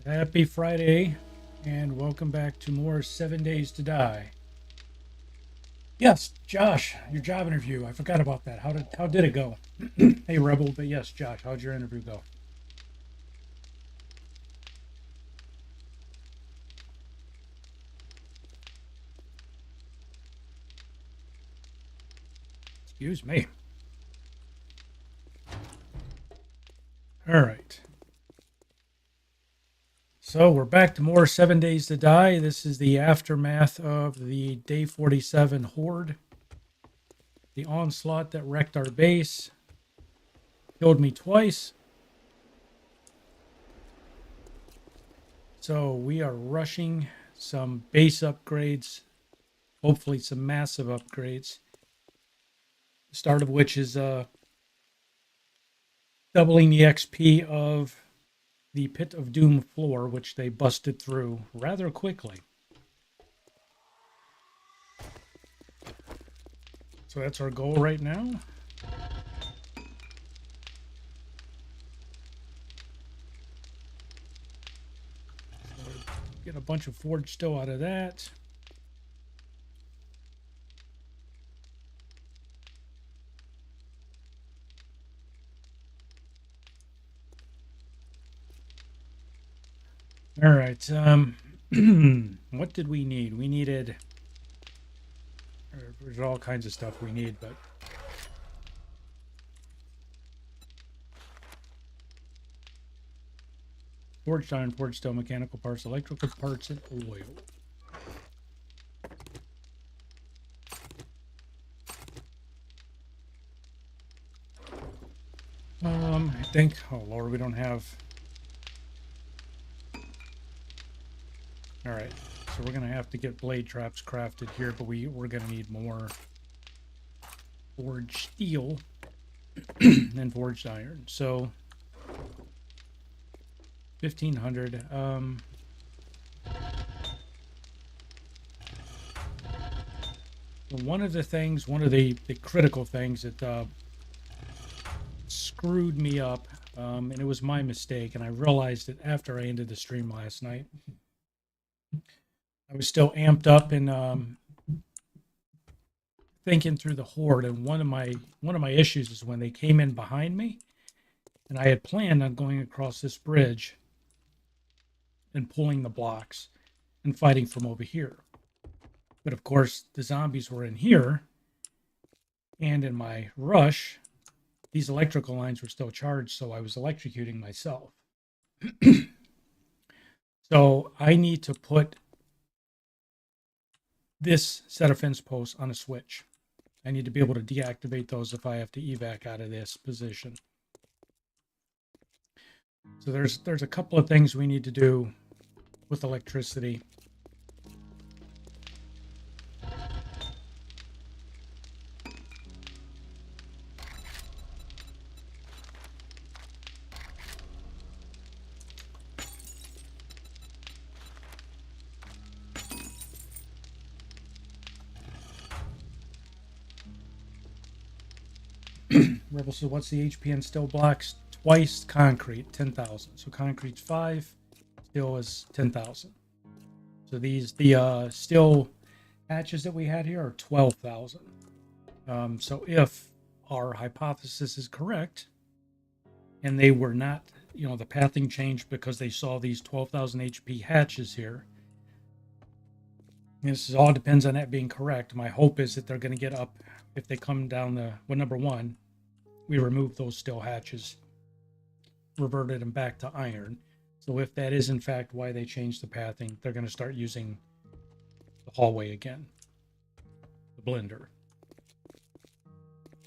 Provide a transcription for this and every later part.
Happy Friday, and welcome back to more 7 Days to Die. Yes, Josh, your job interview. I forgot about that. How did it go? Hey, Rebel, but yes, Josh, how'd your interview go? Excuse me. All right. So we're back to more 7 Days to Die. This is the aftermath of the Day 47 Horde. The onslaught that wrecked our base. Killed me twice. So we are rushing some base upgrades, hopefully some massive upgrades. The start of which is doubling the XP of the Pit of Doom floor, which they busted through rather quickly. So that's our goal right now. Get a bunch of forged steel out of that. All right. What did we need? We needed. There's all kinds of stuff we need, but forged iron, forged steel, mechanical parts, electrical parts, and oil. I think. Oh Lord, we don't have. All right, so we're gonna have to get blade traps crafted here, but we're gonna need more forged steel and forged iron. So 1500. One of the critical things that screwed me up, and it was my mistake, and I realized it after I ended the stream last night. I was still amped up and thinking through the horde, and one of my issues is when they came in behind me, and I had planned on going across this bridge and pulling the blocks and fighting from over here. But of course, the zombies were in here, and in my rush, these electrical lines were still charged, so I was electrocuting myself. So I need to put this set of fence posts on a switch. I need to be able to deactivate those if I have to evac out of this position. So there's a couple of things we need to do with electricity. Rebel, so what's the HP in steel blocks? Twice concrete, 10,000. So concrete's 5, steel is 10,000. So the steel hatches that we had here are 12,000. So if our hypothesis is correct, and they were not, the pathing changed because they saw these 12,000 HP hatches here. This all depends on that being correct. My hope is that they're going to get up if they come down number one, we remove those steel hatches, reverted them back to iron. So if that is in fact why they changed the pathing, they're going to start using the hallway again, the blender.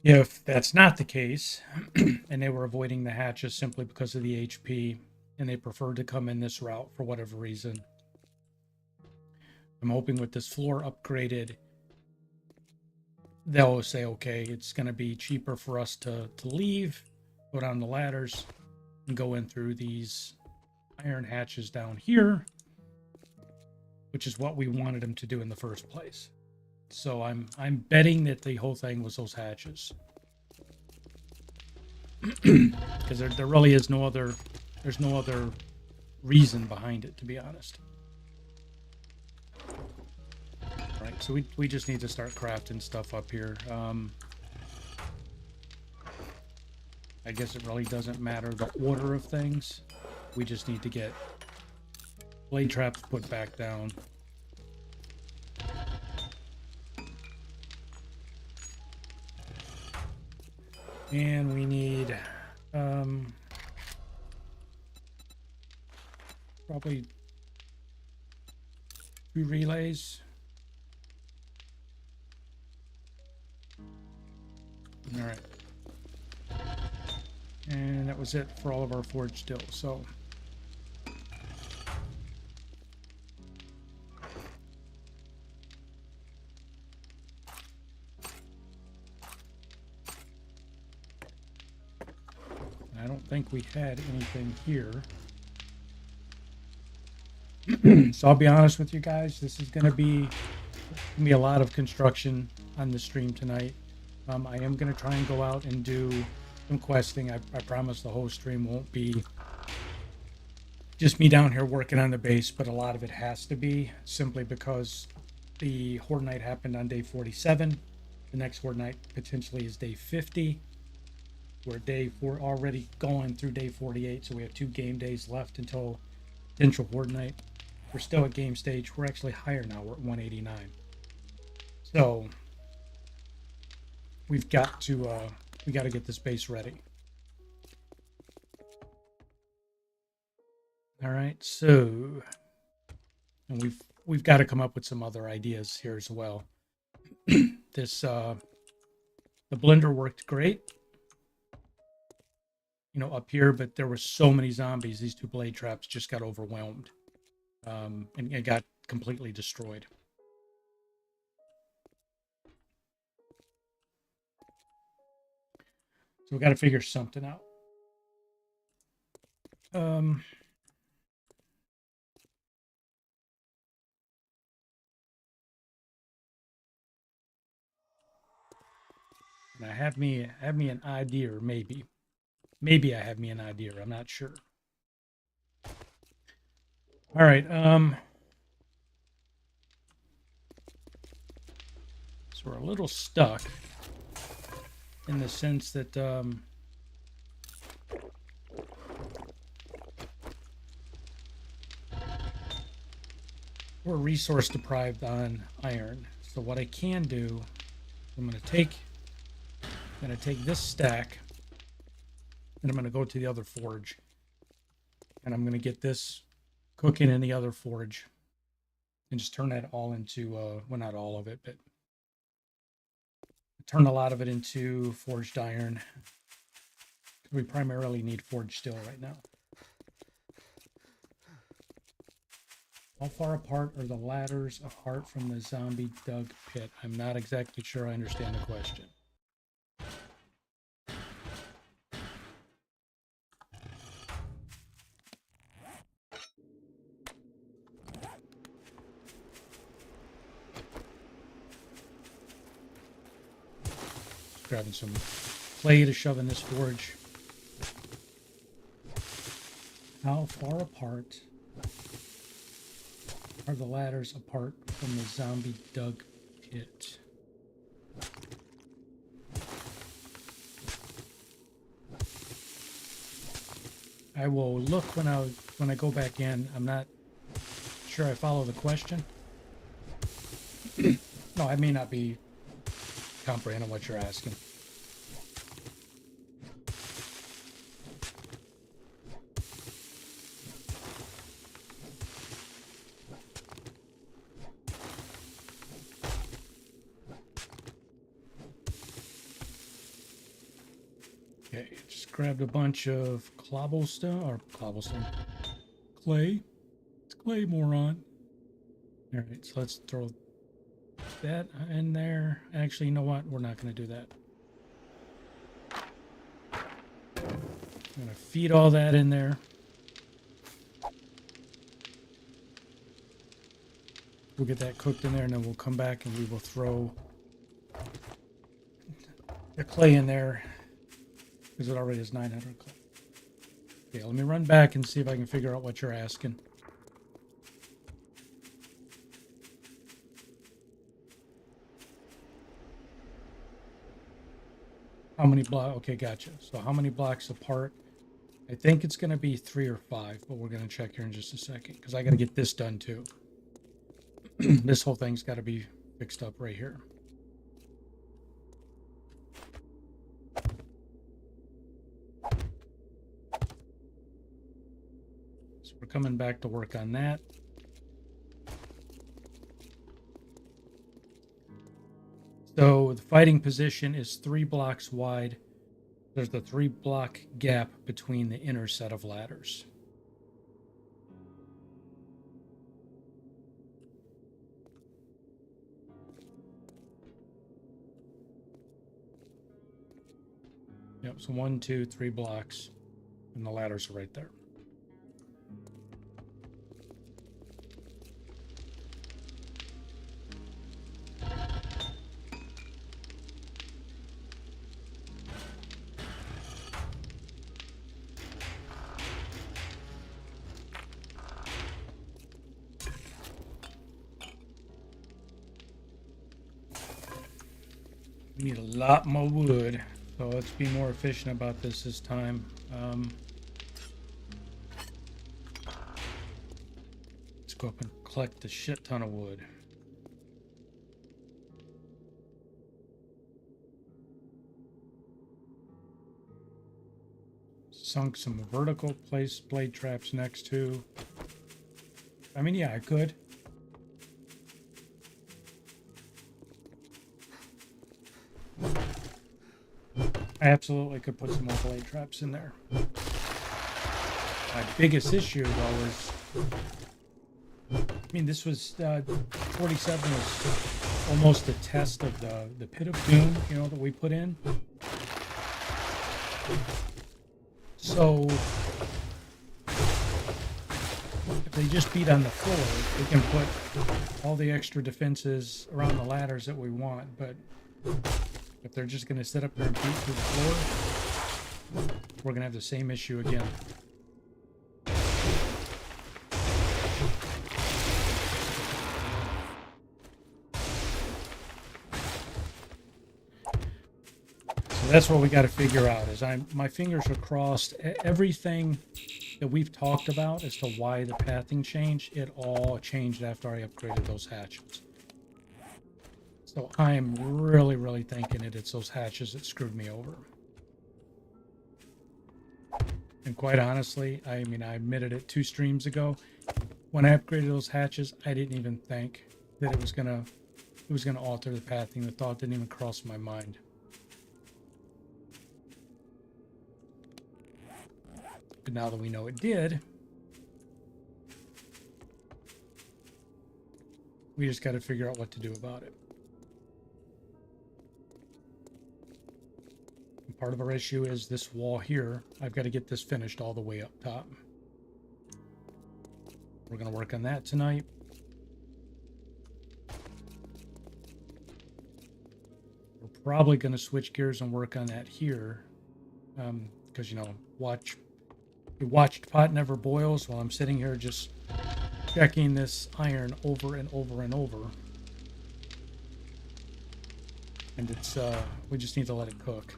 If that's not the case, and they were avoiding the hatches simply because of the HP, and they preferred to come in this route for whatever reason, I'm hoping with this floor upgraded, they'll say, okay, it's going to be cheaper for us to leave, go down the ladders, and go in through these iron hatches down here, which is what we wanted them to do in the first place. So I'm betting that the whole thing was those hatches, because there really is no other reason behind it, to be honest. Right, so we just need to start crafting stuff up here. I guess it really doesn't matter the order of things. We just need to get blade traps put back down. And we need probably 2 relays. All right. And that was it for all of our forge still. So I don't think we had anything here. So I'll be honest with you guys, this is going to be a lot of construction on the stream tonight. I am going to try and go out and do some questing. I promise the whole stream won't be just me down here working on the base, but a lot of it has to be simply because the Horde night happened on day 47. The next Horde night potentially is day 50. We're already going through day 48, so we have 2 game days left until potential Horde night. We're still at game stage. We're actually higher now. We're at 189. So we got to get this base ready. All right, so and we've got to come up with some other ideas here as well. This the blender worked great, you know, up here, but there were so many zombies. These 2 blade traps just got overwhelmed, and it got completely destroyed. So we got to figure something out. And I have me an idea, or maybe I have me an idea. I'm not sure. All right. So we're a little stuck in the sense that we're resource deprived on iron. So what I can do, I'm going to take this stack and I'm going to go to the other forge and I'm going to get this cooking in the other forge and just turn that all into well, not all of it, but turn a lot of it into forged iron. We primarily need forged steel right now. How far apart are the ladders apart from the zombie dug pit? I'm not exactly sure I understand the question. Grabbing some clay to shove in this forge. How far apart are the ladders apart from the zombie dug pit? I will look when I go back in. I'm not sure I follow the question. No, I may not be comprehending what you're asking. Okay, just grabbed a bunch of clay. It's clay, moron. All right, so let's throw that in there. Actually, you know what? We're not going to do that. I'm going to feed all that in there. We'll get that cooked in there, and then we'll come back and we will throw the clay in there because it already has 900 clay. Okay, let me run back and see if I can figure out what you're asking. How many blocks? Okay, gotcha. So how many blocks apart? I think it's going to be 3 or 5, but we're going to check here in just a second because I got to get this done too. This whole thing's got to be fixed up right here. So we're coming back to work on that. So the fighting position is 3 blocks wide. There's the 3-block gap between the inner set of ladders. Yep, so 1, 2, 3 blocks, and the ladders are right there. We need a lot more wood, so let's be more efficient about this time. Let's go up and collect a shit ton of wood. Sunk some vertical place blade traps next to. I mean, yeah, I could. I absolutely could put some more blade traps in there. My biggest issue, though, is... I mean, this was... 47 was almost a test of the Pit of Doom, you know, that we put in. So... if they just beat on the floor, we can put all the extra defenses around the ladders that we want, but... if they're just going to sit up there and beat through the floor, we're going to have the same issue again. So that's what we got to figure out. Is my fingers are crossed. Everything that we've talked about as to why the pathing changed, it all changed after I upgraded those hatches. So I am really, really thinking it's those hatches that screwed me over. And quite honestly, I mean, I admitted it 2 streams ago. When I upgraded those hatches, I didn't even think that it was gonna alter the pathing. The thought didn't even cross my mind. But now that we know it did, we just got to figure out what to do about it. Part of our issue is this wall here. I've got to get this finished all the way up top. We're going to work on that tonight. We're probably going to switch gears and work on that here. Because, you know, we watched Pot Never Boils while I'm sitting here just checking this iron over and over and over. And it's, we just need to let it cook.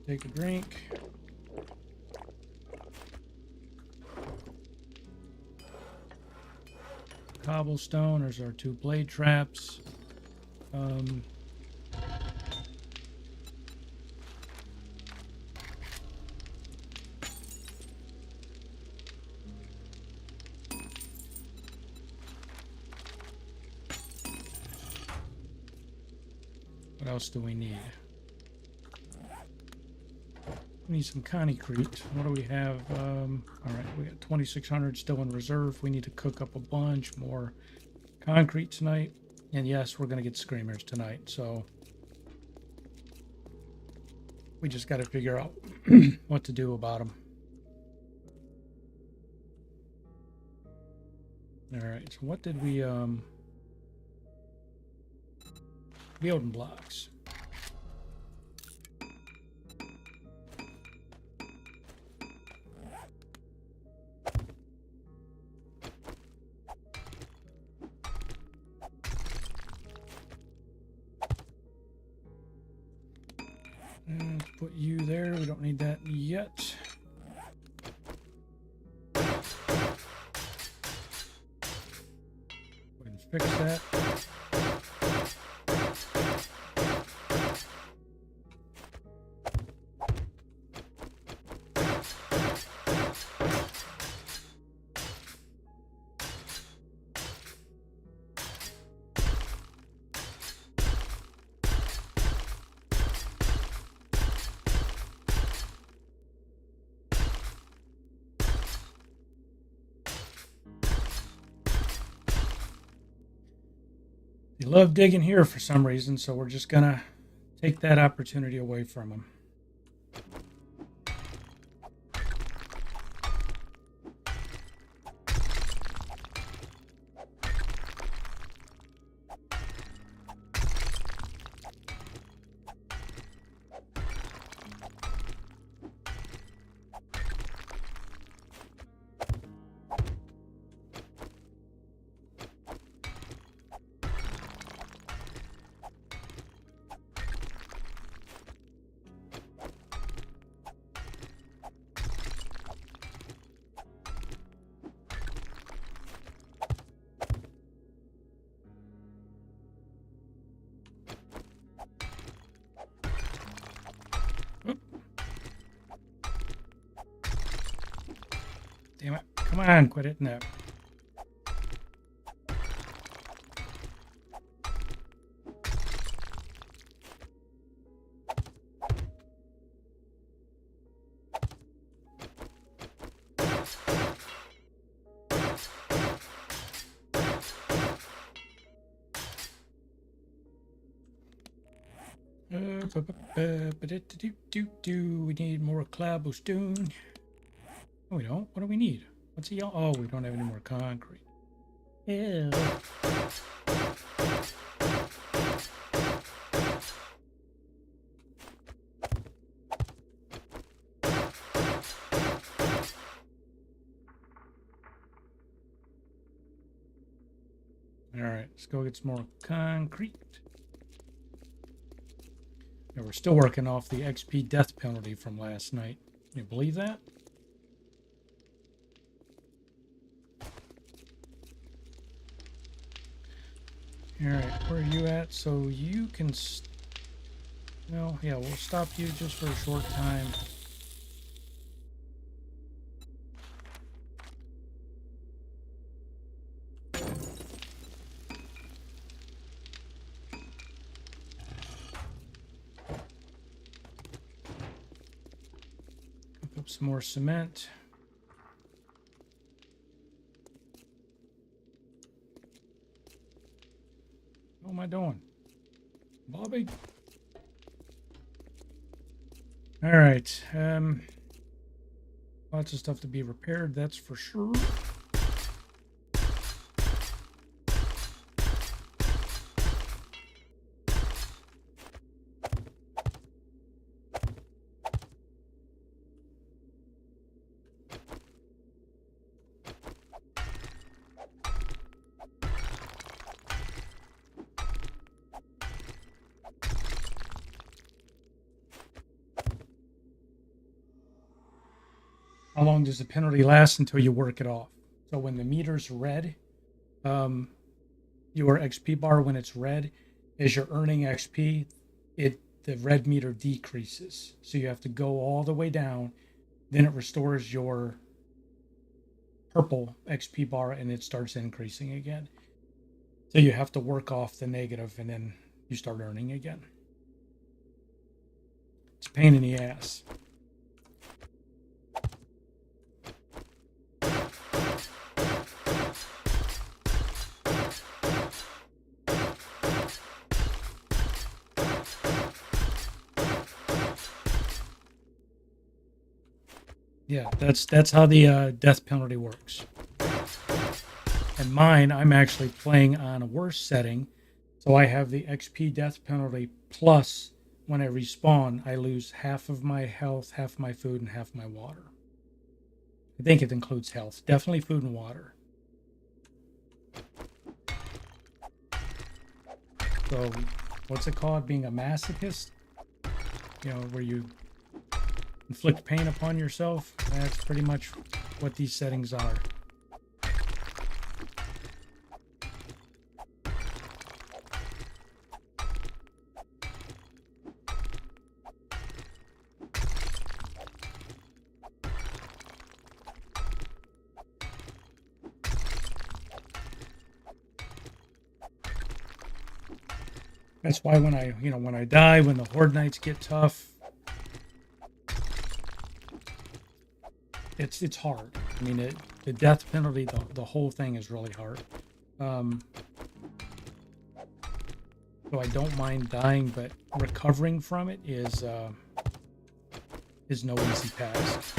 Take a drink. Cobblestone. There's our 2 blade traps. What else do we need? We need some concrete. What do we have? All right, we got 2,600 still in reserve. We need to cook up a bunch more concrete tonight. And yes, we're going to get screamers tonight. So we just got to figure out what to do about them. All right, so what did we... building blocks. And put you there. We don't need that yet. Go ahead and fix that. They love digging here for some reason, so we're just gonna take that opportunity away from them. Damn it. Come on, quit hitting that. We need more cobblestone. No, we don't. What do we need? What's he? Oh, we don't have any more concrete. Ew. All right, let's go get some more concrete. And we're still working off the XP death penalty from last night. Can you believe that? All right, where are you at? So you can... Well, yeah, we'll stop you just for a short time. Cook up some more cement. What am I doing? Bobby? All right. Lots of stuff to be repaired, that's for sure. How long does the penalty last until you work it off? So when the meter's red, your XP bar, when it's red, as you're earning XP, the red meter decreases. So you have to go all the way down, then it restores your purple XP bar and it starts increasing again. So you have to work off the negative and then you start earning again. It's a pain in the ass. Yeah, that's how the death penalty works. And mine, I'm actually playing on a worse setting. So I have the XP death penalty, plus when I respawn, I lose half of my health, half my food, and half my water. I think it includes health. Definitely food and water. So, what's it called? Being a masochist? You know, where you inflict pain upon yourself? That's pretty much what these settings are. That's why when I die, when the Horde nights get tough, it's hard. I mean, the death penalty, the whole thing is really hard. So I don't mind dying, but recovering from it is no easy task.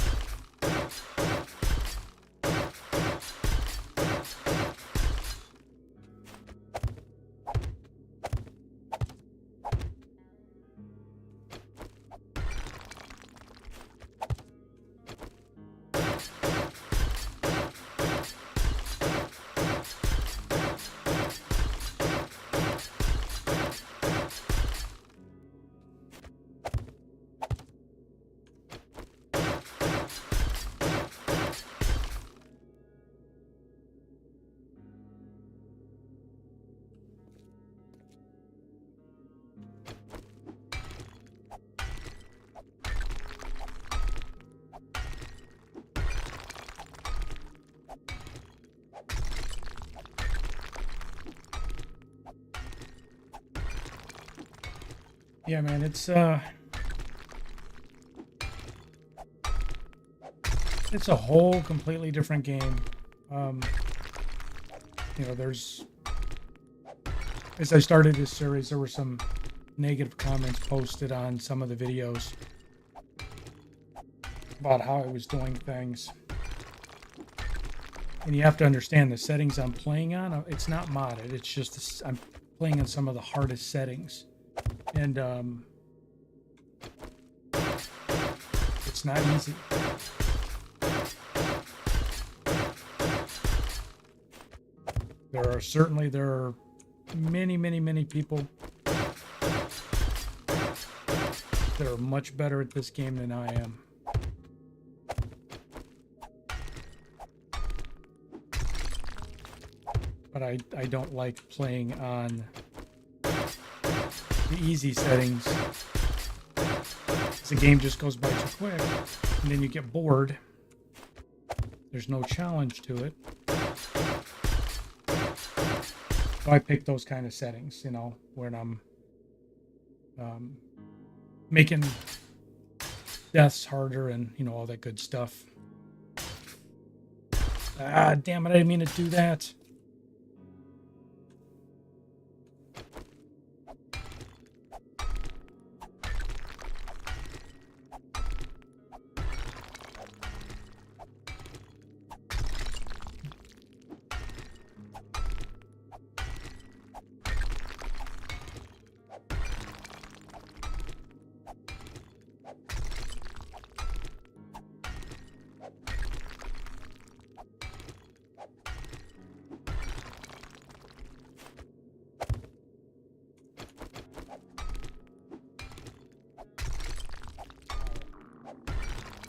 Yeah, man, it's a whole completely different game. You know, as I started this series, there were some negative comments posted on some of the videos about how I was doing things. And you have to understand the settings I'm playing on, it's not modded. It's just I'm playing on some of the hardest settings. And it's not easy. There are many people that are much better at this game than I am. But I don't like playing on the easy settings. The game just goes by too quick, and then you get bored. There's no challenge to it. So I pick those kind of settings, you know, when I'm making deaths harder and, you know, all that good stuff. Ah, damn it, I didn't mean to do that.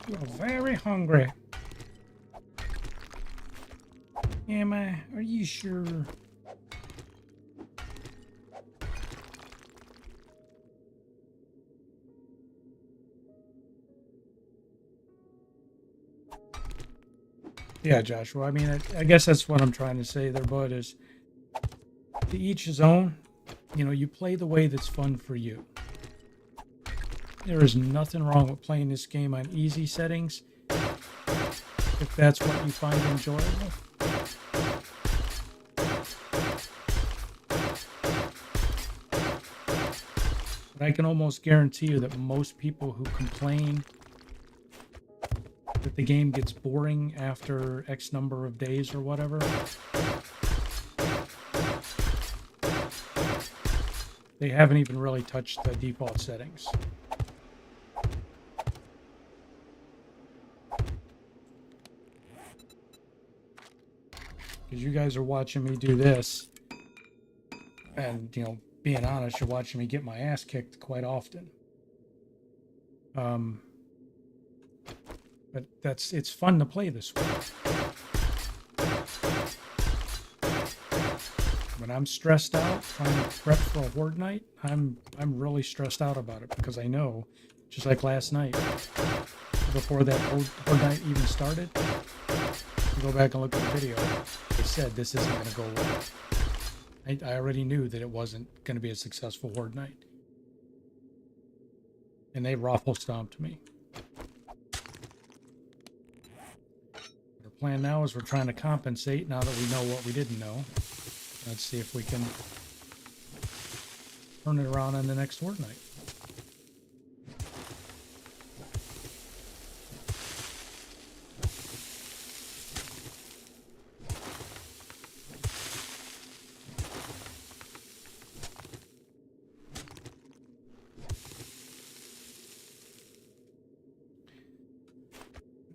You're very hungry. Am I? Are you sure? Yeah, Joshua. I mean, I guess that's what I'm trying to say there, bud, is to each his own. You know, you play the way that's fun for you. There is nothing wrong with playing this game on easy settings if that's what you find enjoyable. But I can almost guarantee you that most people who complain that the game gets boring after X number of days or whatever, They haven't even really touched the default settings. Because you guys are watching me do this, and, you know, being honest, you're watching me get my ass kicked quite often. But it's fun to play this way. When I'm stressed out trying to prep for a Horde night, I'm really stressed out about it, because I know, just like last night, before that Horde night even started, you go back and look at the video, I said this isn't going to go well. I already knew that it wasn't going to be a successful Horde night. And they raffle stomped me. Our plan now is we're trying to compensate now that we know what we didn't know. Let's see if we can turn it around on the next Horde night.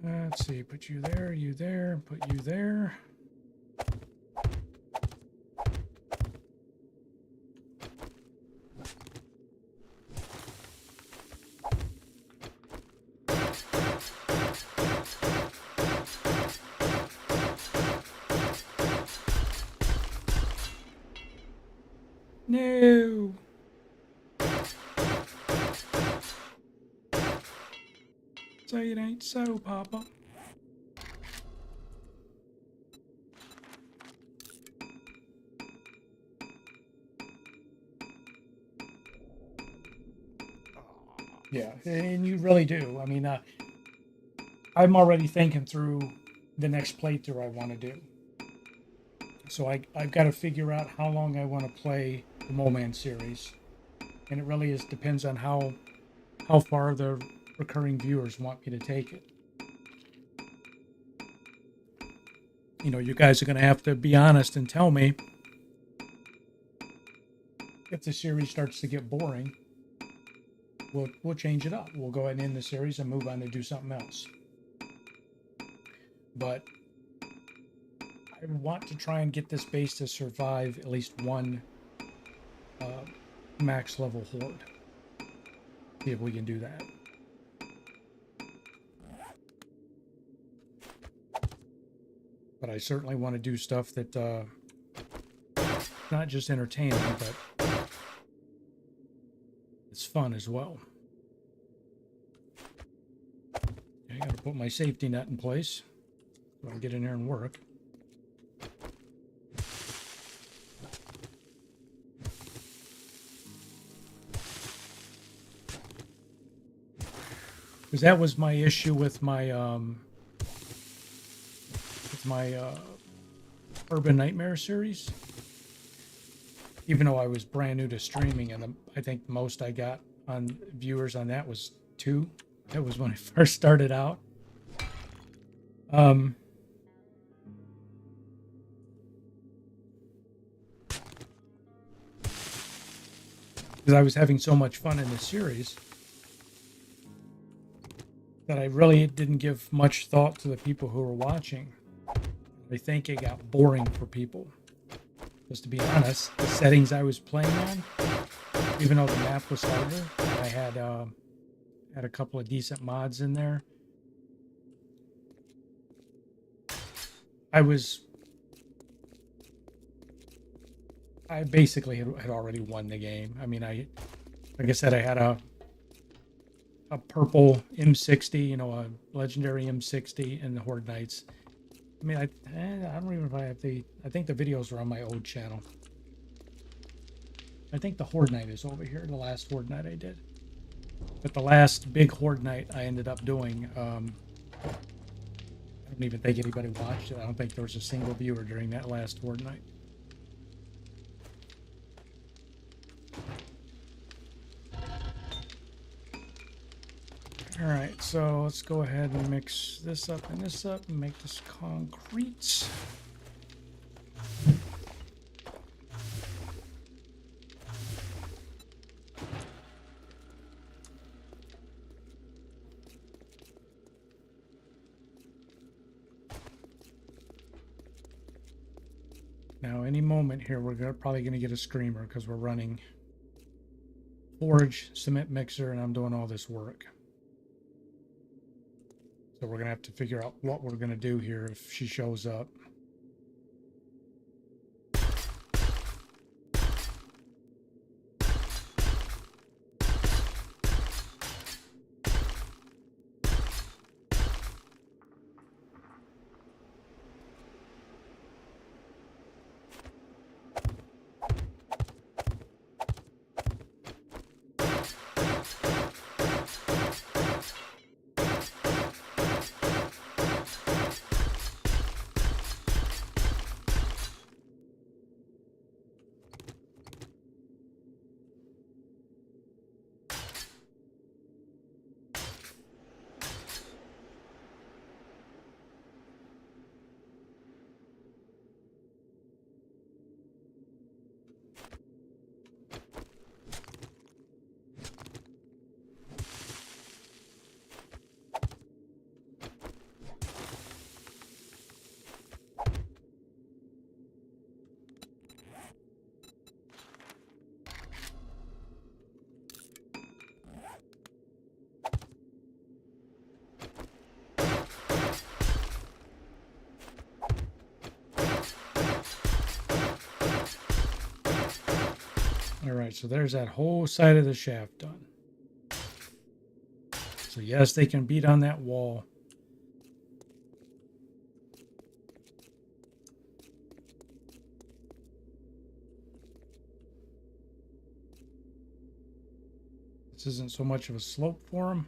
Let's see, put you there, put you there. No. Say it ain't so, Papa. Yeah, and you really do. I mean, I'm already thinking through the next playthrough I want to do. So I've got to figure out how long I want to play the Mole Man series. And it really depends on how far the recurring viewers want me to take it. You know, you guys are going to have to be honest and tell me if the series starts to get boring. We'll change it up. We'll go ahead and end the series and move on to do something else. But I want to try and get this base to survive at least one max level Horde. See if we can do that. But I certainly want to do stuff that not just entertaining, but it's fun as well. I gotta put my safety net in place so I can get in there and work. Because that was my issue with my Urban Nightmare series. Even though I was brand new to streaming, and I think the most I got on viewers on that was 2. That was when I first started out. Because I was having so much fun in this series that I really didn't give much thought to the people who were watching. I think it got boring for people. Because to be honest, the settings I was playing on, even though the map was harder, I had a couple of decent mods in there. I basically had already won the game. I mean, like I said, I had a purple M60, you know, a legendary M60 in the Horde Nights. I mean, I don't even know if I have I think the videos are on my old channel. I think the Horde Night is over here, the last Horde Night I did. But the last big Horde Night I ended up doing, I don't even think anybody watched it. I don't think there was a single viewer during that last Horde Night. Alright, so let's go ahead and mix this up and make this concrete. Now, any moment here, probably going to get a screamer because we're running forge, cement mixer, and I'm doing all this work. So we're going to have to figure out what we're going to do here if she shows up. All right, so there's that whole side of the shaft done. So yes, they can beat on that wall. This isn't so much of a slope for them.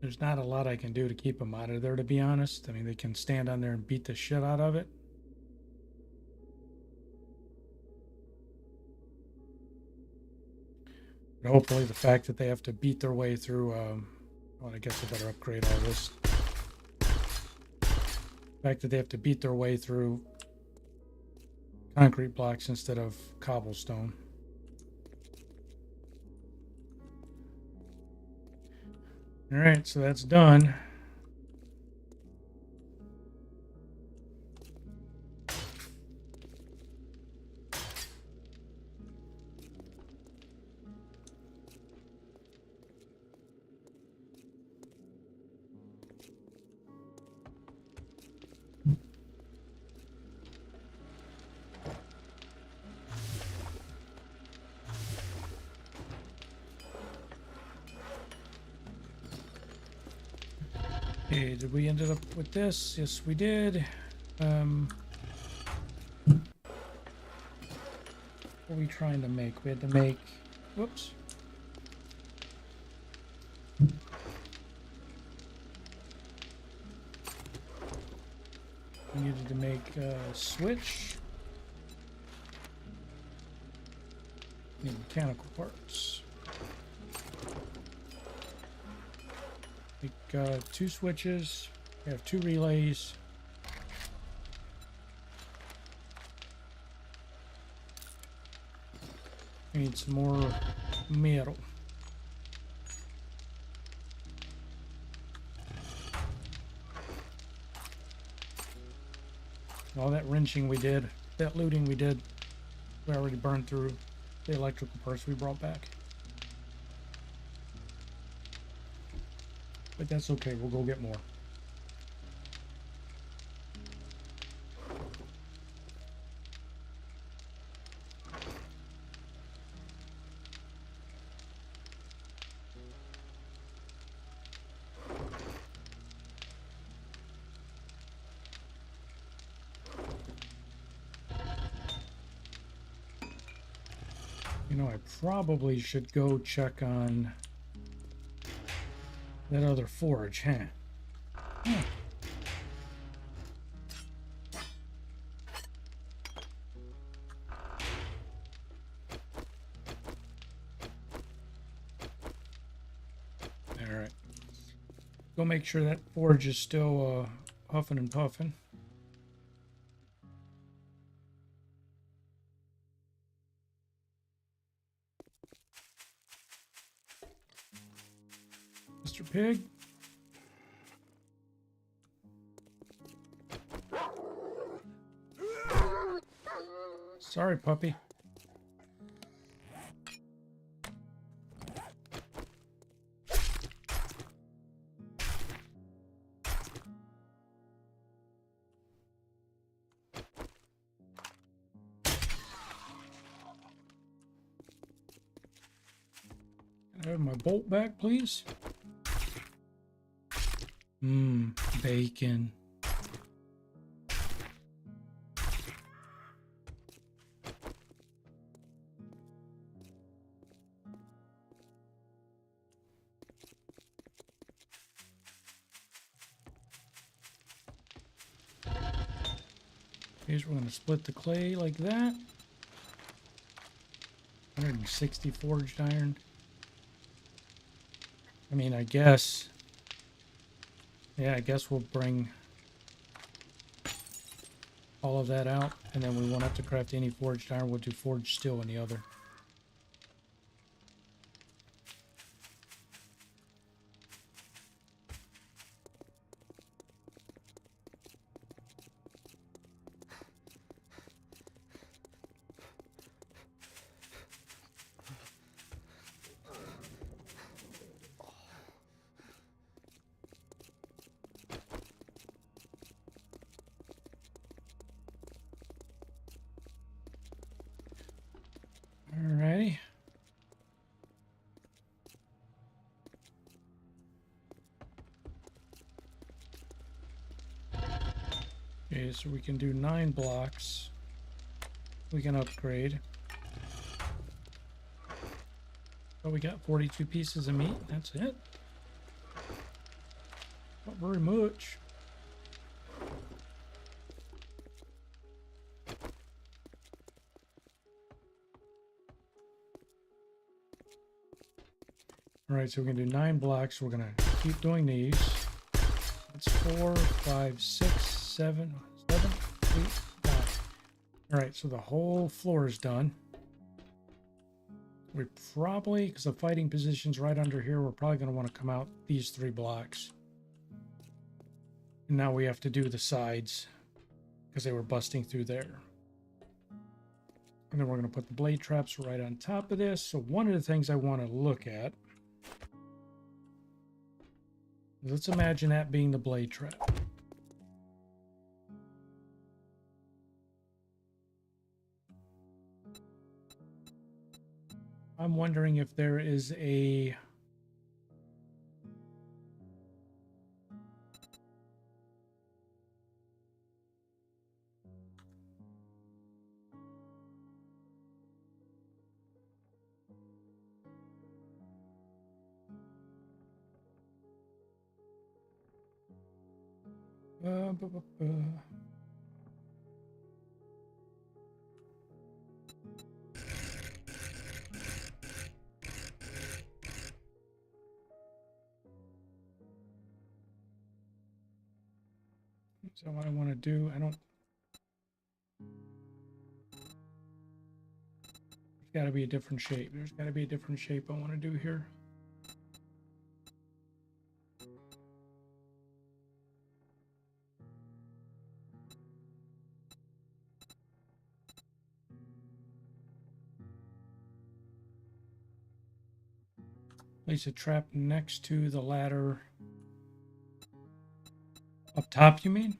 There's not a lot I can do to keep them out of there, to be honest. I mean, they can stand on there and beat the shit out of it. But hopefully the fact that they have to beat their way through... well, I guess I better upgrade all this. The fact that they have to beat their way through concrete blocks instead of cobblestone. All right, so that's done. Okay, did we end up with this? Yes, we did. What were we trying to make? We had to make... Whoops. We needed to make a switch. Need mechanical parts. Make 2 switches. We have 2 relays. We need some more metal. All that wrenching we did, that looting we did, we already burned through the electrical parts we brought back. But that's okay, we'll go get more. You know, I probably should go check on that other forge, huh? All right. Go make sure that forge is still huffing and puffing. Mr. Pig. Sorry, puppy. Can I have my bolt back, please? Bacon. Okay, so we're going to split the clay like that. 160 forged iron. I mean, I guess... Yeah, I guess we'll bring all of that out, and then we won't have to craft any forged iron. We'll do forged steel in the other. Alrighty. Okay, so we can do 9 blocks. We can upgrade. But we got 42 pieces of meat. That's it. Not very much. Alright, so we're going to do 9 blocks. We're going to keep doing these. That's 4, 5, 6, 7, 8, 9. Alright, so the whole floor is done. We probably, because the fighting position's right under here, we're probably going to want to come out these 3 blocks. And now we have to do the sides, because they were busting through there. And then we're going to put the blade traps right on top of this. So one of the things I want to look at, let's imagine that being the blade trap. I'm wondering if there is a... So what I want to do, there's got to be a different shape. There's got to be a different shape I want to do here. Place a trap next to the ladder. Up top, you mean?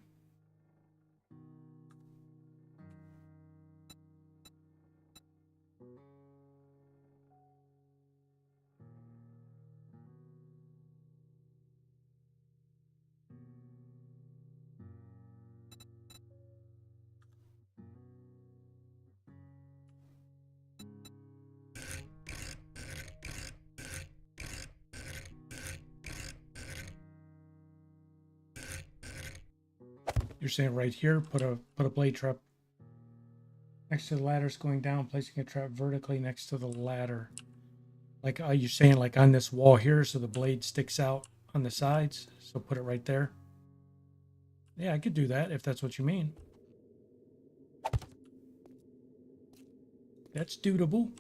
You're saying right here, put a blade trap next to the ladders going down, placing a trap vertically next to the ladder. Like, are you saying like on this wall here, so the blade sticks out on the sides? So put it right there. Yeah, I could do that if that's what you mean. That's doable.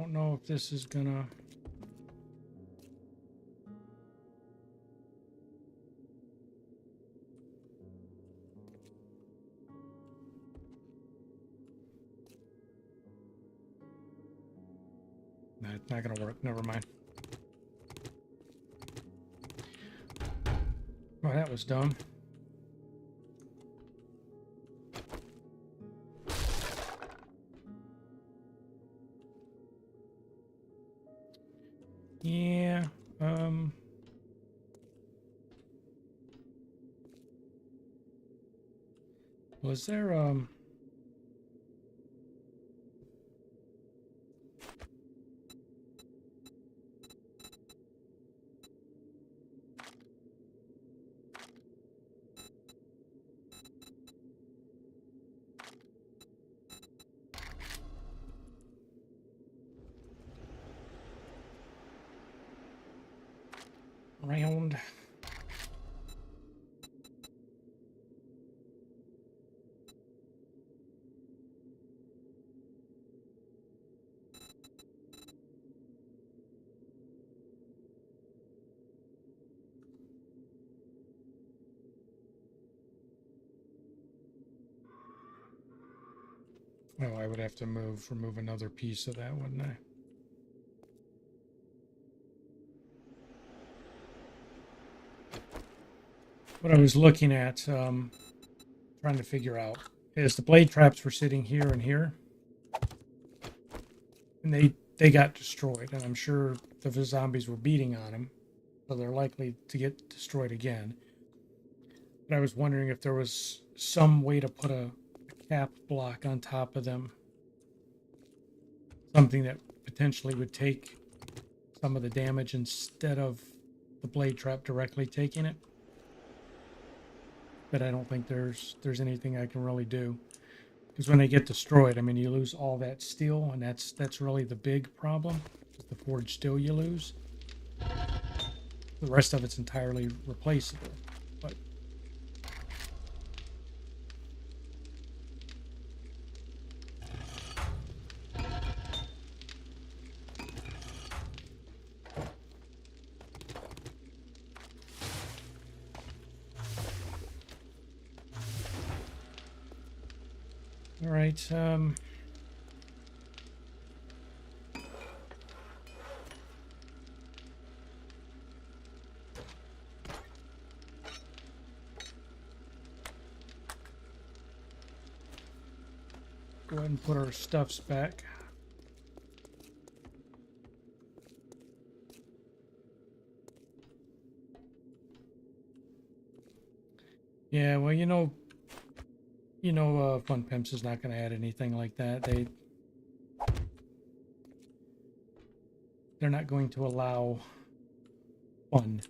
Don't know if this is gonna... No, it's not gonna work. Never mind. Oh, that was dumb. Yeah, was there, round? Oh, I would have to remove another piece of that, wouldn't I? What I was looking at, trying to figure out, is the blade traps were sitting here and here, and they got destroyed, and I'm sure the zombies were beating on them, so they're likely to get destroyed again. But I was wondering if there was some way to put a cap block on top of them, something that potentially would take some of the damage instead of the blade trap directly taking it. But I don't think there's anything I can really do, because when they get destroyed, I mean, you lose all that steel, and that's really the big problem. Is the forged steel you lose. The rest of it's entirely replaceable. But all right, go ahead and put our stuffs back. Yeah, well, Fun Pimps is not going to add anything like that. They're not going to allow fun.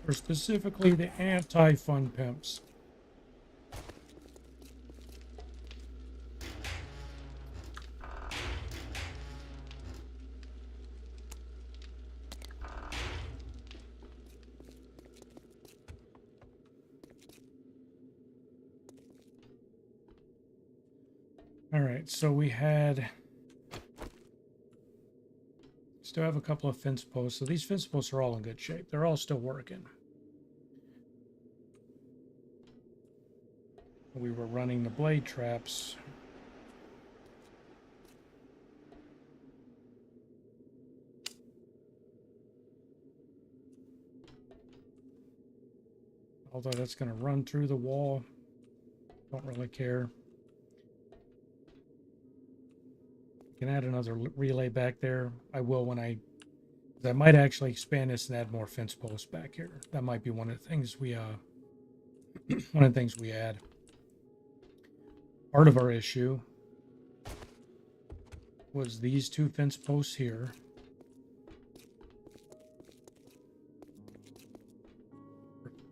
Or specifically the anti-Fun Pimps. All right, so we still have a couple of fence posts. So these fence posts are all in good shape. They're all still working. We were running the blade traps. Although that's going to run through the wall. Don't really care. Can add another relay back there. I will when I might actually expand this and add more fence posts back here. That might be one of the things we add. Part of our issue was these two fence posts here.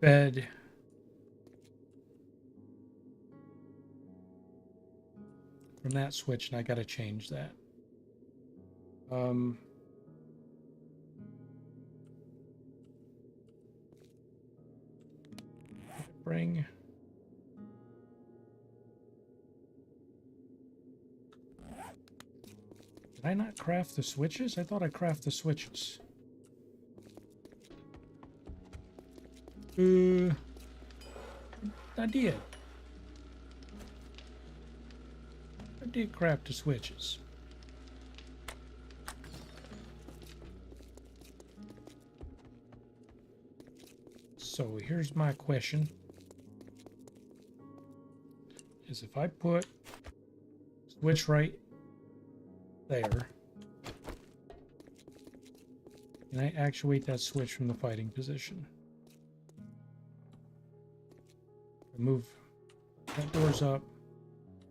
Fed from that switch, and I got to change that. Bring Did I not craft the switches? I thought I crafted the switches. I did. I did craft the switches. So here's my question. Is if I put switch right there, can I actuate that switch from the fighting position? Move that door's up.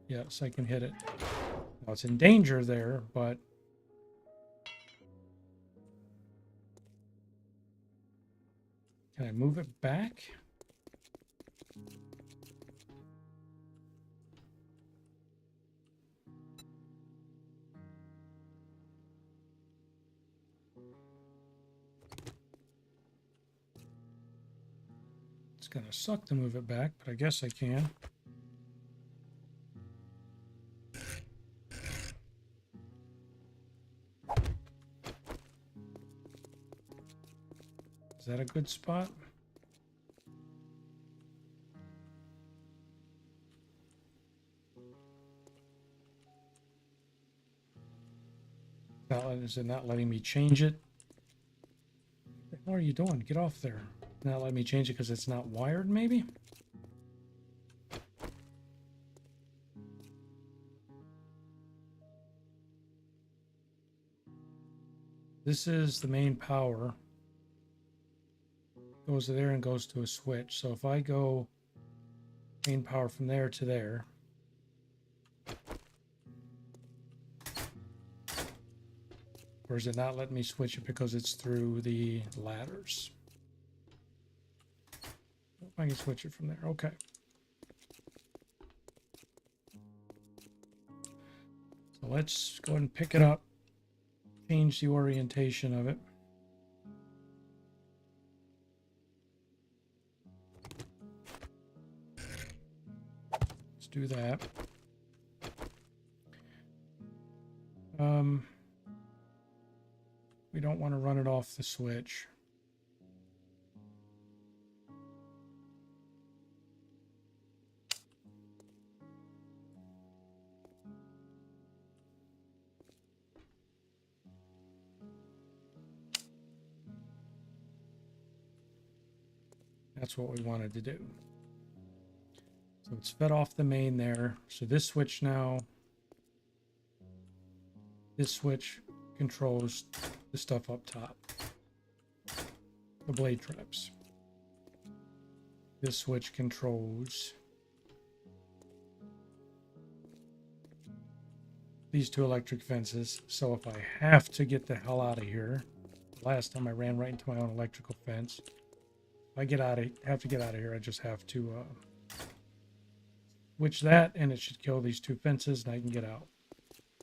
Yes, I can hit it. Now it's in danger there, but can I move it back? It's gonna suck to move it back, but I guess I can. Is that a good spot? Is it not letting me change it? What the hell are you doing? Get off there. Not letting me change it because it's not wired, maybe? This is the main power. Goes to there and goes to a switch. So if I go main power from there to there, or is it not letting me switch it because it's through the ladders? I can switch it from there. Okay. So let's go ahead and pick it up. Change the orientation of it. Let's do that. We don't want to run it off the switch. That's what we wanted to do. So it's fed off the main there. So this switch now, this switch controls the stuff up top, the blade traps. This switch controls these two electric fences. So if I have to get the hell out of here, last time I ran right into my own electrical fence. If I have to get out of here, I just have to switch that, and it should kill these two fences, and I can get out.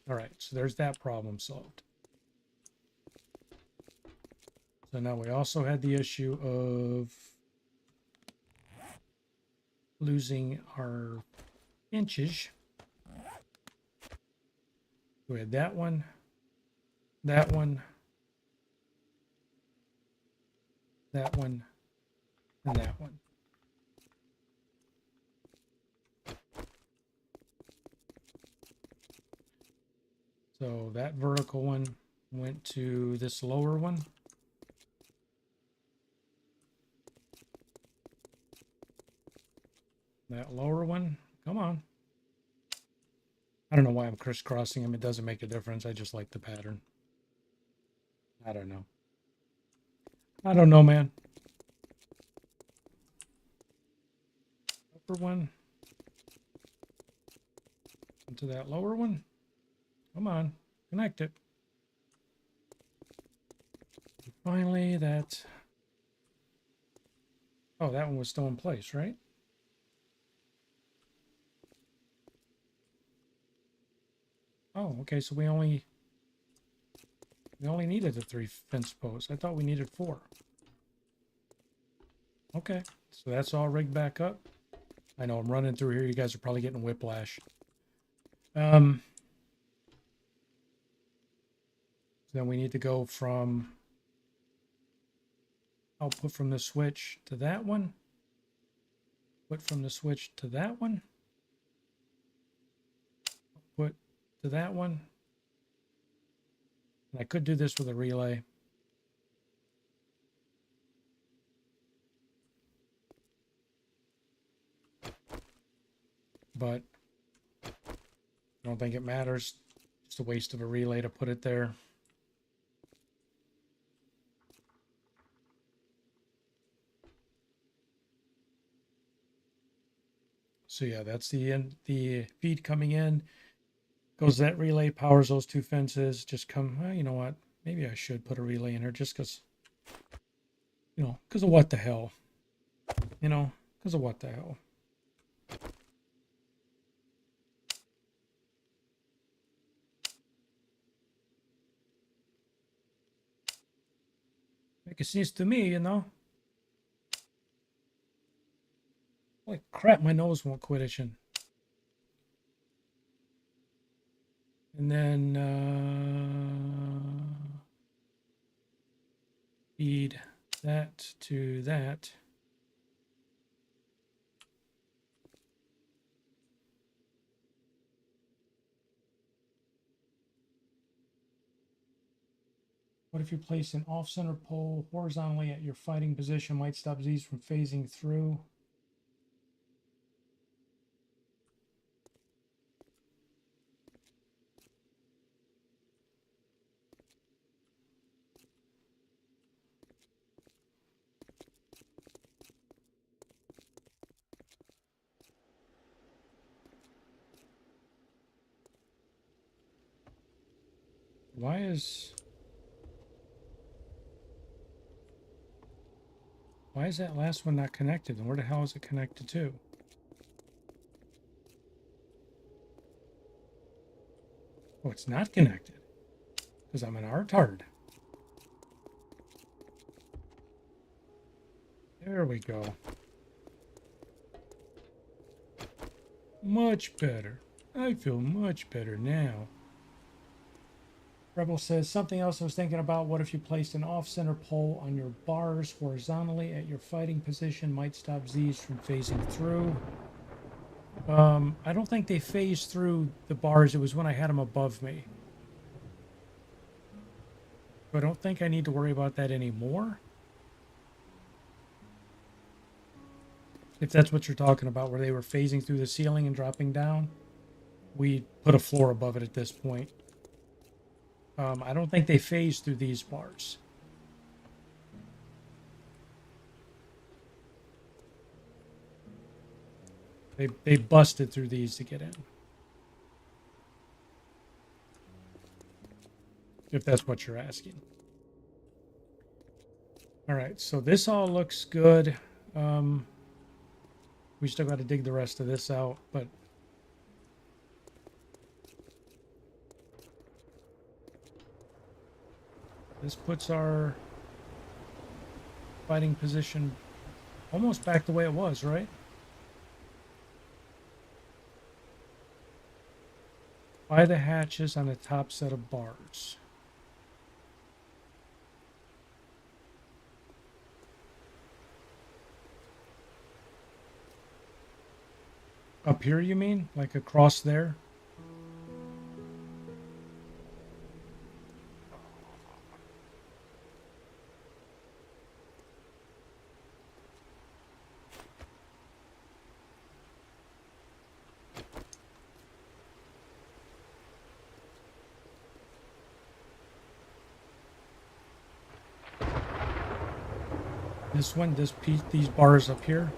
All right, so there's that problem solved. So now we also had the issue of losing our inches. We had that one, that one, that one, and that one. So that vertical one went to this lower one. That lower one, come on. I don't know why I'm crisscrossing them. It doesn't make a difference. I just like the pattern. I don't know. I don't know, man. Upper one. Into that lower one. Come on. Connect it. And finally, that... Oh, that one was still in place, right? Oh, okay, so we only needed the 3 fence posts. I thought we needed 4. Okay, so that's all rigged back up. I know I'm running through here. You guys are probably getting whiplash. Then we need to go from output from the switch to that one. Put from the switch to that one. Put to that one. And I could do this with a relay. But I don't think it matters. Just a waste of a relay to put it there. So yeah, that's the feed coming in. Goes that relay, powers those two fences. Just come, well, you know what? Maybe I should put a relay in here just because, because of what the hell. Because of what the hell. Make sense to me, Holy crap, my nose won't quit itching. And then feed that to that. What if you place an off-center pole horizontally at your fighting position? Might stop Z's from phasing through. Why is that last one not connected? And where the hell is it connected to? Oh, it's not connected. Because I'm an artard. There we go. Much better. I feel much better now. Rebel says, something else I was thinking about. What if you placed an off-center pole on your bars horizontally at your fighting position? Might stop Z's from phasing through. I don't think they phased through the bars. It was when I had them above me. So I don't think I need to worry about that anymore. If that's what you're talking about, where they were phasing through the ceiling and dropping down. We put a floor above it at this point. I don't think they phased through these bars. They busted through these to get in. If that's what you're asking. All right, so this all looks good. We still got to dig the rest of this out, but this puts our fighting position almost back the way it was, right? By the hatches on the top set of bars. Up here, you mean? Like across there? This one, this piece, these bars up here.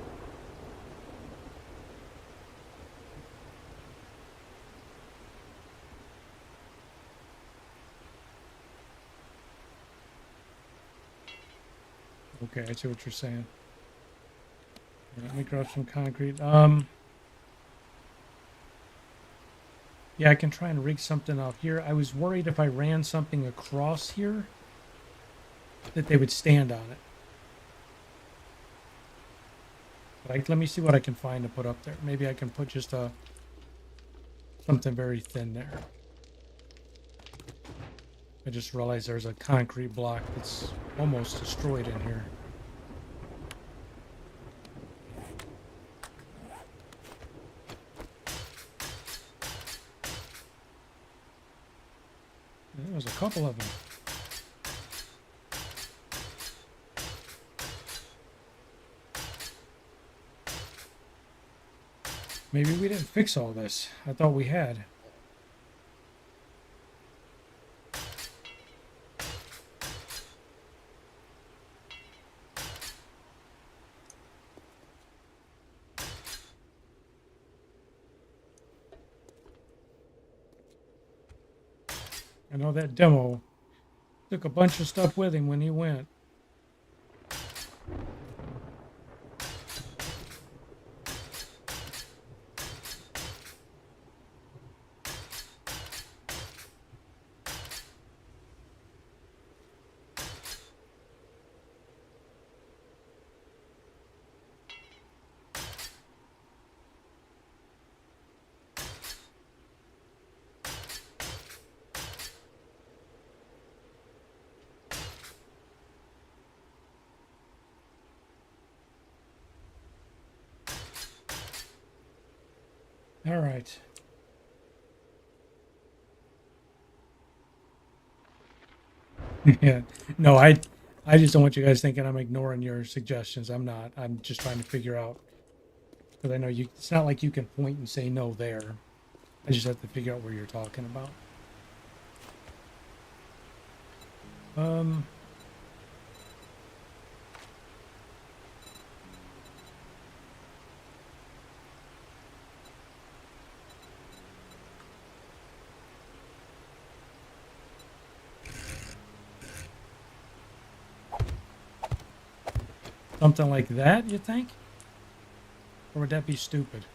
Okay, I see what you're saying. Let me grab some concrete. Yeah, I can try and rig something out here. I was worried if I ran something across here that they would stand on it. But let me see what I can find to put up there. Maybe I can put just something very thin there. I just realized there's a concrete block that's almost destroyed in here. There was a couple of them. Maybe we didn't fix all this. I thought we had. I know that demo took a bunch of stuff with him when he went. All right. Yeah. No, I just don't want you guys thinking I'm ignoring your suggestions. I'm not. I'm just trying to figure out, because I know you. It's not like you can point and say no there. I just have to figure out where you're talking about. Um. Something like that, you think? Or would that be stupid?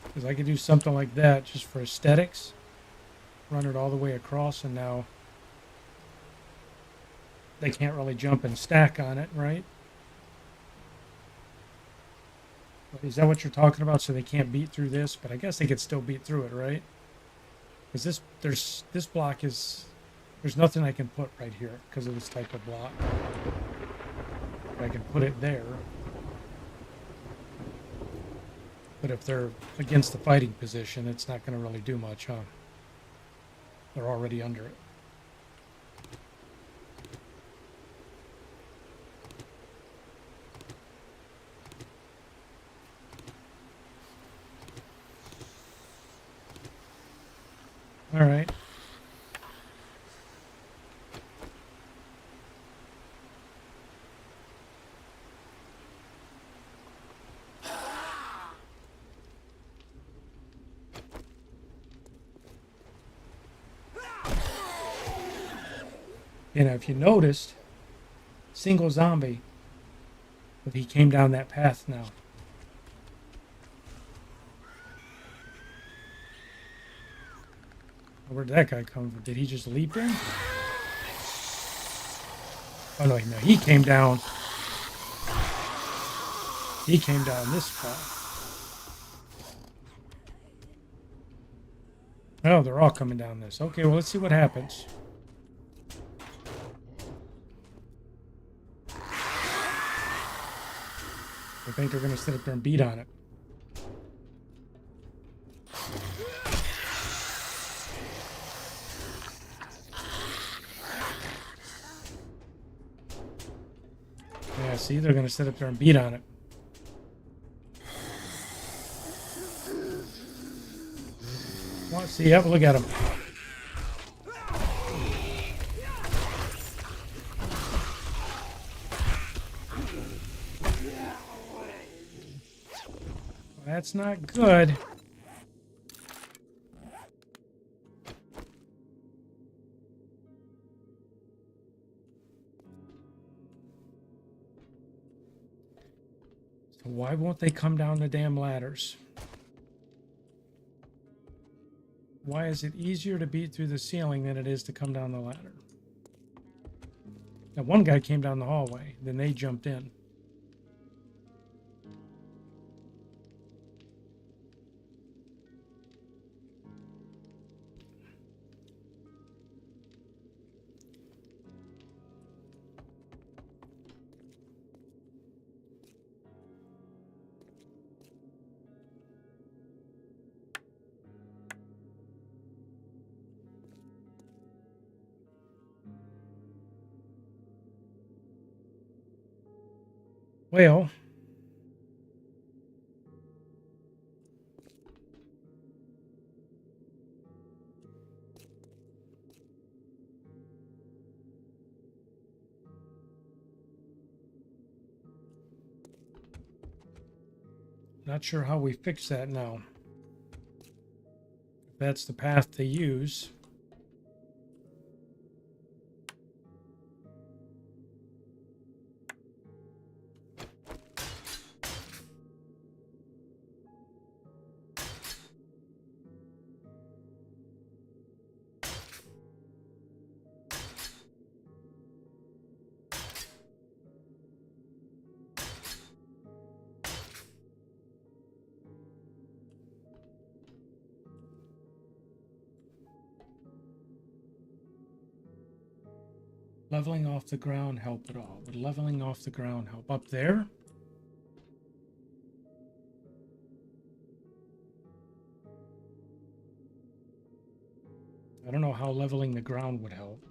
Because I could do something like that just for aesthetics. Run it all the way across, and now they can't really jump and stack on it, right? Is that what you're talking about? So they can't beat through this, but I guess they could still beat through it, right? Because this block is, there's nothing I can put right here because of this type of block. I can put it there. But if they're against the fighting position, it's not going to really do much, huh? They're already under it. All right. You know, if you noticed, single zombie, but he came down that path now. Where'd that guy come from? Did he just leap in? Oh no, he came down. He came down this path. Oh, they're all coming down this. Okay, well, let's see what happens. I think they're going to sit up there and beat on it. Yeah, see, they're going to sit up there and beat on it. Well, see, have a look at them. That's not good. Why won't they come down the damn ladders? Why is it easier to beat through the ceiling than it is to come down the ladder? Now, one guy came down the hallway, then they jumped in. Well, not sure how we fix that now. If that's the path they use. Leveling off the ground help at all? Would leveling off the ground help? Up there? I don't know how leveling the ground would help.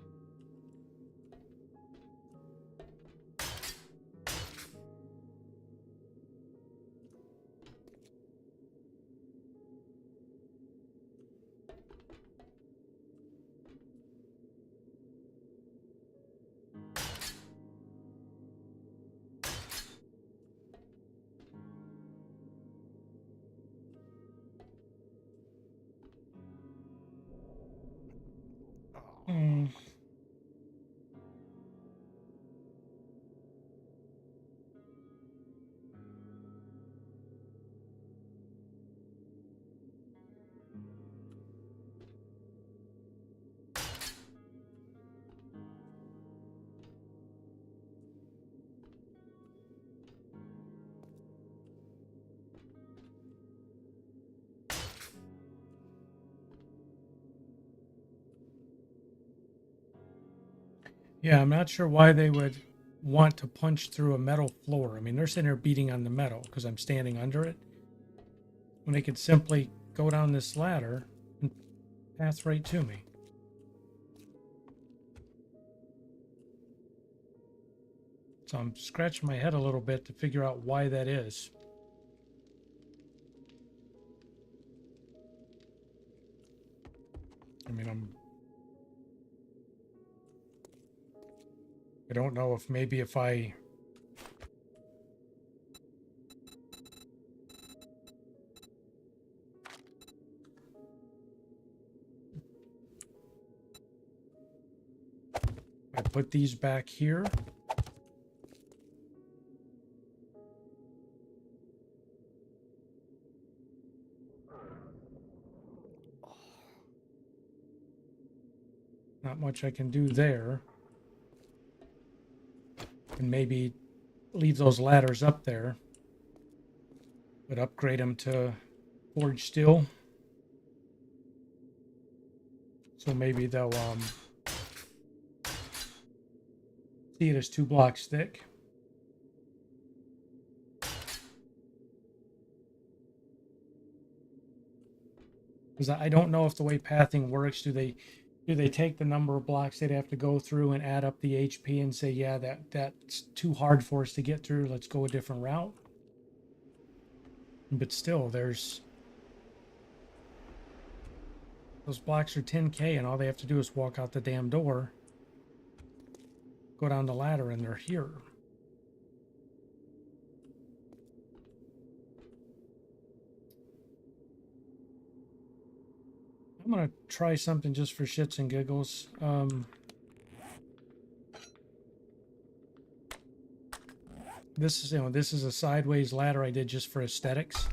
Hmm. Yeah, I'm not sure why they would want to punch through a metal floor. I mean, they're sitting there beating on the metal because I'm standing under it. When they could simply go down this ladder and pass right to me. So I'm scratching my head a little bit to figure out why that is. I mean, I don't know if maybe if I put these back here. Not much I can do there. And maybe leave those ladders up there. But upgrade them to forged steel. So maybe they'll see it as 2 blocks thick. Because I don't know if the way pathing works, do they take the number of blocks they'd have to go through and add up the HP and say, yeah, that's too hard for us to get through, let's go a different route? But still, those blocks are 10k and all they have to do is walk out the damn door, go down the ladder, and they're here. I'm gonna try something just for shits and giggles. This is, this is a sideways ladder I did just for aesthetics.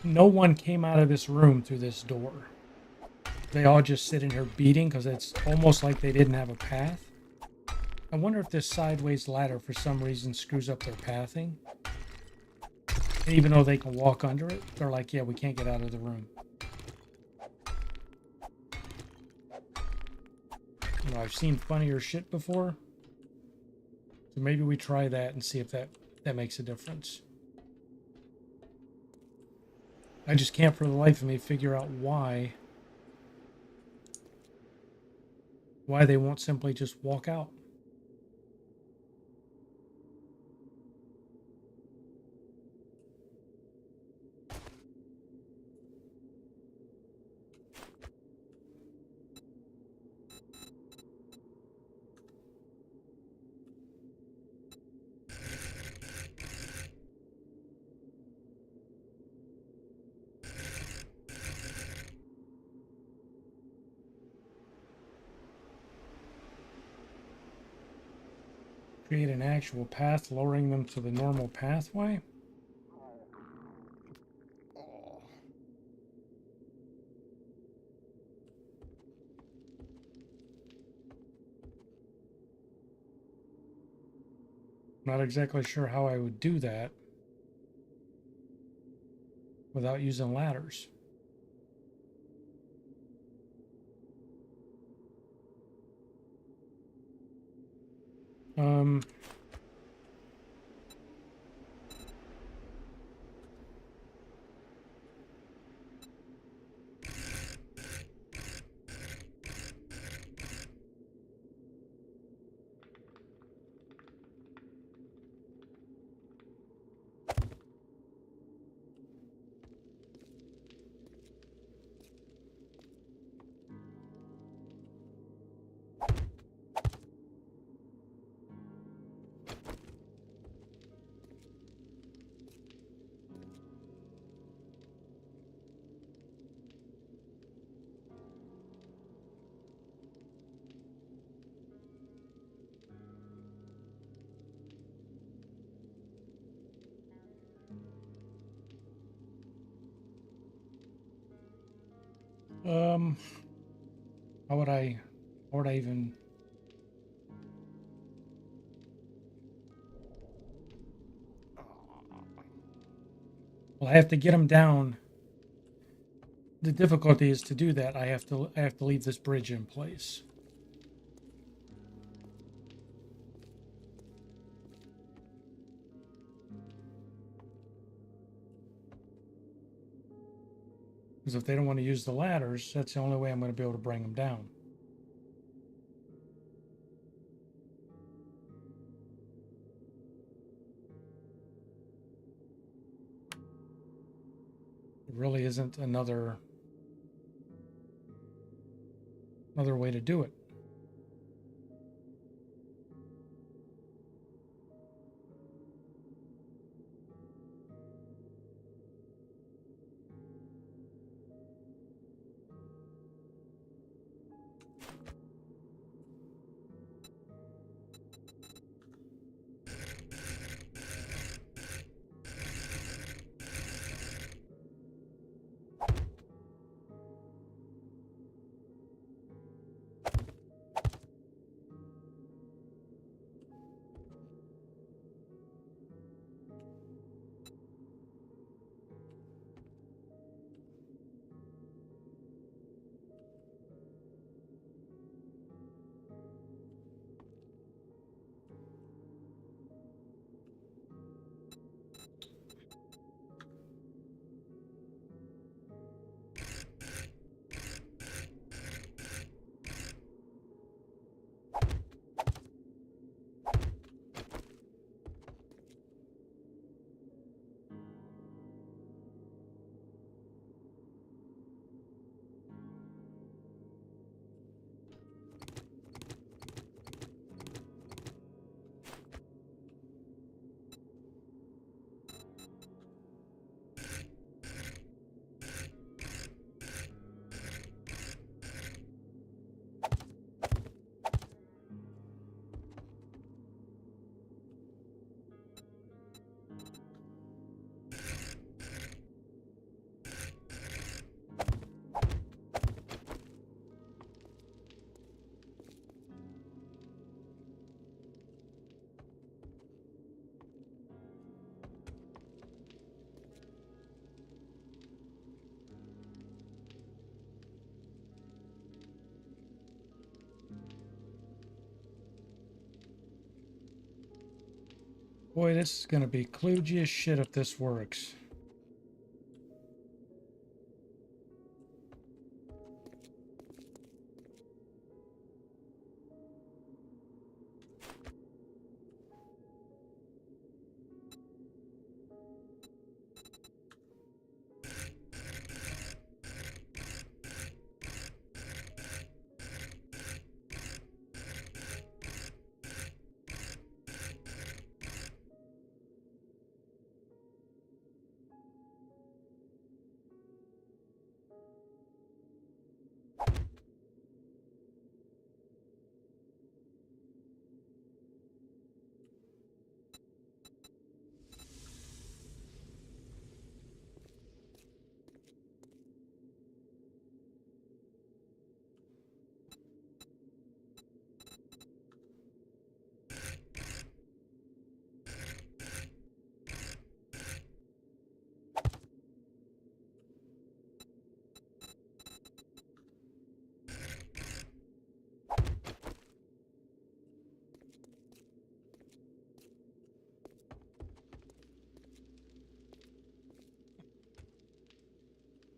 No one came out of this room through this door. They all just sit in here beating because it's almost like they didn't have a path. I wonder if this sideways ladder for some reason screws up their pathing. Even though they can walk under it, they're like, yeah, we can't get out of the room. You know, I've seen funnier shit before. So maybe we try that and see if that makes a difference. I just can't for the life of me figure out why they won't simply just walk out. Create an actual path, lowering them to the normal pathway. Not exactly sure how I would do that without using ladders. How would I even? Well, I have to get them down. The difficulty is to do that. I have to leave this bridge in place. Because if they don't want to use the ladders, that's the only way I'm going to be able to bring them down. There really isn't another way to do it. Boy, this is gonna be kludgy as shit if this works.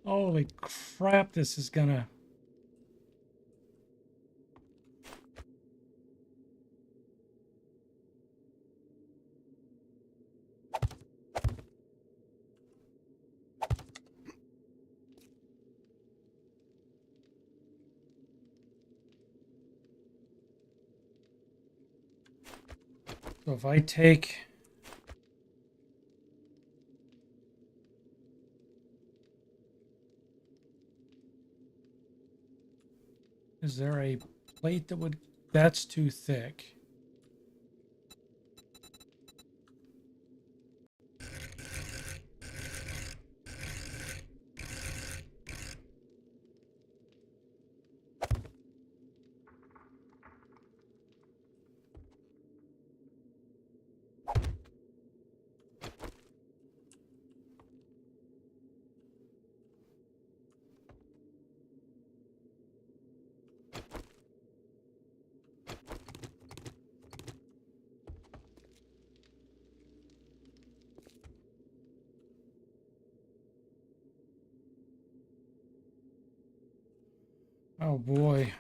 Holy crap, this is gonna... So if I take... Is there a plate that would... That's too thick. Oh boy.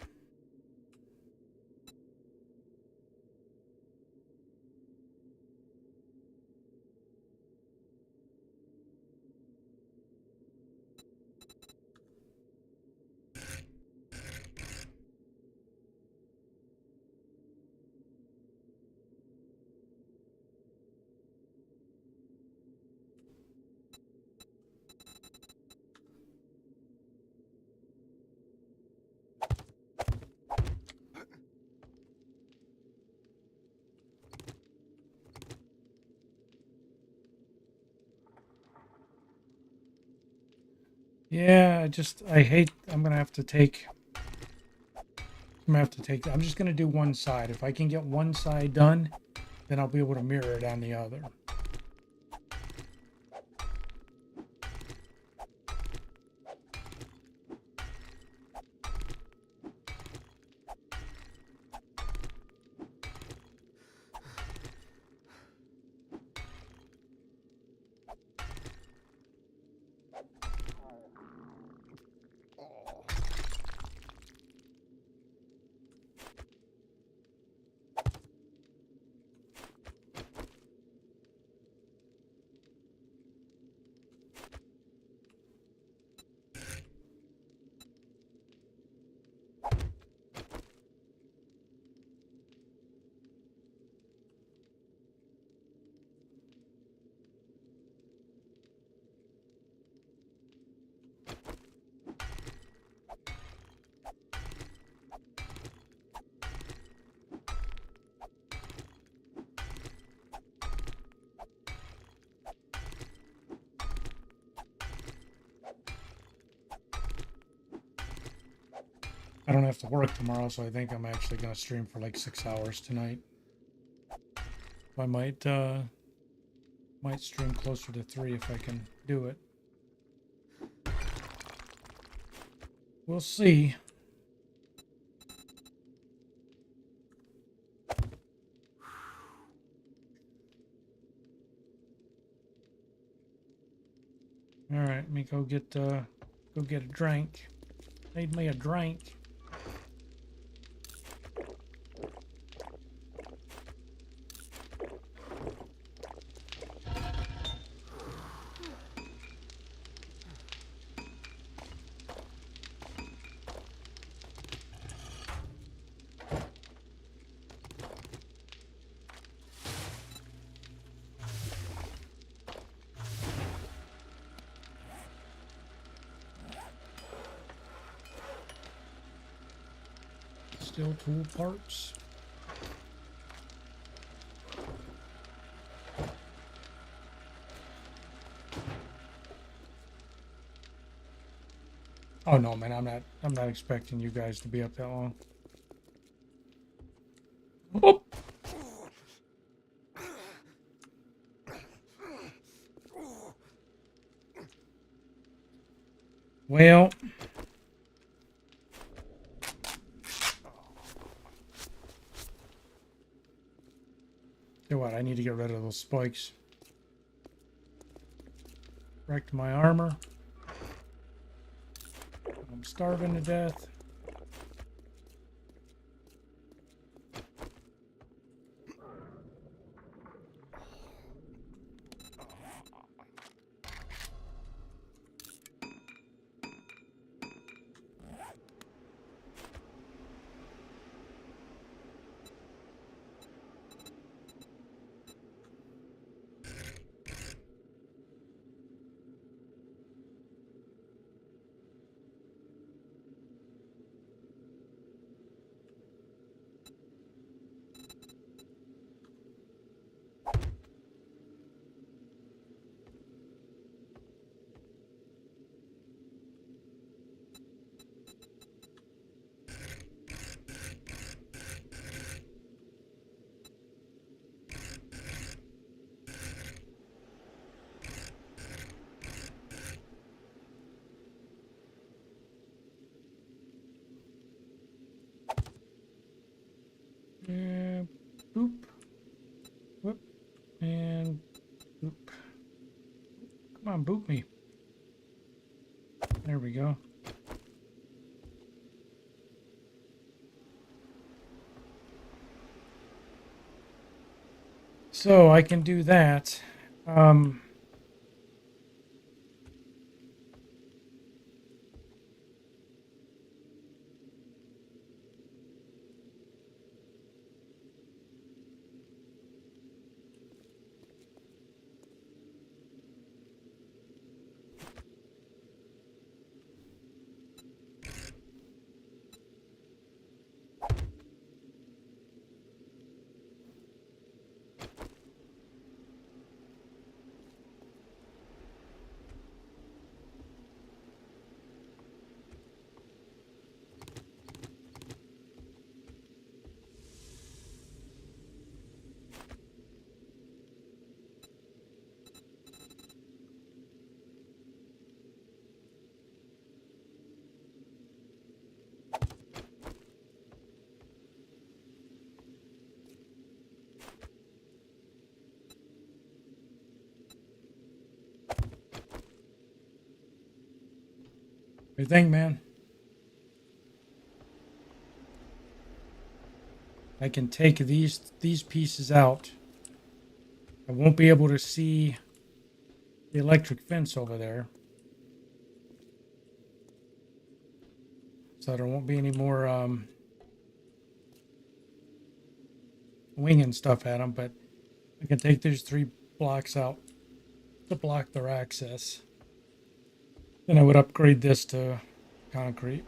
Yeah, I hate, I'm gonna have to take, I'm just gonna do one side. If I can get one side done, then I'll be able to mirror it on the other. I don't have to work tomorrow, so I think I'm actually gonna stream for like 6 hours tonight. I might stream closer to 3 if I can do it. We'll see. go get a drink. Made me a drink. Still tool parts. Oh no, man, I'm not expecting you guys to be up that long. Oh. Well, do what? I need to get rid of those spikes. Wrecked my armor. I'm starving to death. Boop. Whoop. And boop. Come on, boop me. There we go. So I can do that. What do you think, man? I can take these pieces out. I won't be able to see the electric fence over there. So there won't be any more winging stuff at them, but I can take these 3 blocks out to block their access. Then I would upgrade this to concrete.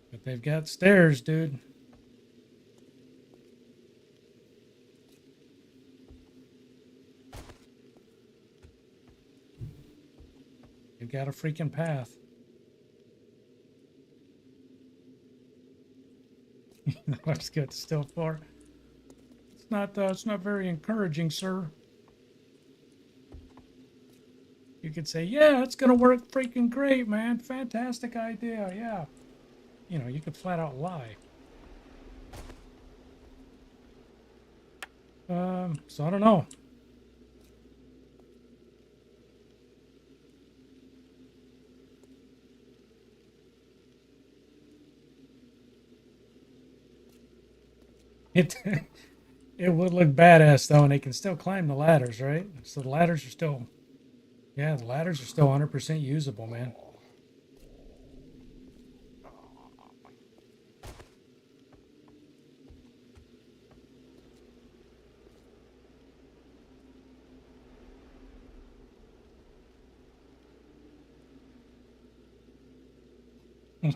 But they've got stairs, dude. They've got a freaking path. That's good. Still far. It's not very encouraging, sir. You could say, yeah, it's gonna work freaking great, man. Fantastic idea, yeah. You know, you could flat out lie. So I don't know. It it would look badass though, and they can still climb the ladders, right? So the ladders are still, yeah, the ladders are still 100% usable, man.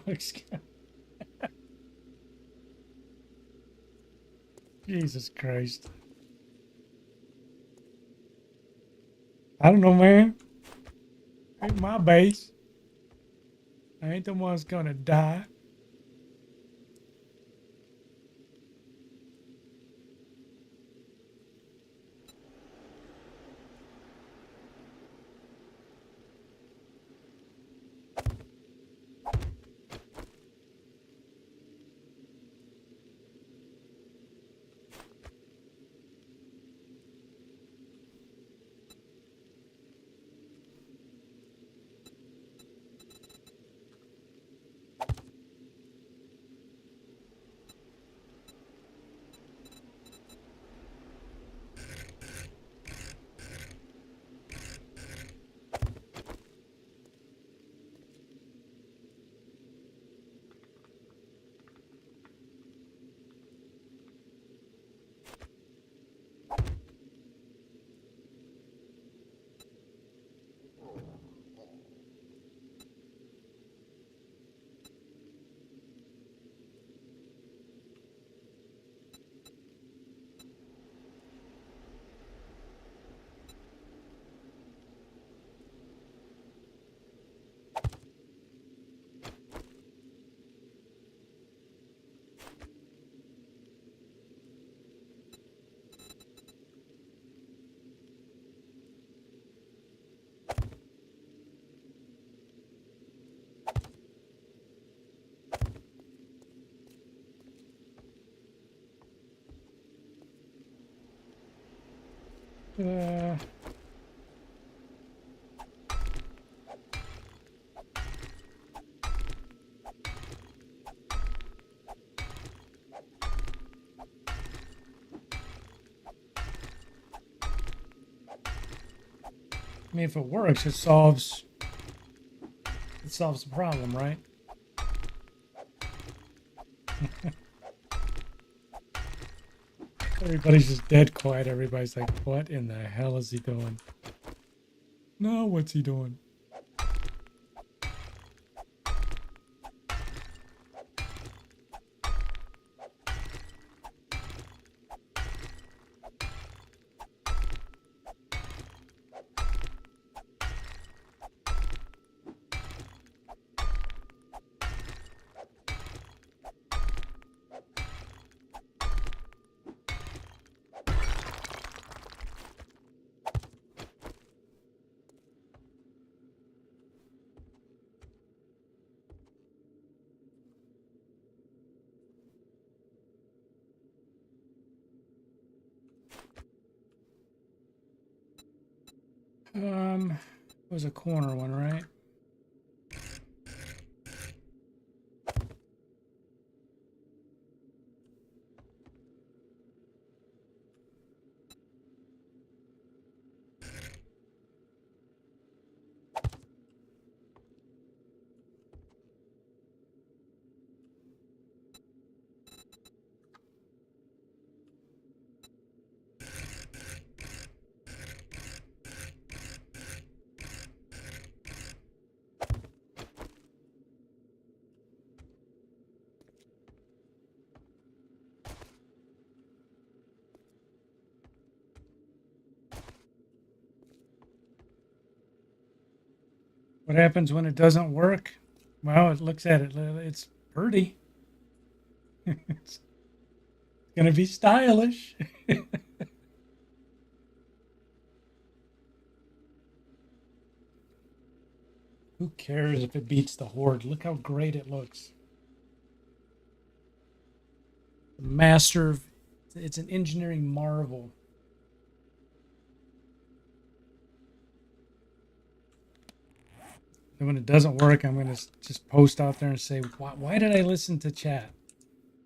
Looks good. Jesus Christ. I don't know, man. Ain't my base. I ain't the one's gonna die. Uh, I mean, if it works, it solves the problem, right? Everybody's just dead quiet. Everybody's like, "What in the hell is he doing?" No, what's he doing? It was a corner one, right? What happens when it doesn't work? Well, it looks at it. It's pretty. It's gonna be stylish. Who cares if it beats the Horde? Look how great it looks. Master of, it's an engineering marvel. And when it doesn't work, I'm gonna just post out there and say, why did I listen to chat?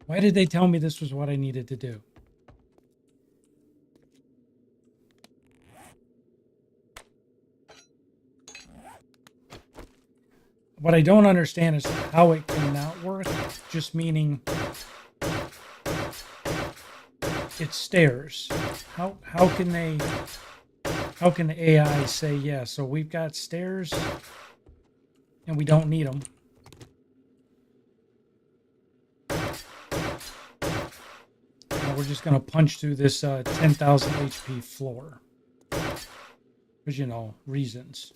Why did they tell me this was what I needed to do? What I don't understand is how it cannot work, just meaning it's stairs. How can the AI say, yeah, so we've got stairs and we don't need them? And we're just going to punch through this 10,000 HP floor. Because, you know, reasons.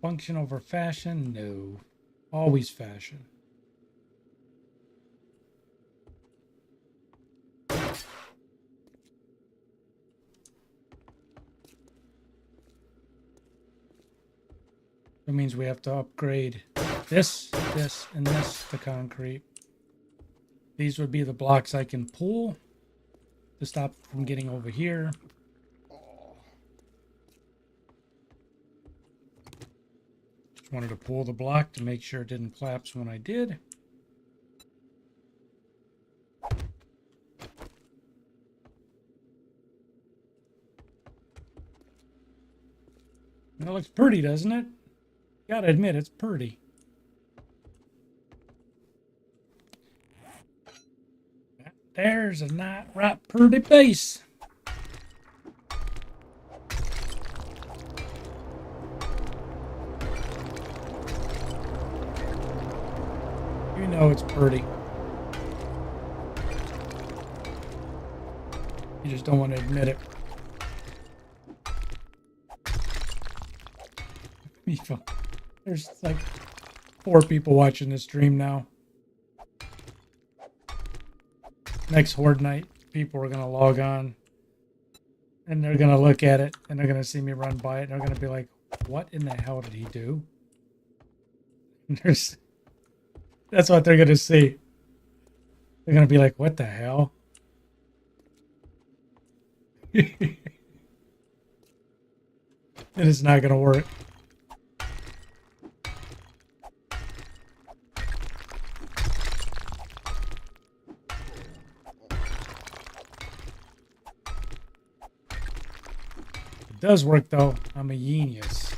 Function over fashion? No. Always fashion. That means we have to upgrade this, and this to concrete. These would be the blocks I can pull to stop from getting over here. Just wanted to pull the block to make sure it didn't collapse when I did. That looks pretty, doesn't it? Gotta admit, it's pretty. There's a right pretty base. You know it's pretty. You just don't want to admit it. There's like 4 people watching this stream now. Next Horde night, people are going to log on and they're going to look at it and they're going to see me run by it and they're going to be like, what in the hell did he do? That's what they're going to see. They're going to be like, what the hell? And it's not going to work. It does work though. I'm a genius.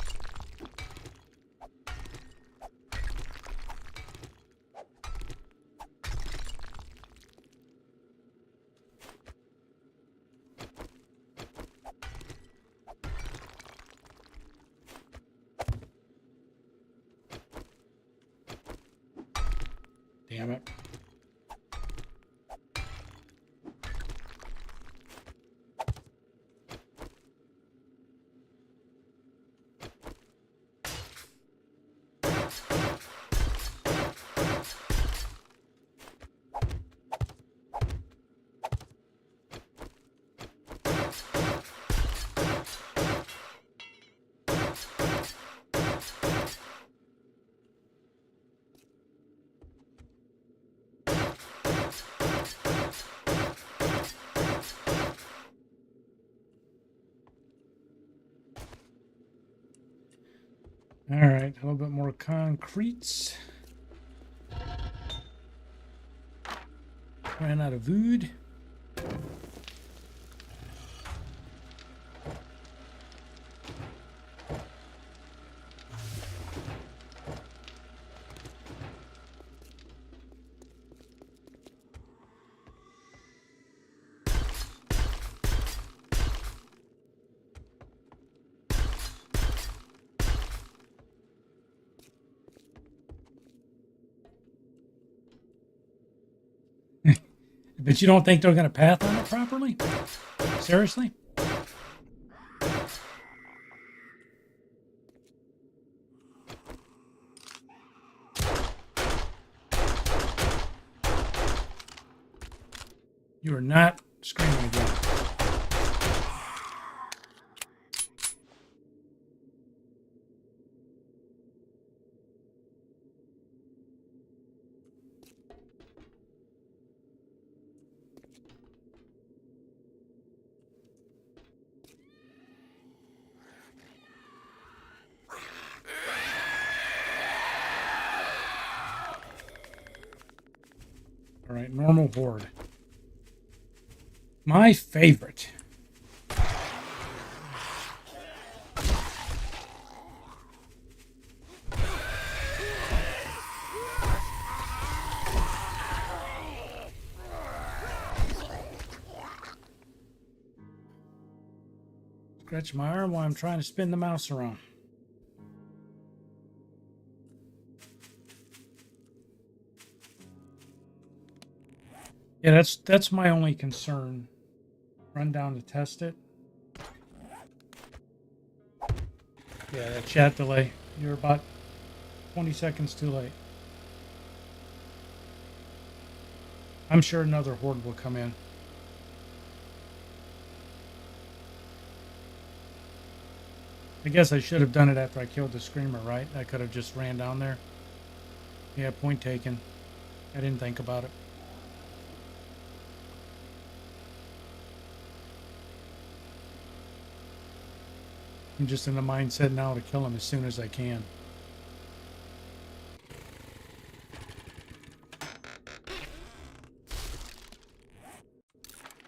Damn it. All right, a little bit more concrete. Ran out of wood. But you don't think they're going to path on it properly? Seriously? You are not screaming again. All right, normal horde. My favorite. Scratch my arm while I'm trying to spin the mouse around. Yeah, that's my only concern. Run down to test it. Yeah, that chat delay. You're about 20 seconds too late. I'm sure another horde will come in. I guess I should have done it after I killed the screamer, right? I could have just ran down there. Yeah, point taken. I didn't think about it. I'm just in the mindset now to kill him as soon as I can.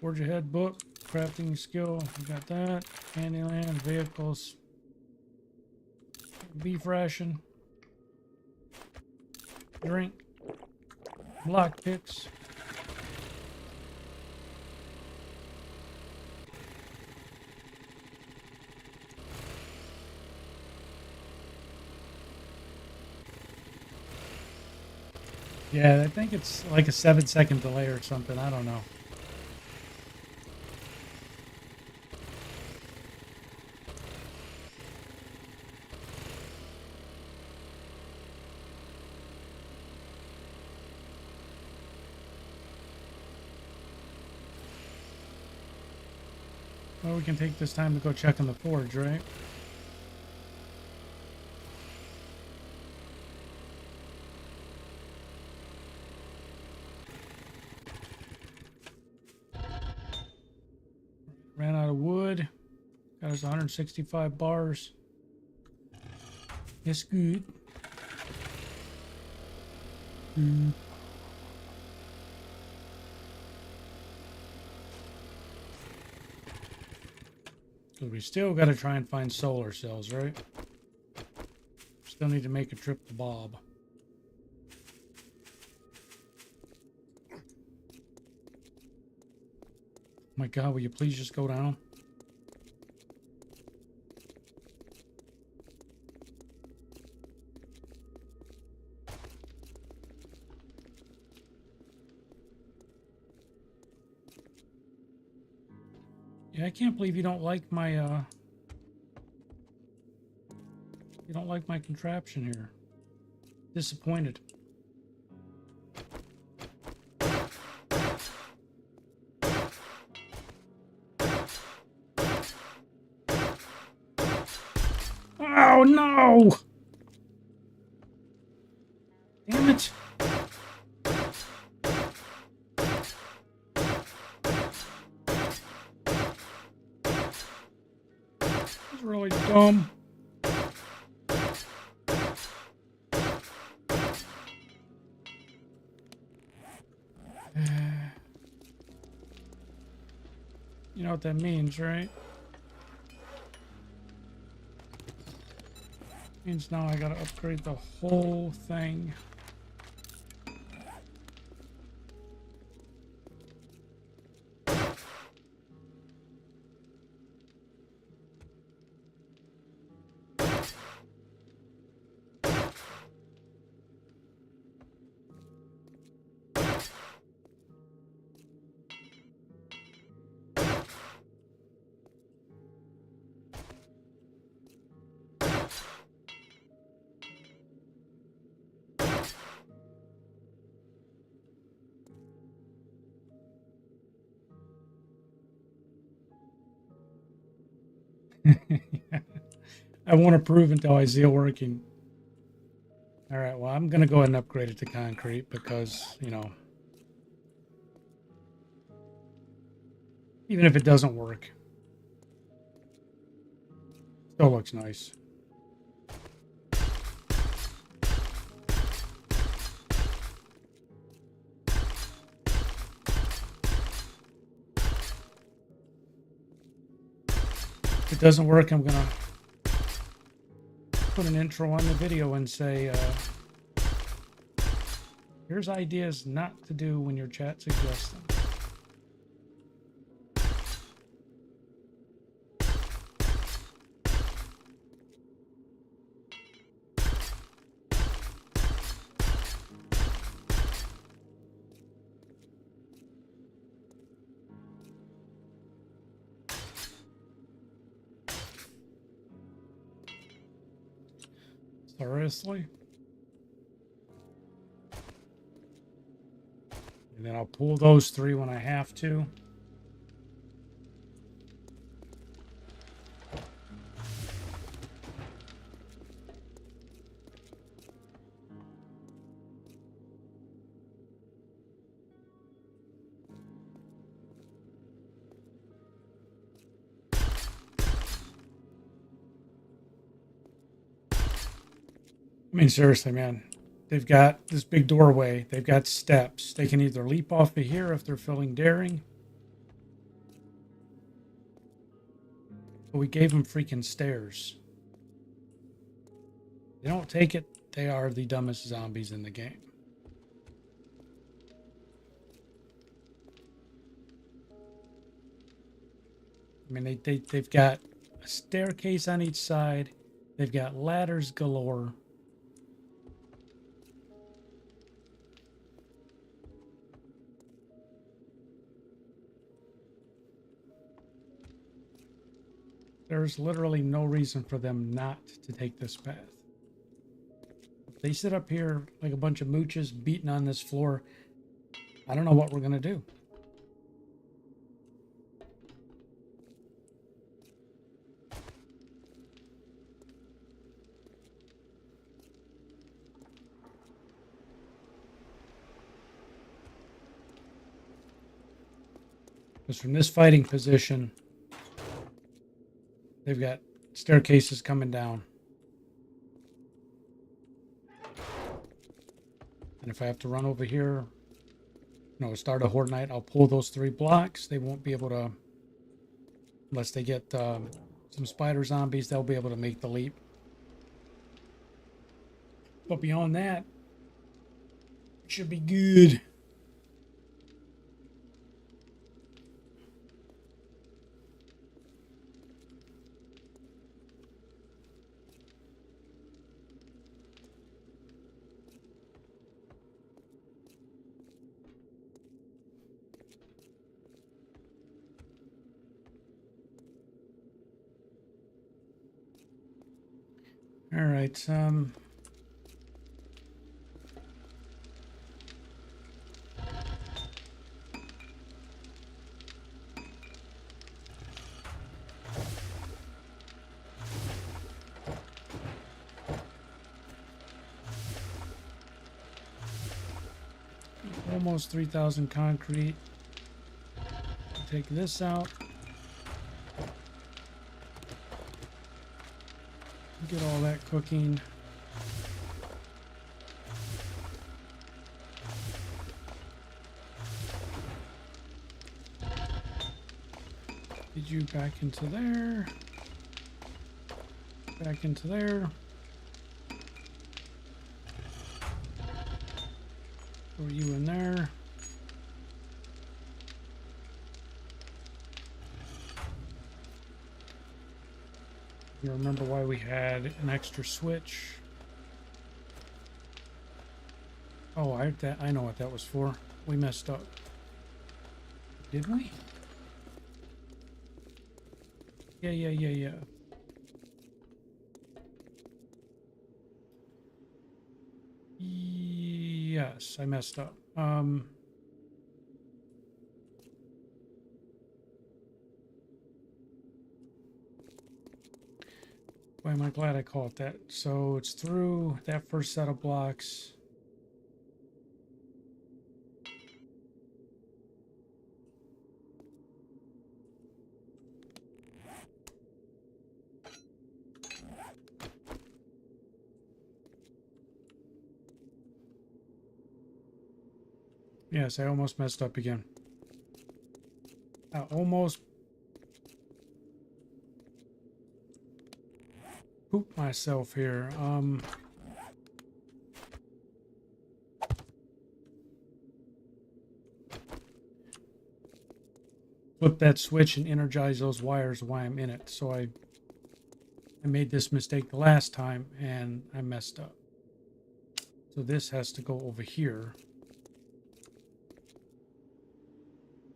Forge ahead book, crafting skill, we got that. Candyland, vehicles, beef ration, drink, block picks. Yeah, I think it's like a 7-second delay or something. I don't know. Well, we can take this time to go check on the forge, right? Ran out of wood. Got us 165 bars. Yes, good. So we still got to try and find solar cells, right? Still need to make a trip to Bob. My God, will you please just go down? Yeah, I can't believe you don't like my, you don't like my contraption here. Disappointed. Oh, no! Damn it. That's really dumb. You know what that means, right? Means now I gotta upgrade the whole thing. I won't approve until I see it working. All right, well, I'm going to go ahead and upgrade it to concrete because, you know, even if it doesn't work, still looks nice. If it doesn't work, I'm going to put an intro on the video and say, here's ideas not to do when your chat suggests them. Seriously? And then I'll pull those three when I have to. I mean, seriously, man. They've got this big doorway. They've got steps. They can either leap off of here if they're feeling daring. But we gave them freaking stairs. They don't take it. They are the dumbest zombies in the game. I mean, they've got a staircase on each side. They've got ladders galore. There's literally no reason for them not to take this path. If they sit up here like a bunch of mooches beating on this floor, I don't know what we're going to do. Because from this fighting position, they've got staircases coming down. And if I have to run over here, you know, start a Horde night, I'll pull those 3 blocks. They won't be able to, unless they get some spider zombies, they'll be able to make the leap. But beyond that, it should be good. All right, almost 3,000 concrete. Take this out. Get all that cooking. Get you back into there. Back into there. Throw you in there. You remember why we had an extra switch? Oh, I know what that was for. We messed up. Did we? Yeah. Yes, I messed up. Boy, am I glad I call it that. So it's through that first set of blocks. Yes, I almost messed up again. I almost pooped myself here. Flip that switch and energize those wires while I'm in it. So I made this mistake the last time and I messed up. So this has to go over here.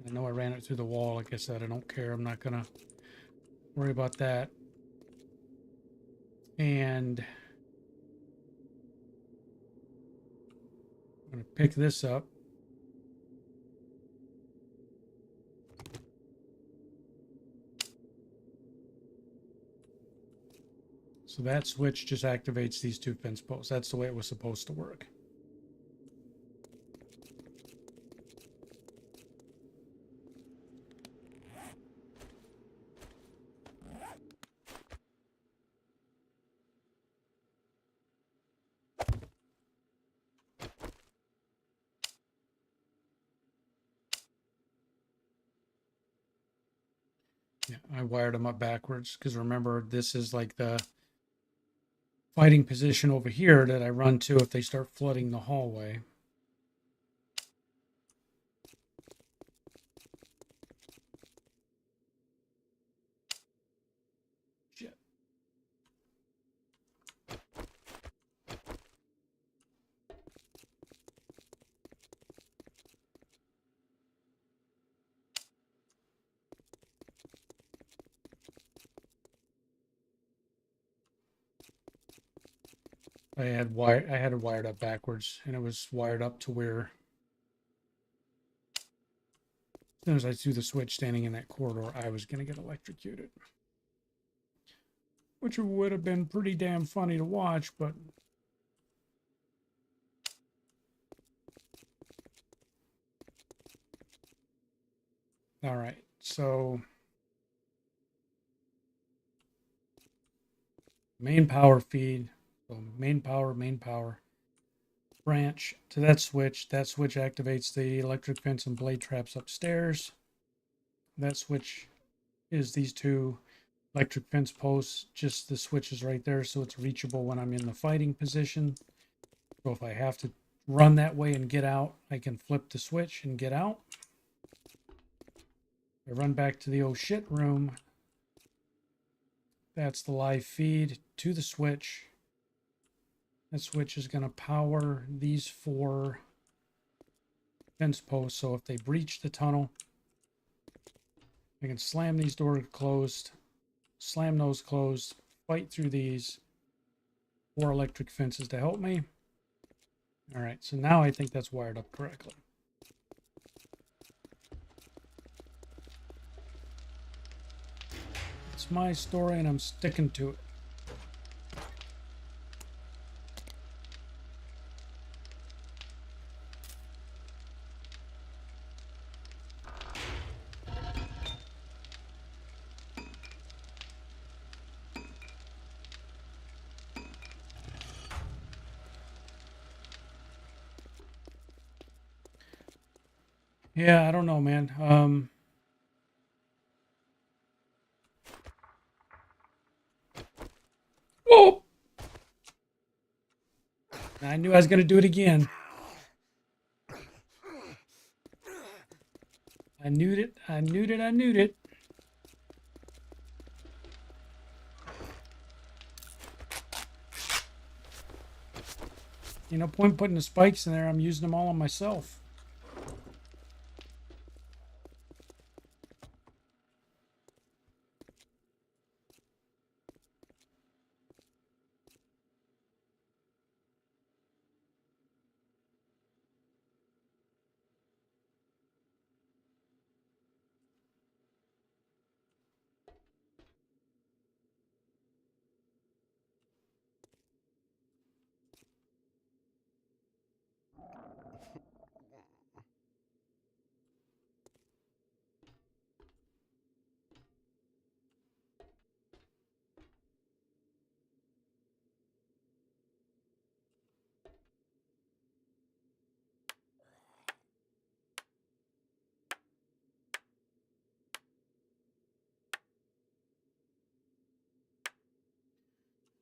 I know I ran it through the wall. Like I said, I don't care. I'm not going to worry about that. And I'm going to pick this up. So that switch just activates these two fence posts. That's the way it was supposed to work. Yeah, I wired them up backwards because remember, this is like the fighting position over here that I run to if they start flooding the hallway. Shit. I had it wired up backwards, and it was wired up to where as soon as I threw the switch standing in that corridor, I was going to get electrocuted. Which would have been pretty damn funny to watch, but all right. So main power feed. So main power, branch to that switch. That switch activates the electric fence and blade traps upstairs. That switch is these two electric fence posts. Just the switch is right there, so it's reachable when I'm in the fighting position. So if I have to run that way and get out, I can flip the switch and get out. I run back to the oh shit room. That's the live feed to the switch. That switch is going to power these four fence posts. So if they breach the tunnel, I can slam these doors closed, slam those closed, fight through these four electric fences to help me. All right, so now I think that's wired up correctly. It's my story and I'm sticking to it. Yeah, I don't know, man. Oh! I knew I was going to do it again. I knew it. I knew it. I knew it. You know, point putting the spikes in there. I'm using them all on myself.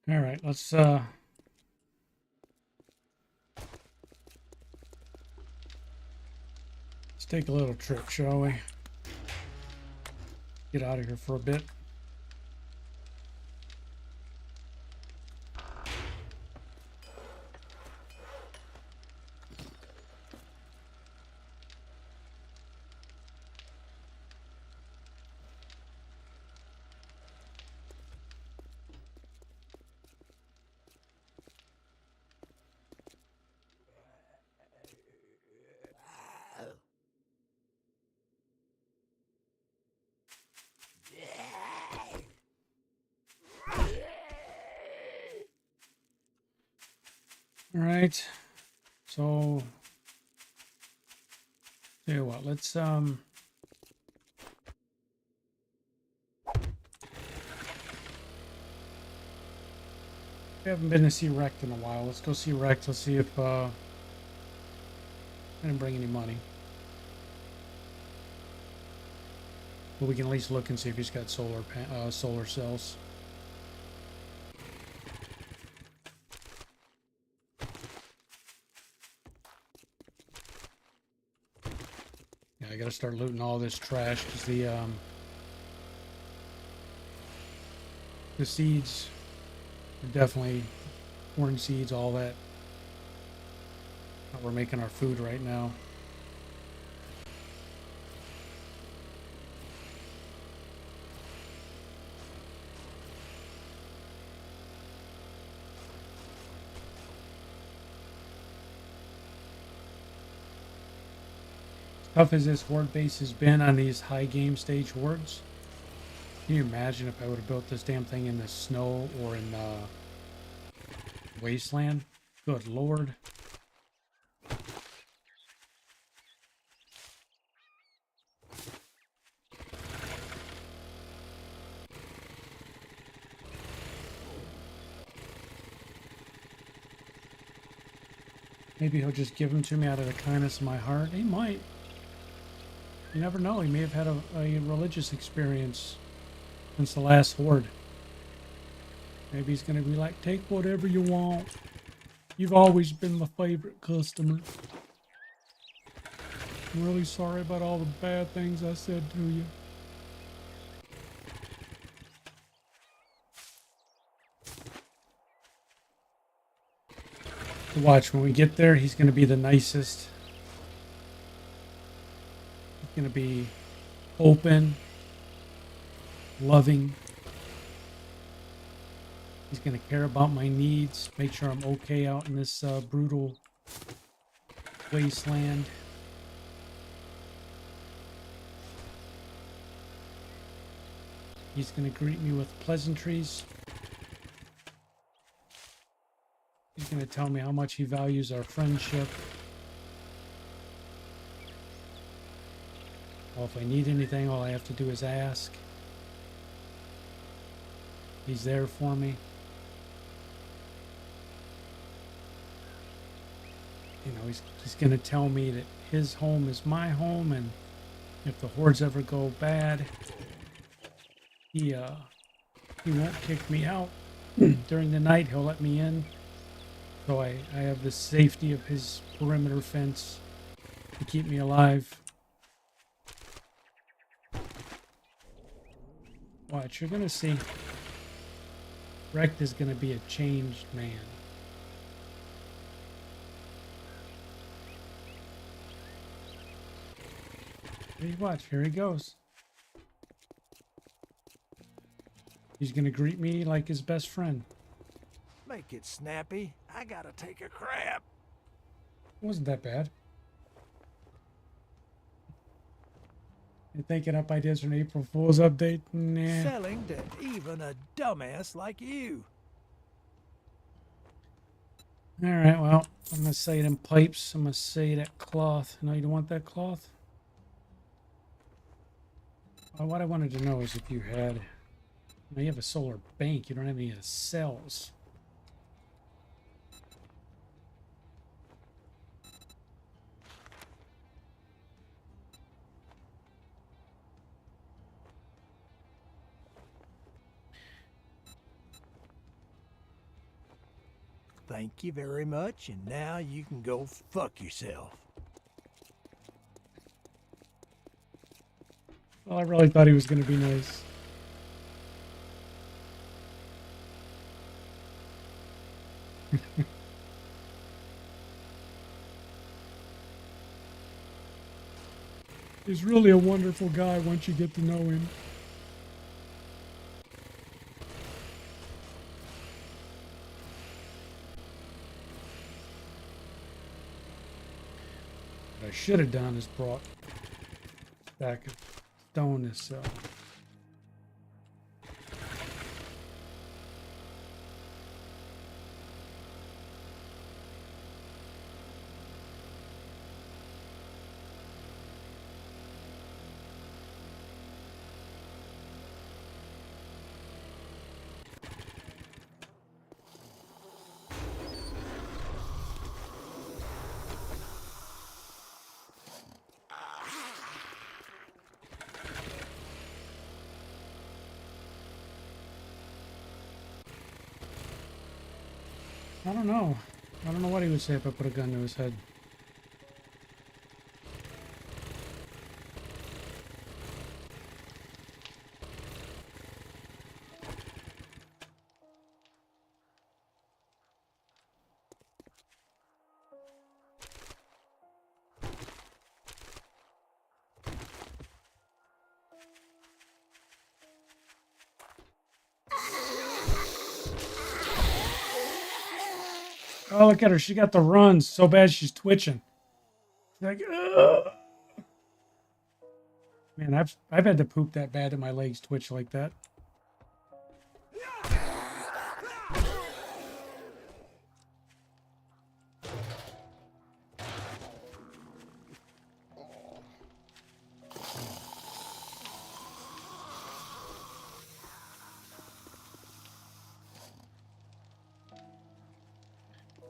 All right, let's take a little trip, shall we? Get out of here for a bit. All right, so tell you what, let's we haven't been to see Rect in a while. Let's go see Rect. Let's see if I didn't bring any money. But we can at least look and see if he's got solar cells. Yeah, I gotta start looting all this trash because the seeds are definitely corn seeds, all that. We're making our food right now. Tough as this horde base has been on these high game stage hordes, can you imagine if I would have built this damn thing in the snow or in wasteland? Good lord. Maybe he'll just give them to me out of the kindness of my heart. He might. You never know. He may have had a religious experience since the last horde. Maybe he's going to be like, take whatever you want. You've always been my favorite customer. I'm really sorry about all the bad things I said to you. Watch, when we get there, he's going to be the nicest. He's going to be open, loving. He's going to care about my needs, make sure I'm okay out in this brutal wasteland. He's going to greet me with pleasantries. He's going to tell me how much he values our friendship. Well, if I need anything, all I have to do is ask. He's there for me. You know, he's going to tell me that his home is my home, and if the hordes ever go bad, he won't kick me out. During the night, he'll let me in. So I have the safety of his perimeter fence to keep me alive. Watch, you're going to see. Rect is going to be a changed man. Hey, watch, here he goes. He's going to greet me like his best friend. Make it snappy. I gotta take a crap. It wasn't that bad. You thinking up ideas for an April Fool's update? Nah. Selling to even a dumbass like you. Alright, well, I'm going to say them pipes. I'm going to say that cloth. No, you don't want that cloth? Well, what I wanted to know is if you had... Now you have a solar bank. You don't have any cells. Thank you very much, and now you can go fuck yourself. Well, I really thought he was going to be nice. He's really a wonderful guy once you get to know him. What I should have done is brought back a stone this I don't know. I don't know what he would say if I put a gun to his head. Oh, look at her. She got the runs so bad she's twitching. Like, ugh. Man, I've had to poop that bad that my legs twitch like that.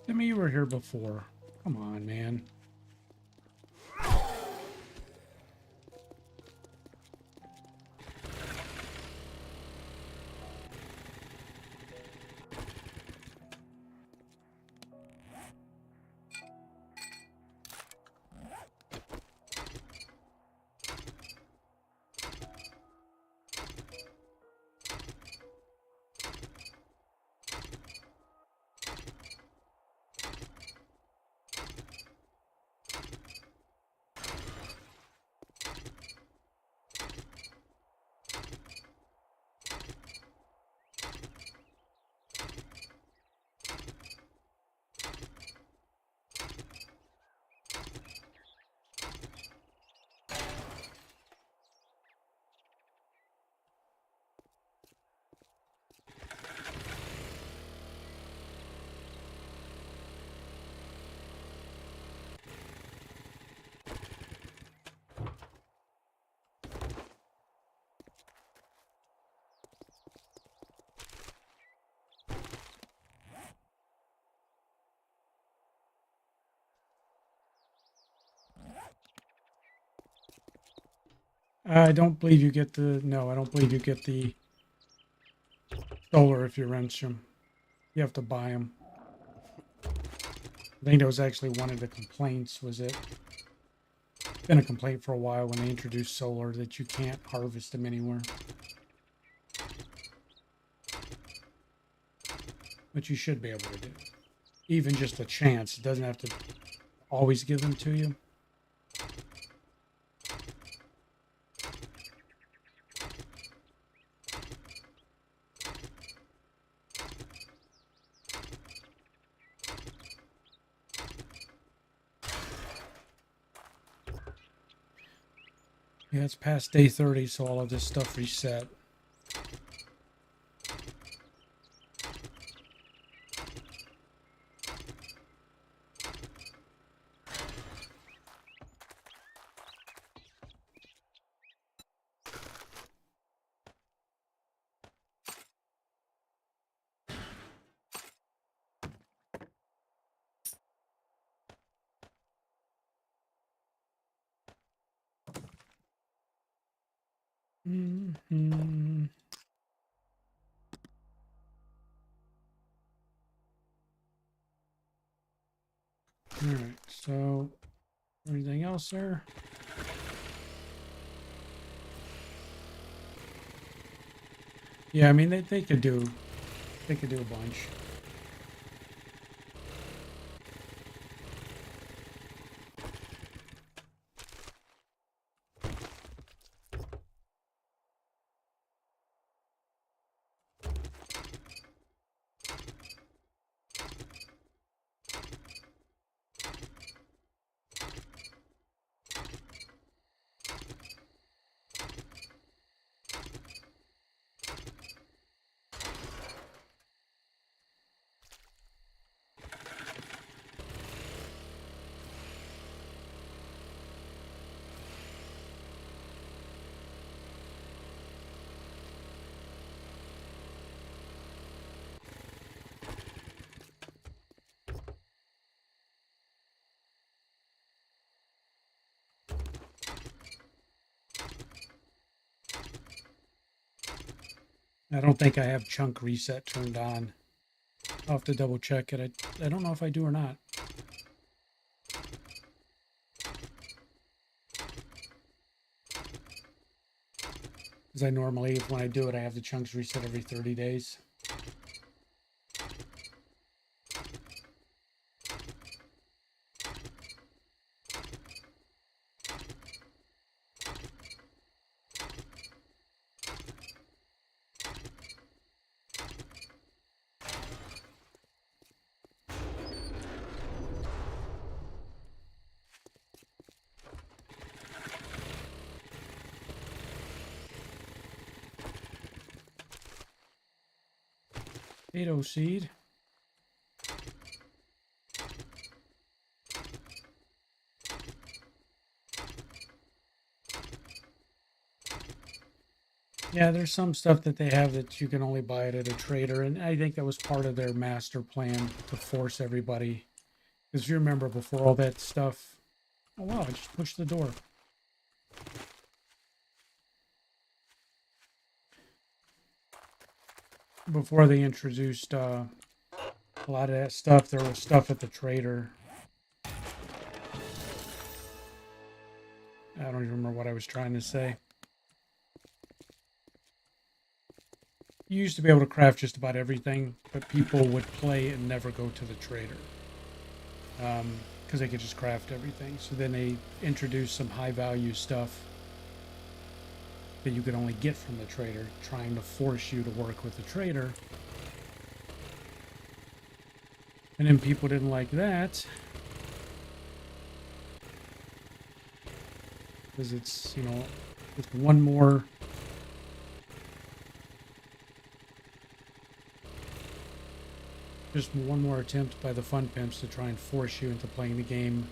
Timmy, you were here before. Come on, man. I don't believe you get the... No, I don't believe you get the solar if you wrench them. You have to buy them. I think that was actually one of the complaints, was it? Been a complaint for a while when they introduced solar that you can't harvest them anywhere. But you should be able to do. Even just a chance. It doesn't have to always give them to you. Yeah, it's past day 30, so all of this stuff reset. Mm-hmm. Alright, so anything else there? Yeah, I mean they could do a bunch. I don't think I have chunk reset turned on. I'll have to double check it. I don't know if I do or not. Because I normally, when I do it, I have the chunks reset every 30 days. Potato seed. Yeah, there's some stuff that they have that you can only buy it at a trader, and I think that was part of their master plan to force everybody. Because you remember before all that stuff. Oh wow, I just pushed the door. Before they introduced a lot of that stuff, there was stuff at the trader. I don't even remember what I was trying to say. You used to be able to craft just about everything, but people would play and never go to the trader. Because they could just craft everything. So then they introduced some high value stuff that you could only get from the trader, trying to force you to work with the trader. And then people didn't like that. Because it's, you know, just one more attempt by the fun pimps to try and force you into playing the game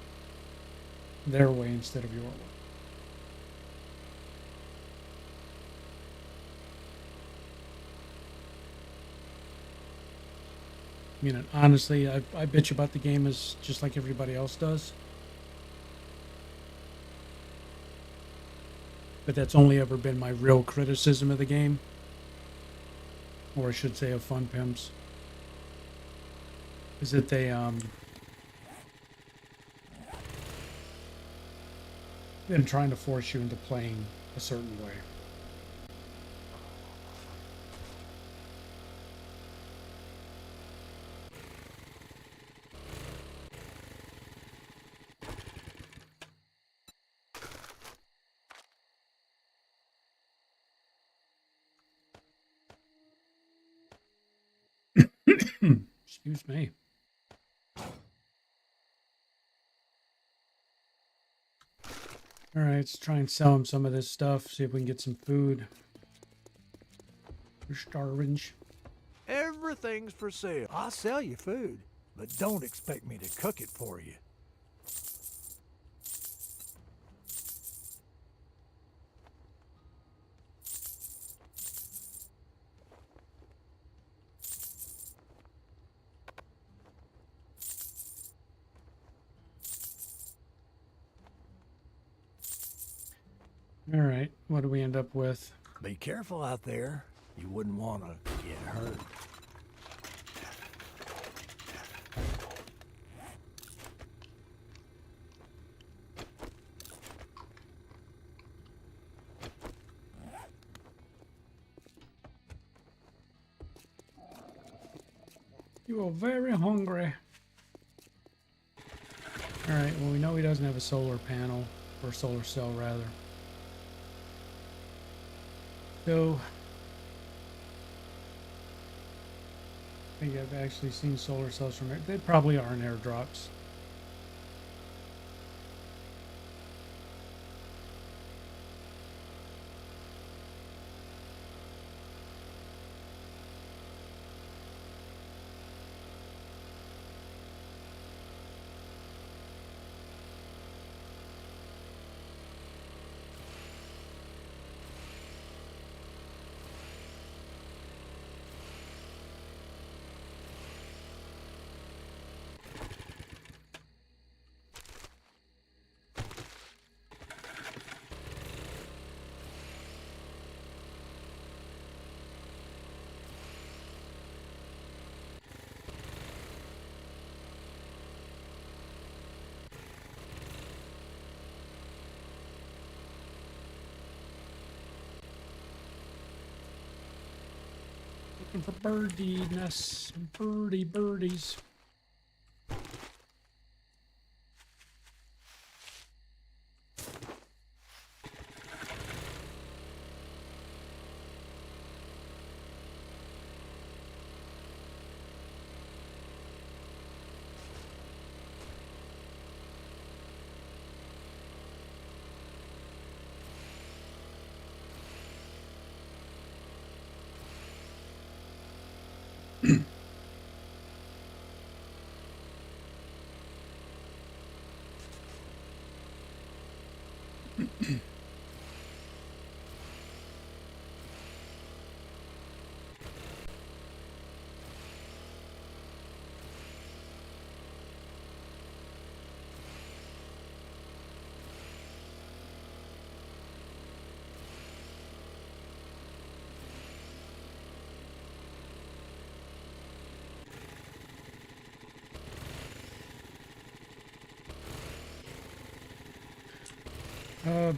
their way instead of your way. I mean, honestly, I bitch about the game as just like everybody else does. But that's only ever been my real criticism of the game. Or I should say of Fun Pimps. Is that they, been trying to force you into playing a certain way. Excuse me. All right, let's try and sell him some of this stuff. See if we can get some food. We're starving. Everything's for sale. I'll sell you food, but don't expect me to cook it for you. All right, what do we end up with? Be careful out there. You wouldn't want to get hurt. You are very hungry. Alright, well we know he doesn't have a solar panel, or solar cell rather. So, I think I've actually seen solar cells from there. They probably are in airdrops. Looking for birdie nests, birdies.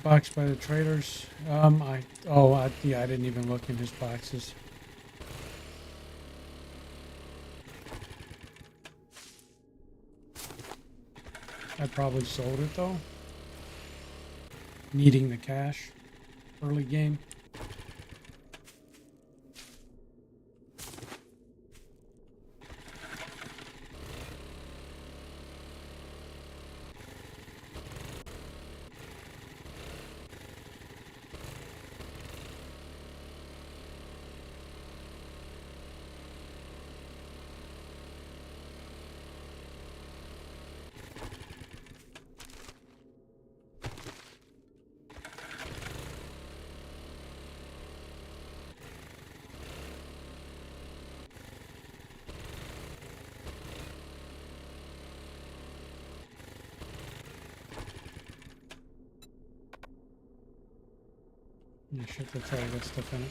Box by the traders. Yeah, I didn't even look in his boxes. I probably sold it though. Needing the cash. Early game. Yeah, shit, that's all I got stuff in it.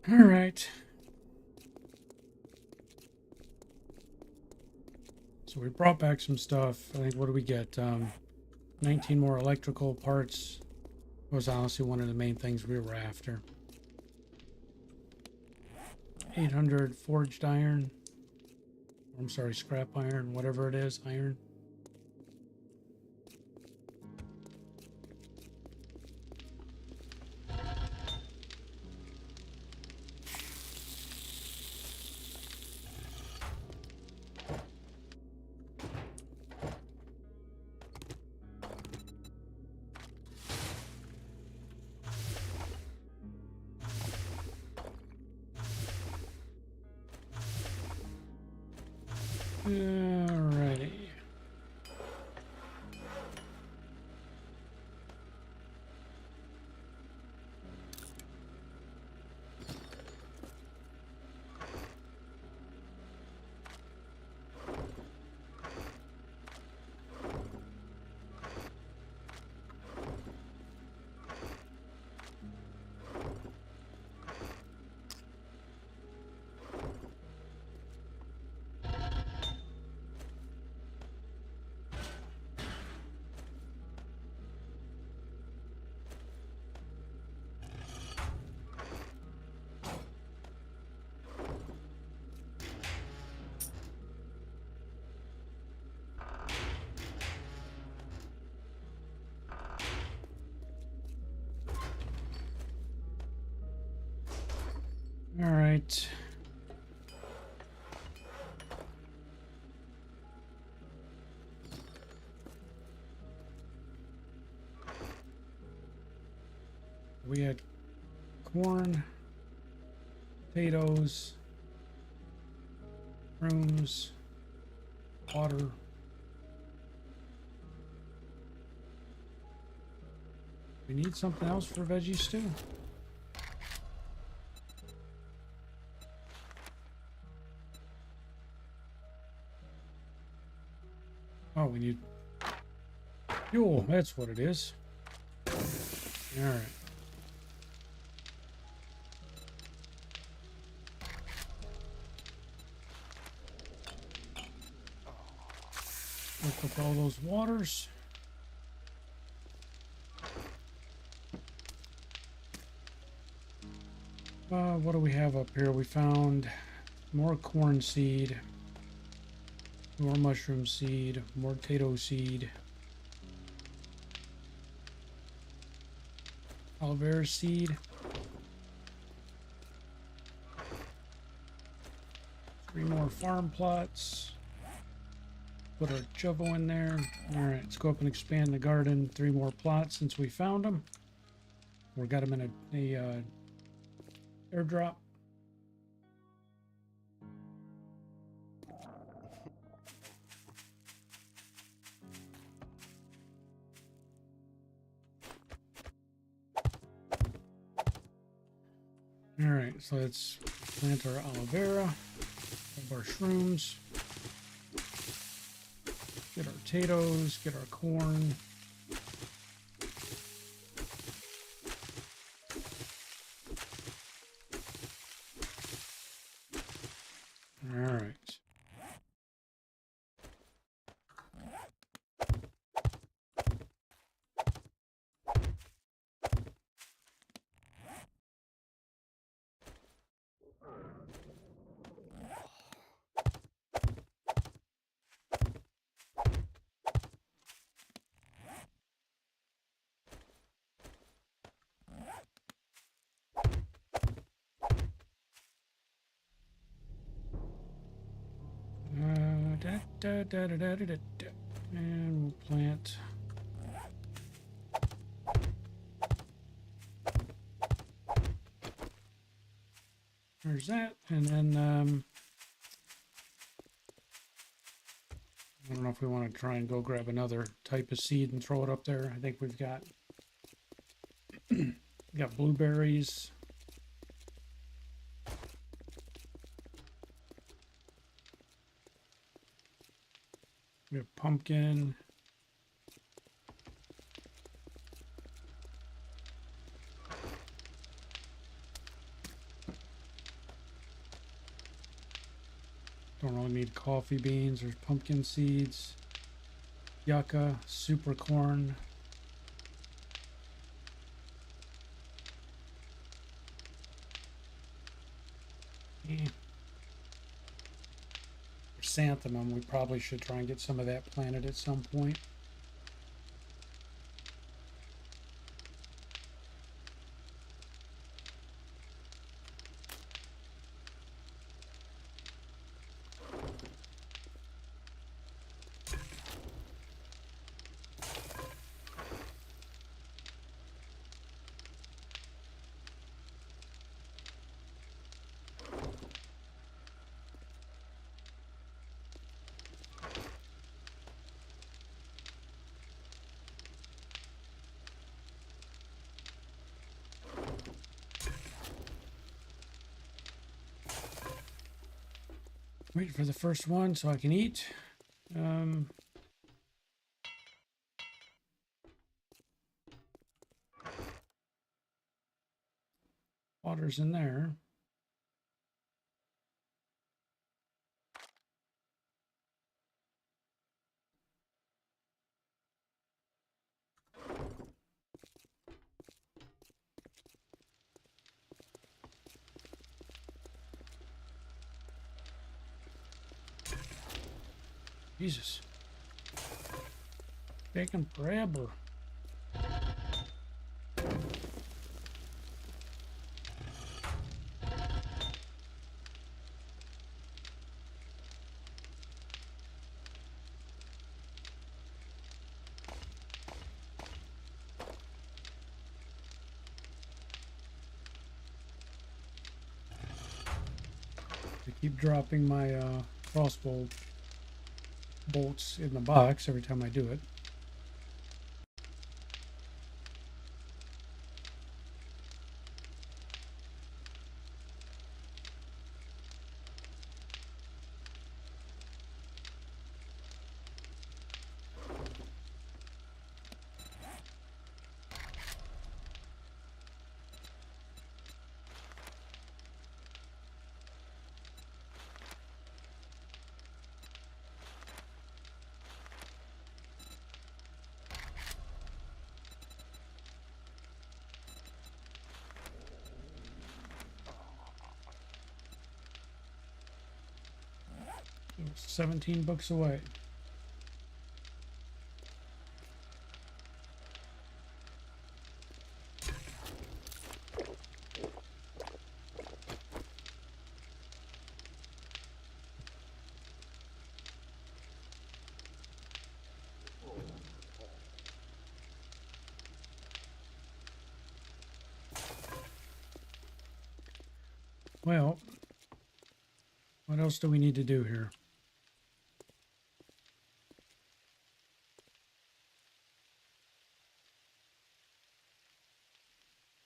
All right. So we brought back some stuff. I think, what do we get? 19 more electrical parts. Was honestly one of the main things we were after. 800 forged iron. I'm sorry, scrap iron, whatever it is, iron. Alrighty. All right. We had corn, potatoes, rooms, water. We need something else for veggie stew. Oh, we need fuel. That's what it is. All right. Look up all those waters. What do we have up here? We found more corn seed, more mushroom seed, more potato seed, aloe vera seed, 3 more farm plots. Put our shovel in there. All right, let's go up and expand the garden. 3 more plots since we found them. We got them in a airdrop. All right, so let's plant our aloe vera, our shrooms, get our potatoes, get our corn. All right. And we'll plant. There's that, and then I don't know if we want to try and go grab another type of seed and throw it up there. I think we've got got blueberries. We have pumpkin. Don't really need coffee beans. There's pumpkin seeds. Yucca, super corn. Chrysanthemum, we probably should try and get some of that planted at some point. Wait for the first one so I can eat. Water's in there. Jesus. Taking forever. Keep dropping my crossbow bolts in the box every time I do it. So 17 books away. Well, what else do we need to do here?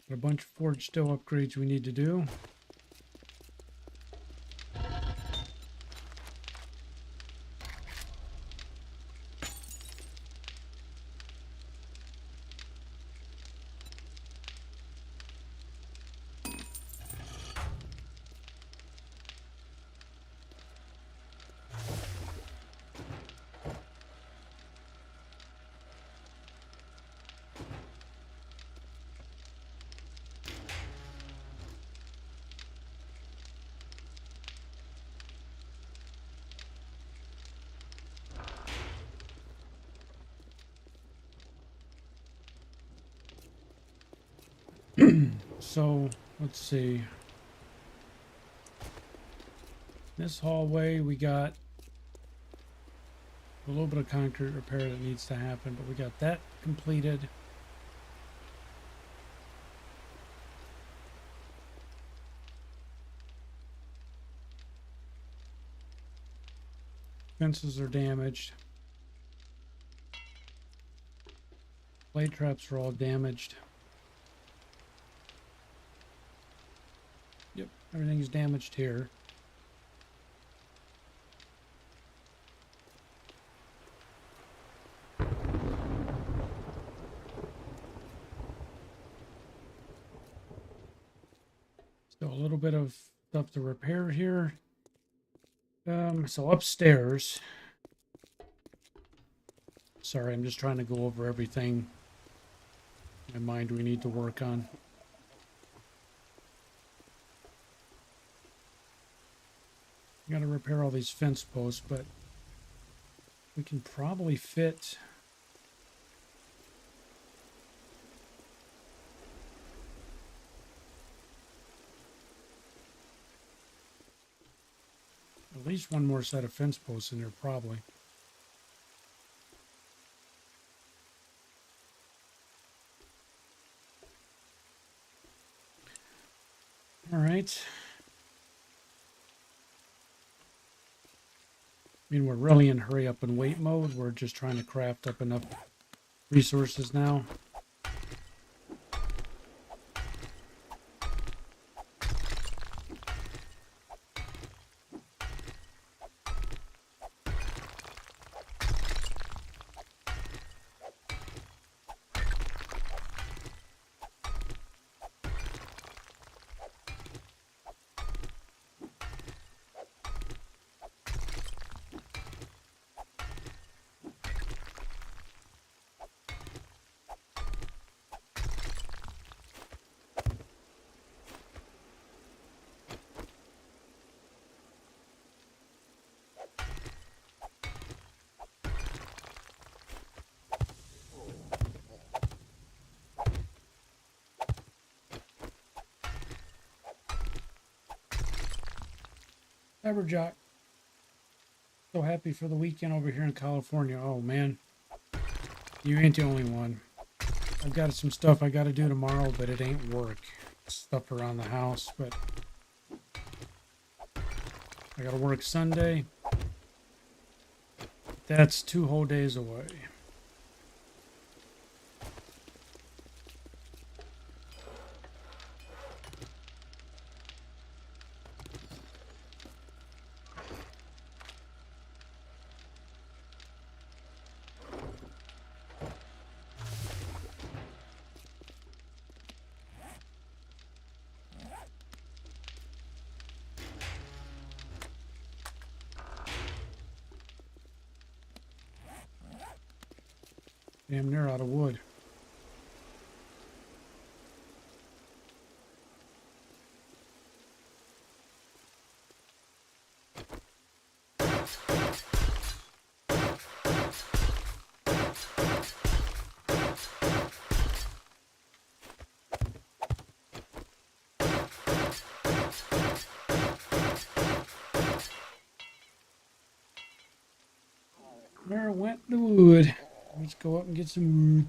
Got a bunch of forge still upgrades we need to do. So let's see. This hallway we got a little bit of concrete repair that needs to happen, but we got that completed. Fences are damaged. Blade traps are all damaged. Yep, everything's damaged here. Still a little bit of stuff to repair here. So upstairs. Sorry, I'm just trying to go over everything in mind we need to work on. Got to repair all these fence posts, but we can probably fit at least one more set of fence posts in there, probably. All right. I mean, we're really in hurry up and wait mode. We're just trying to craft up enough resources now. Everjock. So happy for the weekend over here in California. Oh man, you ain't the only one. I've got some stuff I got to do tomorrow, but it ain't work. Stuff around the house, but I gotta work Sunday. That's 2 whole days away. Damn near out of wood. Where went the wood? Let's go up and get some wood.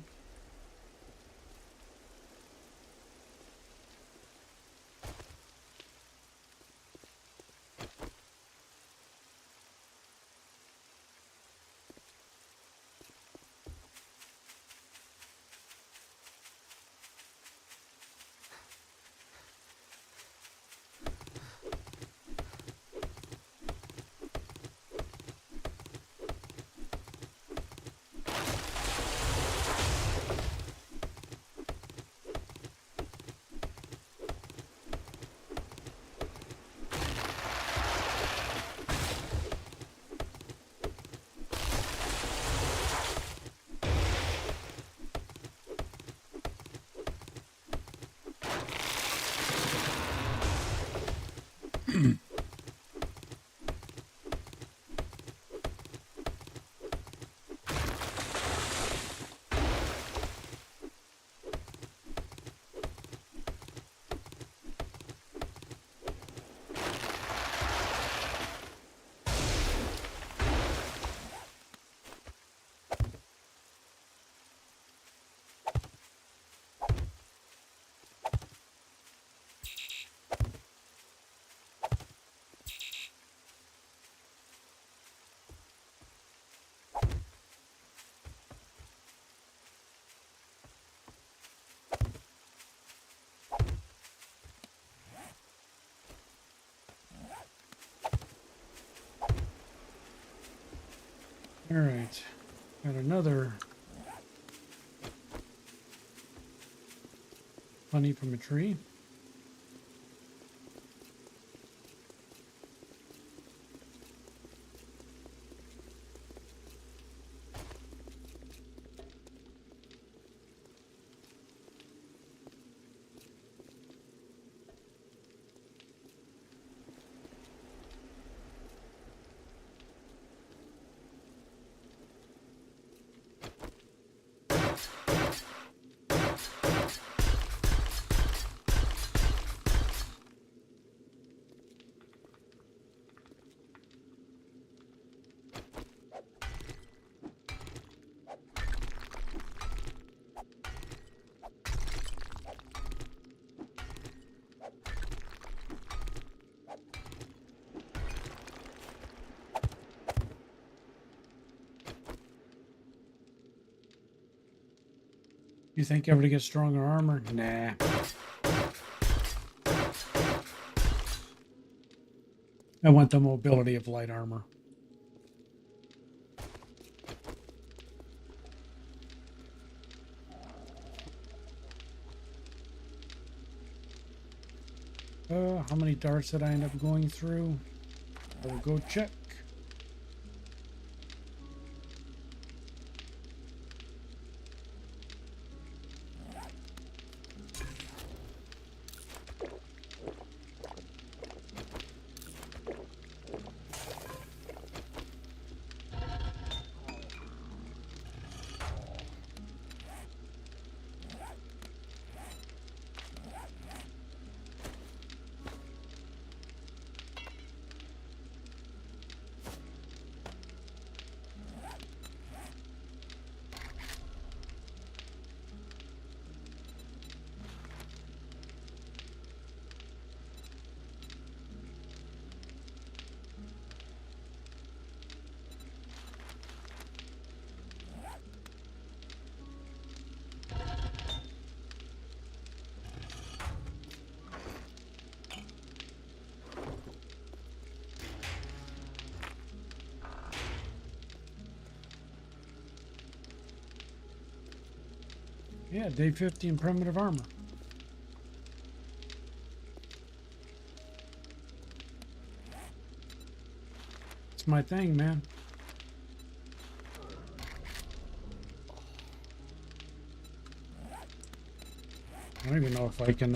All right, got another honey from a tree. You think ever to get stronger armor? Nah. I want the mobility of light armor. How many darts did I end up going through? I will go check. Yeah, day 50 in primitive armor. It's my thing, man. I don't even know if I can,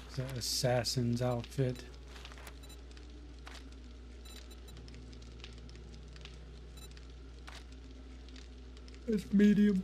it's an assassin's outfit. It's medium.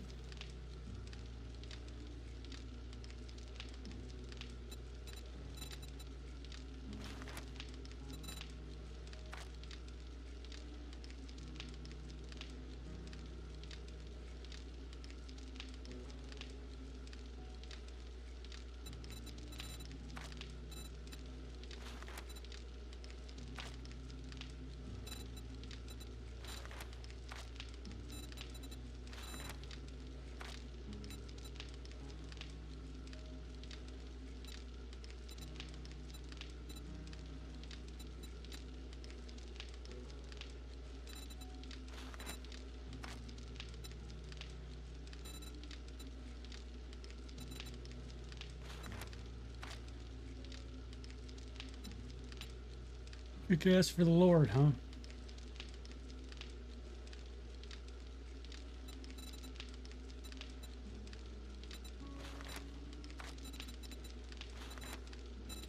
You could ask for the Lord, huh?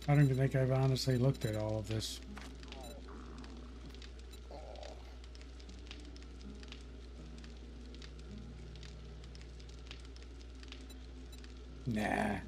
I don't even think I've honestly looked at all of this. Nah.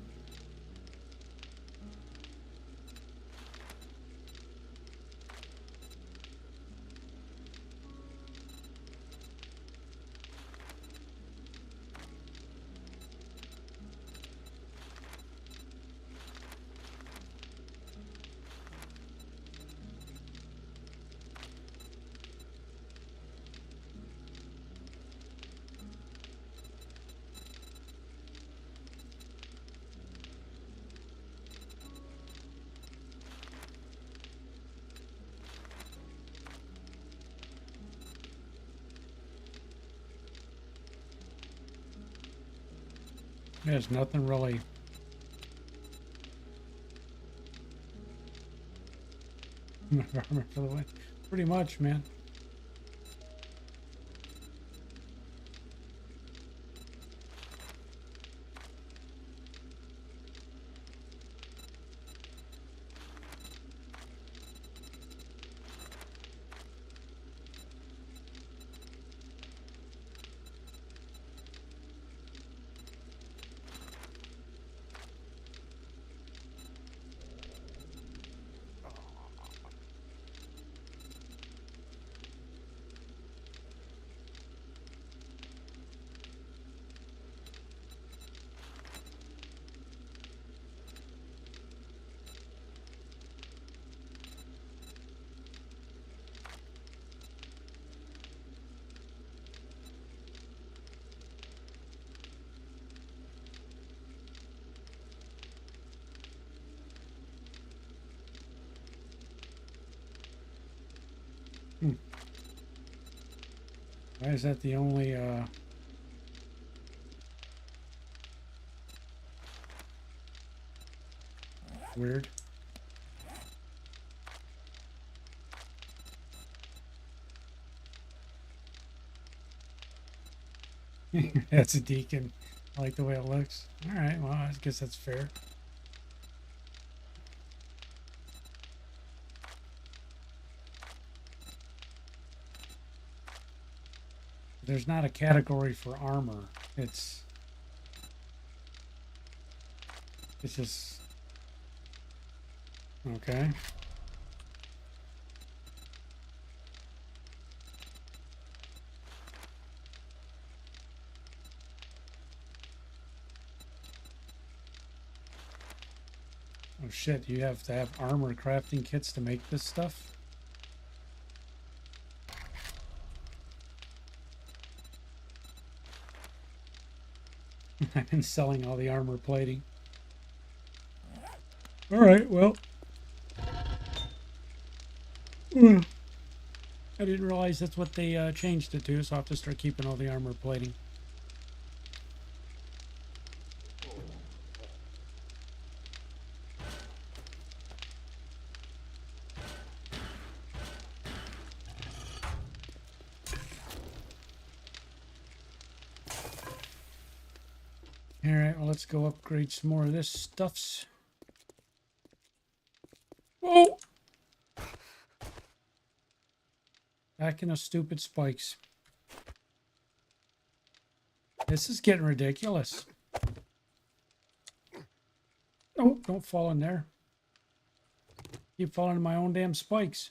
There's nothing really. Pretty much, man. Why is that the only, weird? That's a deacon. I like the way it looks. Alright, well, I guess that's fair. There's not a category for armor. It's just okay. Oh shit, you have to have armor crafting kits to make this stuff? I've been selling all the armor plating. Alright, well. I didn't realize that's what they changed it to, so I'll have to start keeping all the armor plating. All right, well, let's go upgrade some more of this stuffs. Oh! Back in those stupid spikes. This is getting ridiculous. Oh, don't fall in there. Keep falling in my own damn spikes.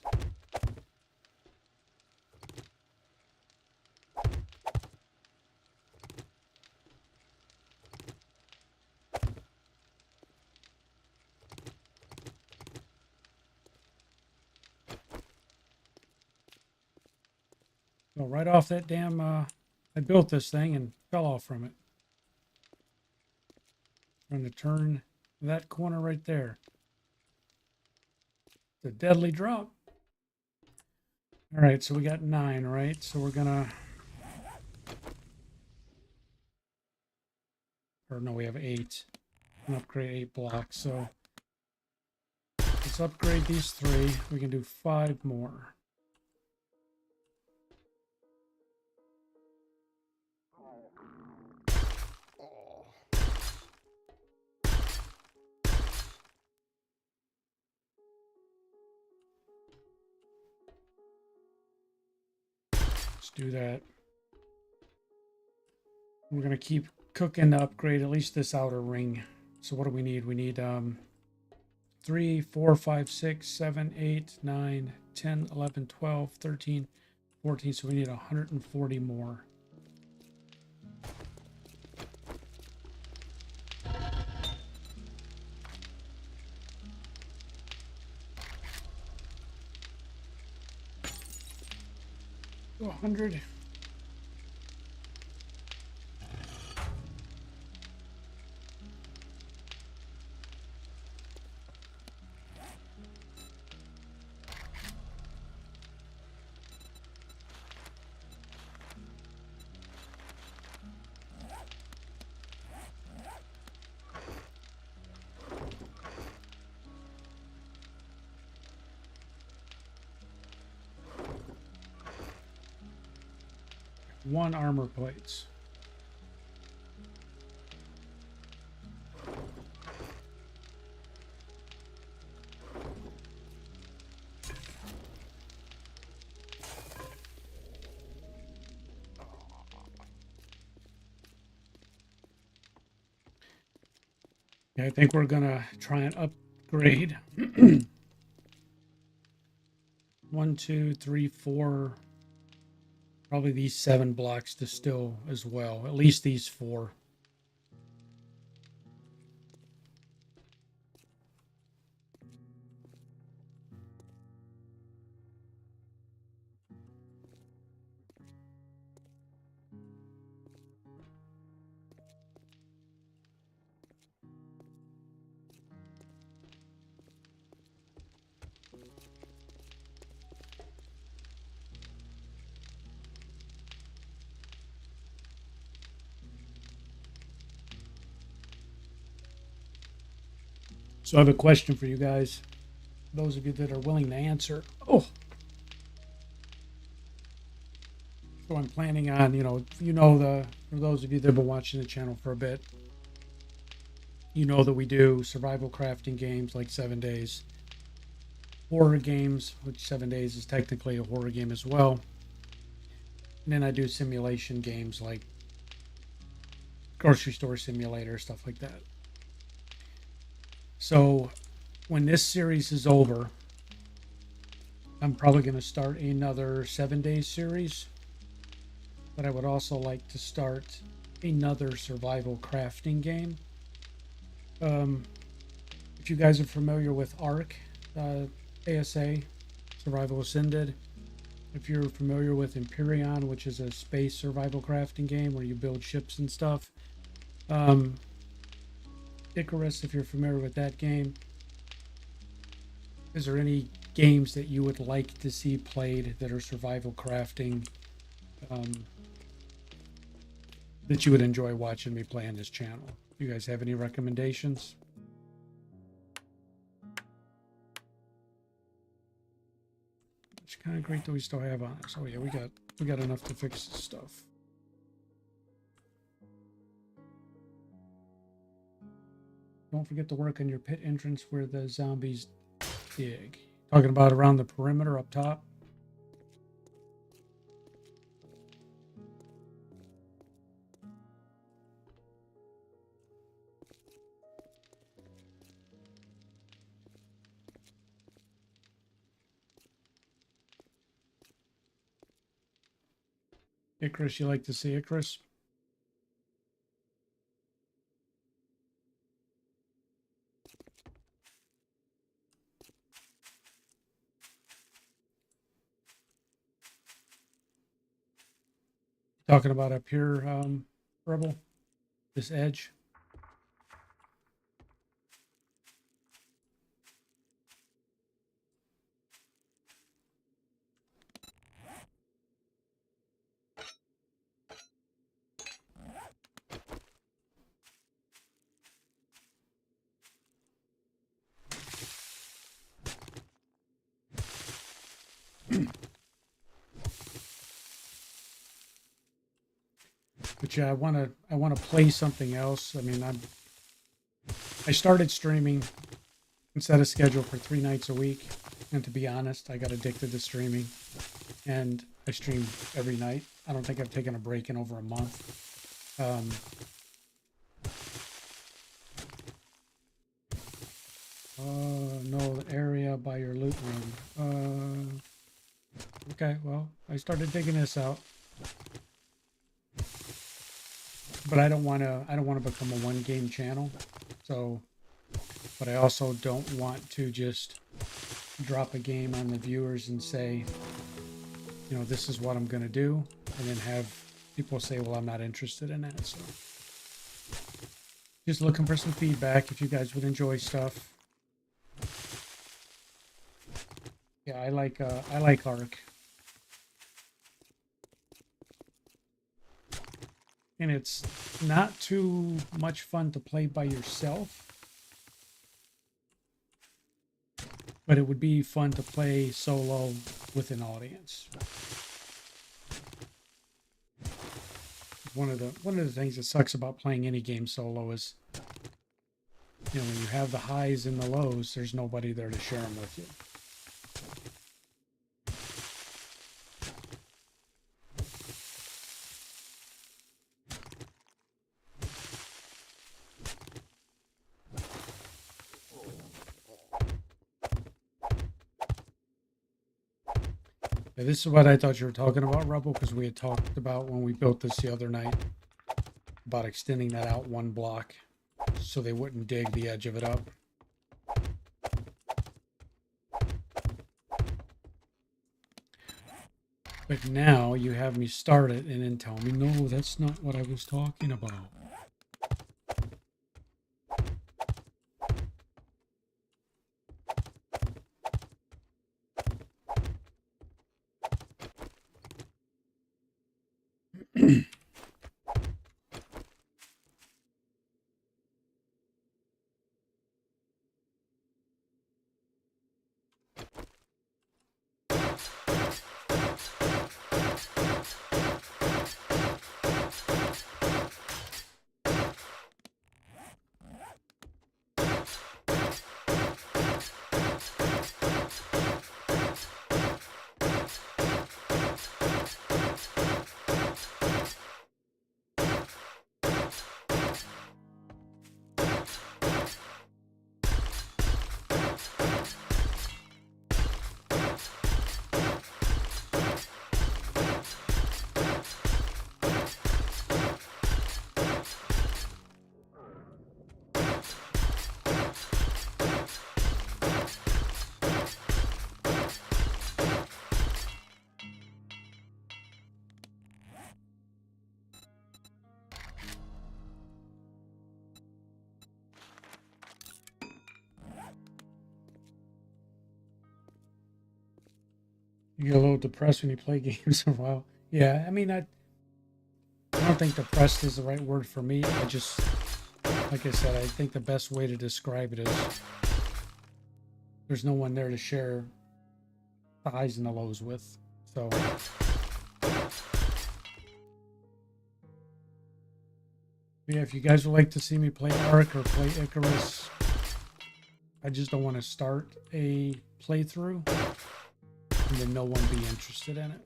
Go right off that damn, I built this thing and fell off from it. I'm going to turn that corner right there. It's a deadly drop. All right, so we got 9, right? So we're gonna, or no, we have 8. I'm gonna upgrade 8 blocks. So let's upgrade these 3. We can do 5 more. Let's do that. We're gonna keep cooking to upgrade at least this outer ring. So what do we need? We need 3, 4, 5, 6, 7, 8, 9, 10, 11, 12, 13, 14. So we need 140 more. To 100. One armor plates. Yeah, I think we're gonna try and upgrade 1, 2, 3, 4. Probably these 7 blocks to still as well. At least these 4. So I have a question for you guys. Those of you that are willing to answer. Oh. So I'm planning on, for those of you that have been watching the channel for a bit, you know that we do survival crafting games like 7 days. Horror games, which 7 days is technically a horror game as well. And then I do simulation games like grocery store simulator, stuff like that. So when this series is over, I'm probably going to start another 7-day series. But I would also like to start another survival crafting game. If you guys are familiar with ARK, ASA, Survival Ascended. If you're familiar with Empyrean, which is a space survival crafting game where you build ships and stuff. Icarus, if you're familiar with that game. Is there any games that you would like to see played that are survival crafting that you would enjoy watching me play on this channel? You guys have any recommendations? Which concrete do we still have on us? Oh yeah, we got enough to fix this stuff. Don't forget to work on your pit entrance where the zombies dig. Talking about around the perimeter up top. Icarus, you like to see Icarus? Talking about up here, Rebel, this edge. But yeah, I wanna play something else. I mean, I started streaming instead of schedule for 3 nights a week, and to be honest, I got addicted to streaming, and I stream every night. I don't think I've taken a break in over a month. No area by your loot room. Okay, well, I started digging this out. But I don't want to become a one game channel. So, but I also don't want to just drop a game on the viewers and say, you know, this is what I'm going to do, and then have people say, well, I'm not interested in that. So, just looking for some feedback if you guys would enjoy stuff. Yeah, I like Ark. And it's not too much fun to play by yourself, but it would be fun to play solo with an audience. One of the things that sucks about playing any game solo is, you know, when you have the highs and the lows, there's nobody there to share them with you. Yeah, this is what I thought you were talking about, Rebel, because we had talked about when we built this the other night about extending that out 1 block so they wouldn't dig the edge of it up. But now you have me start it and then tell me, no, that's not what I was talking about. You get a little depressed when you play games for a while. Yeah, I mean, I don't think depressed is the right word for me. I just, like I said, I think the best way to describe it is there's no one there to share the highs and the lows with. So, Yeah, if you guys would like to see me play Ark or play Icarus, I just don't want to start a playthrough and then no one be interested in it.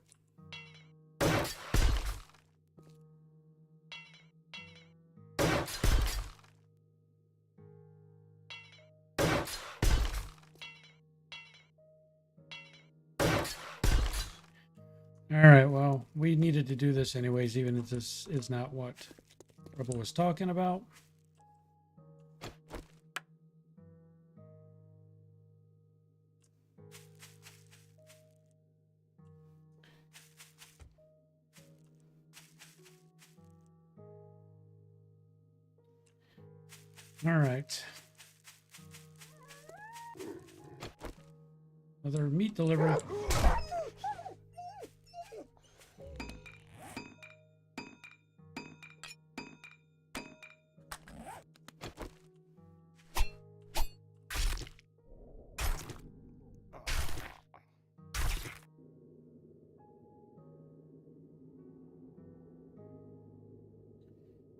All right, well, we needed to do this anyways, even if this is not what Rebel was talking about. All right. Another meat delivery.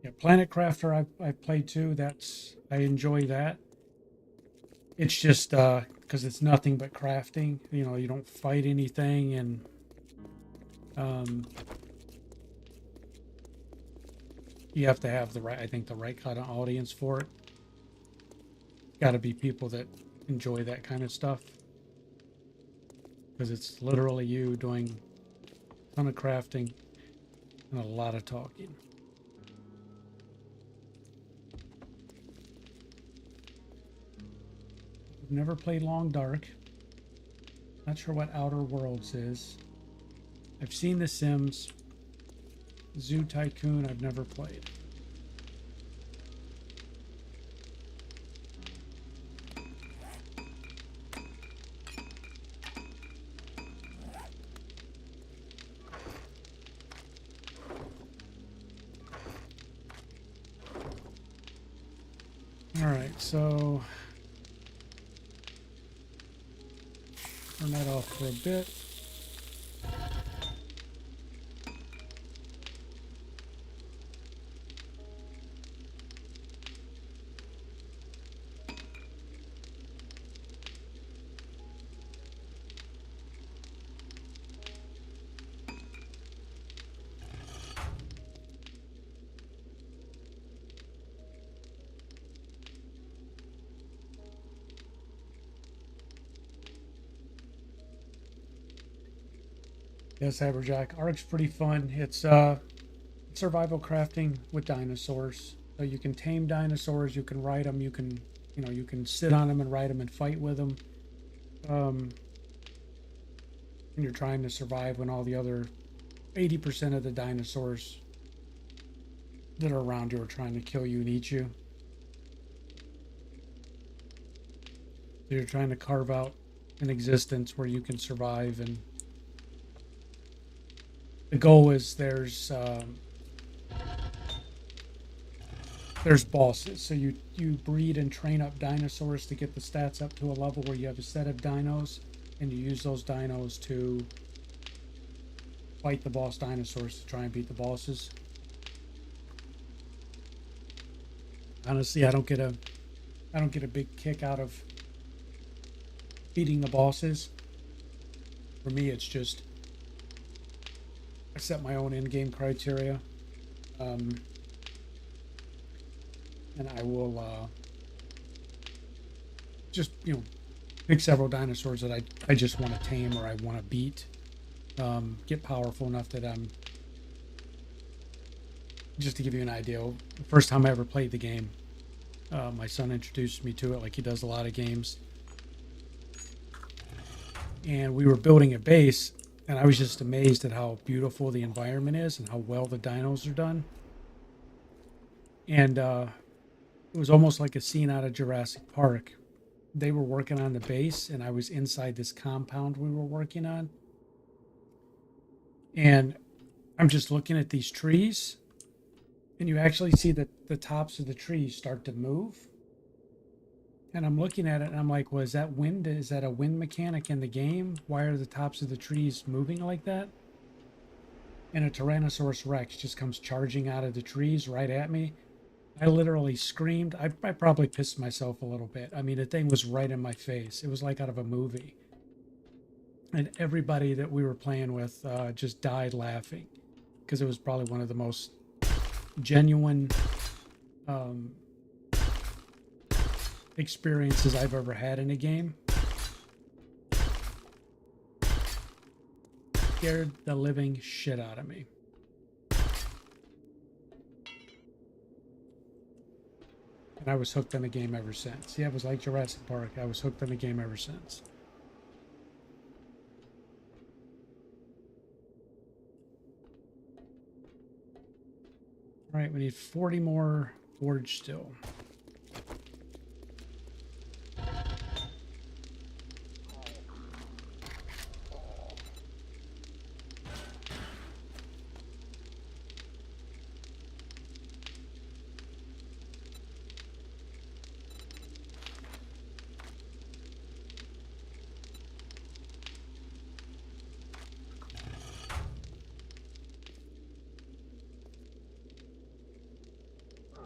Yeah, Planet Crafter I've played too. I enjoy that. It's just because it's nothing but crafting. You know, you don't fight anything, and um, you have to have the right, I think, the right kind of audience for it. Got to be people that enjoy that kind of stuff, because it's literally you doing a ton of crafting and a lot of talking. I've never played Long Dark. Not sure what Outer Worlds is. I've seen The Sims. Zoo Tycoon I've never played. All right, so turn that off for a bit. Yes, Cyberjack. Ark's pretty fun. It's survival crafting with dinosaurs. So you can tame dinosaurs, you can ride them, you can, you can sit on them and ride them and fight with them. And you're trying to survive when all the other 80% of the dinosaurs that are around you are trying to kill you and eat you. So you're trying to carve out an existence where you can survive, and the goal is there's bosses. So you breed and train up dinosaurs to get the stats up to a level where you have a set of dinos, and you use those dinos to fight the boss dinosaurs to try and beat the bosses. Honestly, I don't get a big kick out of beating the bosses. For me, it's just I set my own in-game criteria, and I will just pick several dinosaurs that I just want to tame or I want to beat, get powerful enough that I'm. Just to give you an idea, the first time I ever played the game, my son introduced me to it like he does a lot of games, and we were building a base. And I was just amazed at how beautiful the environment is and how well the dinos are done. And it was almost like a scene out of Jurassic Park. They were working on the base, and I was inside this compound we were working on. And I'm just looking at these trees, and you actually see the tops of the trees start to move. And I'm looking at it, and I'm like, well, is that wind? Is that a wind mechanic in the game? Why are the tops of the trees moving like that? And a Tyrannosaurus Rex just comes charging out of the trees right at me. I literally screamed. I probably pissed myself a little bit. I mean, the thing was right in my face. It was like out of a movie. And everybody that we were playing with just died laughing because it was probably one of the most genuine um, experiences I've ever had in a game. Scared the living shit out of me. And I was hooked on the game ever since. Yeah, it was like Jurassic Park. I was hooked on the game ever since. All right, we need 40 more forge still.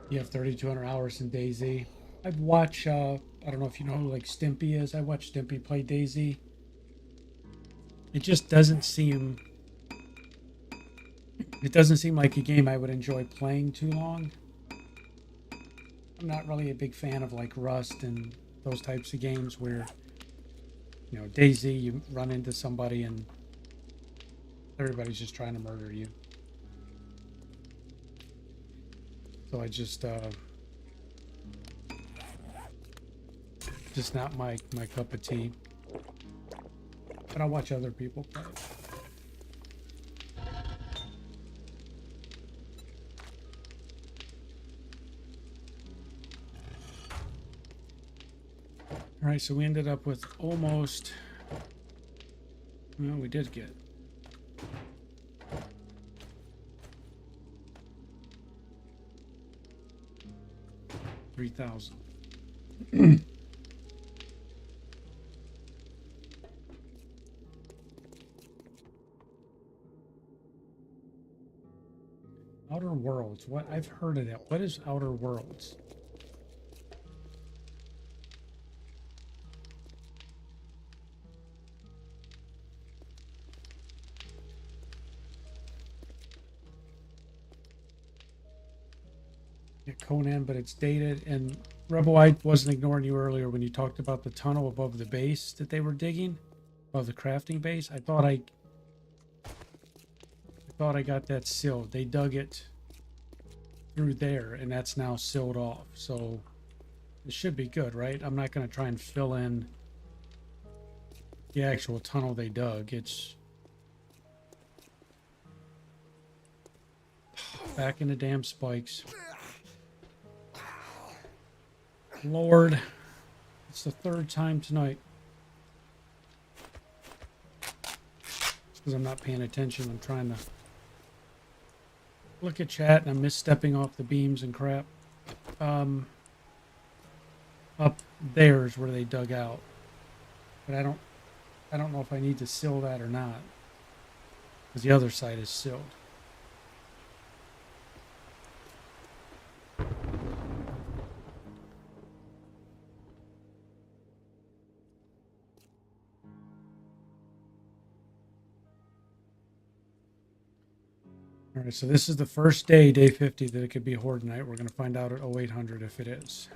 You have 3,200 hours in DayZ. I've watched, I don't know if you know who like Stimpy is. I watched Stimpy play DayZ. It just doesn't seem, it doesn't seem like a game I would enjoy playing too long. I'm not really a big fan of like Rust and those types of games where, you know, DayZ, you run into somebody and everybody's just trying to murder you. So I just not my cup of tea. But I'll watch other people play it. All right, so we ended up with almost, well, we did get 3,000. Outer Worlds. What? I've heard of that. What is Outer Worlds? Yeah, Conan, but it's dated. And Rebel, I wasn't ignoring you earlier when you talked about the tunnel above the base that they were digging, above the crafting base. I thought I got that sealed. They dug it through there, and that's now sealed off. So it should be good, right? I'm not going to try and fill in the actual tunnel they dug. It's back in the damn spikes. Lord, it's the third time tonight. It's because I'm not paying attention. I'm trying to look at chat and I'm misstepping off the beams and crap. Up there is where they dug out, but I don't know if I need to seal that or not, because the other side is sealed. All right, so this is the first day, day 50, that it could be Horde night. We're going to find out at 0800 if it is.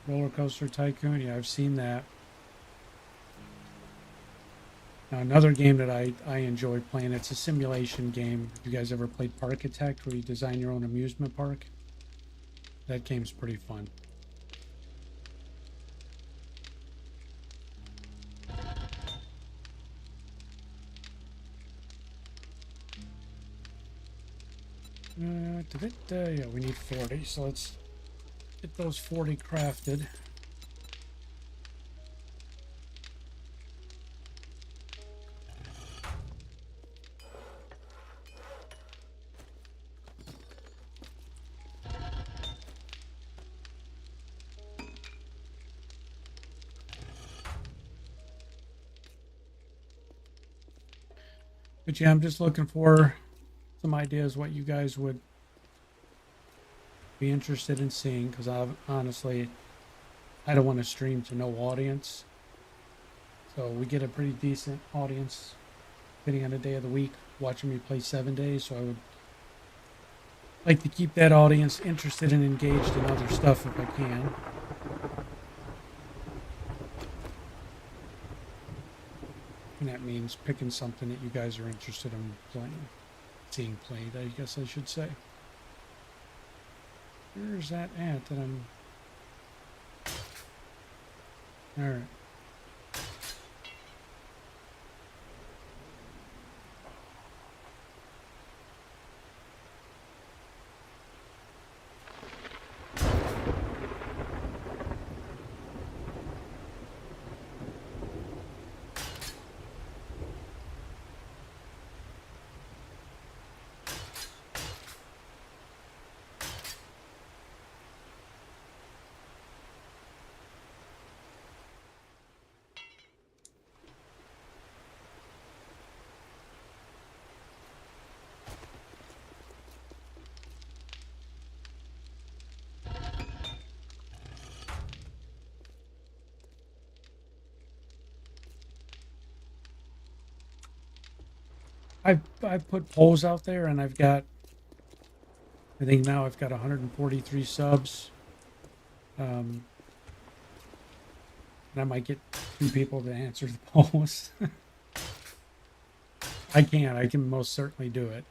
Roller Coaster Tycoon, yeah, I've seen that. Now, another game that I enjoy playing, it's a simulation game. You guys ever played Parkitect, where you design your own amusement park? That game's pretty fun. Yeah, we need 40, so let's get those 40 crafted. But yeah, I'm just looking for some ideas what you guys would be interested in seeing, because honestly, I don't want to stream to no audience. So we get a pretty decent audience, depending on the day of the week, watching me play 7 days. So I would like to keep that audience interested and engaged in other stuff if I can. And that means picking something that you guys are interested in playing, seeing played, I guess I should say. Where's that at that I'm... Alright. I've put polls out there, and I think now I've got 143 subs. And I might get 2 people to answer the polls. I can most certainly do it.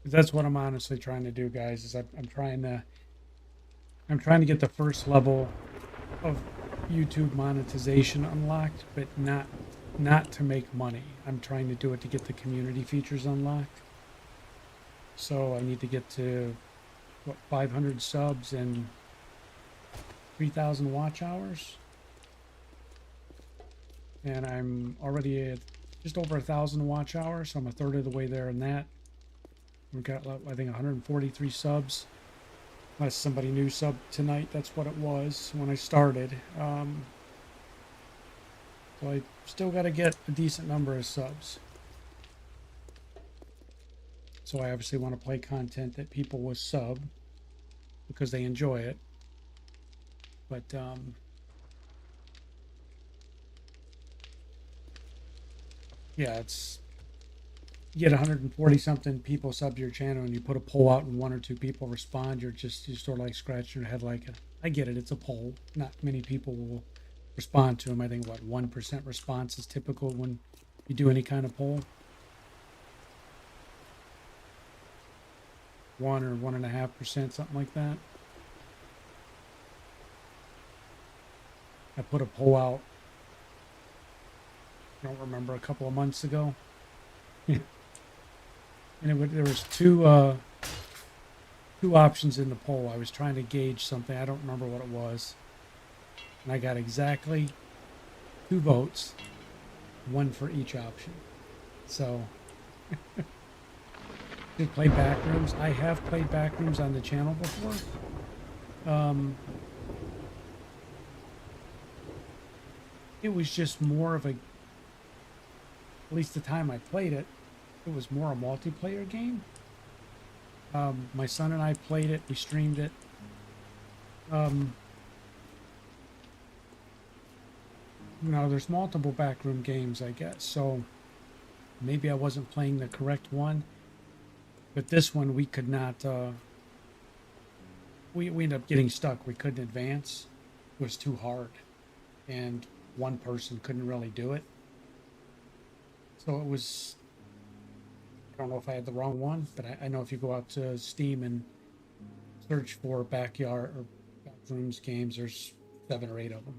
That's what I'm honestly trying to do, guys, is I'm trying to get the first level of YouTube monetization unlocked, but not to make money. I'm trying to do it to get the community features unlocked. So I need to get to what, 500 subs and 3,000 watch hours. And I'm already at just over 1,000 watch hours, so I'm a third of the way there in that. We've got, I think, 143 subs. Unless somebody new subbed tonight, that's what it was when I started. So I still got to get a decent number of subs. So I obviously want to play content that people will sub because they enjoy it. But yeah, it's, you get 140 something people sub to your channel and you put a poll out and 1 or 2 people respond, you're sort of like scratching your head like, I get it, it's a poll. Not many people will respond to them. I think, what, 1% response is typical when you do any kind of poll. 1 or 1.5%, something like that. I put a poll out, I don't remember, a couple of months ago. And there was two options in the poll. I was trying to gauge something. I don't remember what it was. And I got exactly 2 votes, 1 for each option. So, did play Backrooms. I have played Backrooms on the channel before. It was just more of a, at least the time I played it, it was more a multiplayer game. My son and I played it. We streamed it. There's multiple backroom games, I guess. So maybe I wasn't playing the correct one. But this one we could not. We ended up getting stuck. We couldn't advance. It was too hard, and one person couldn't really do it. So it was. I don't know if I had the wrong one, but I know if you go out to Steam and search for backyard or backrooms games, there's 7 or 8 of them.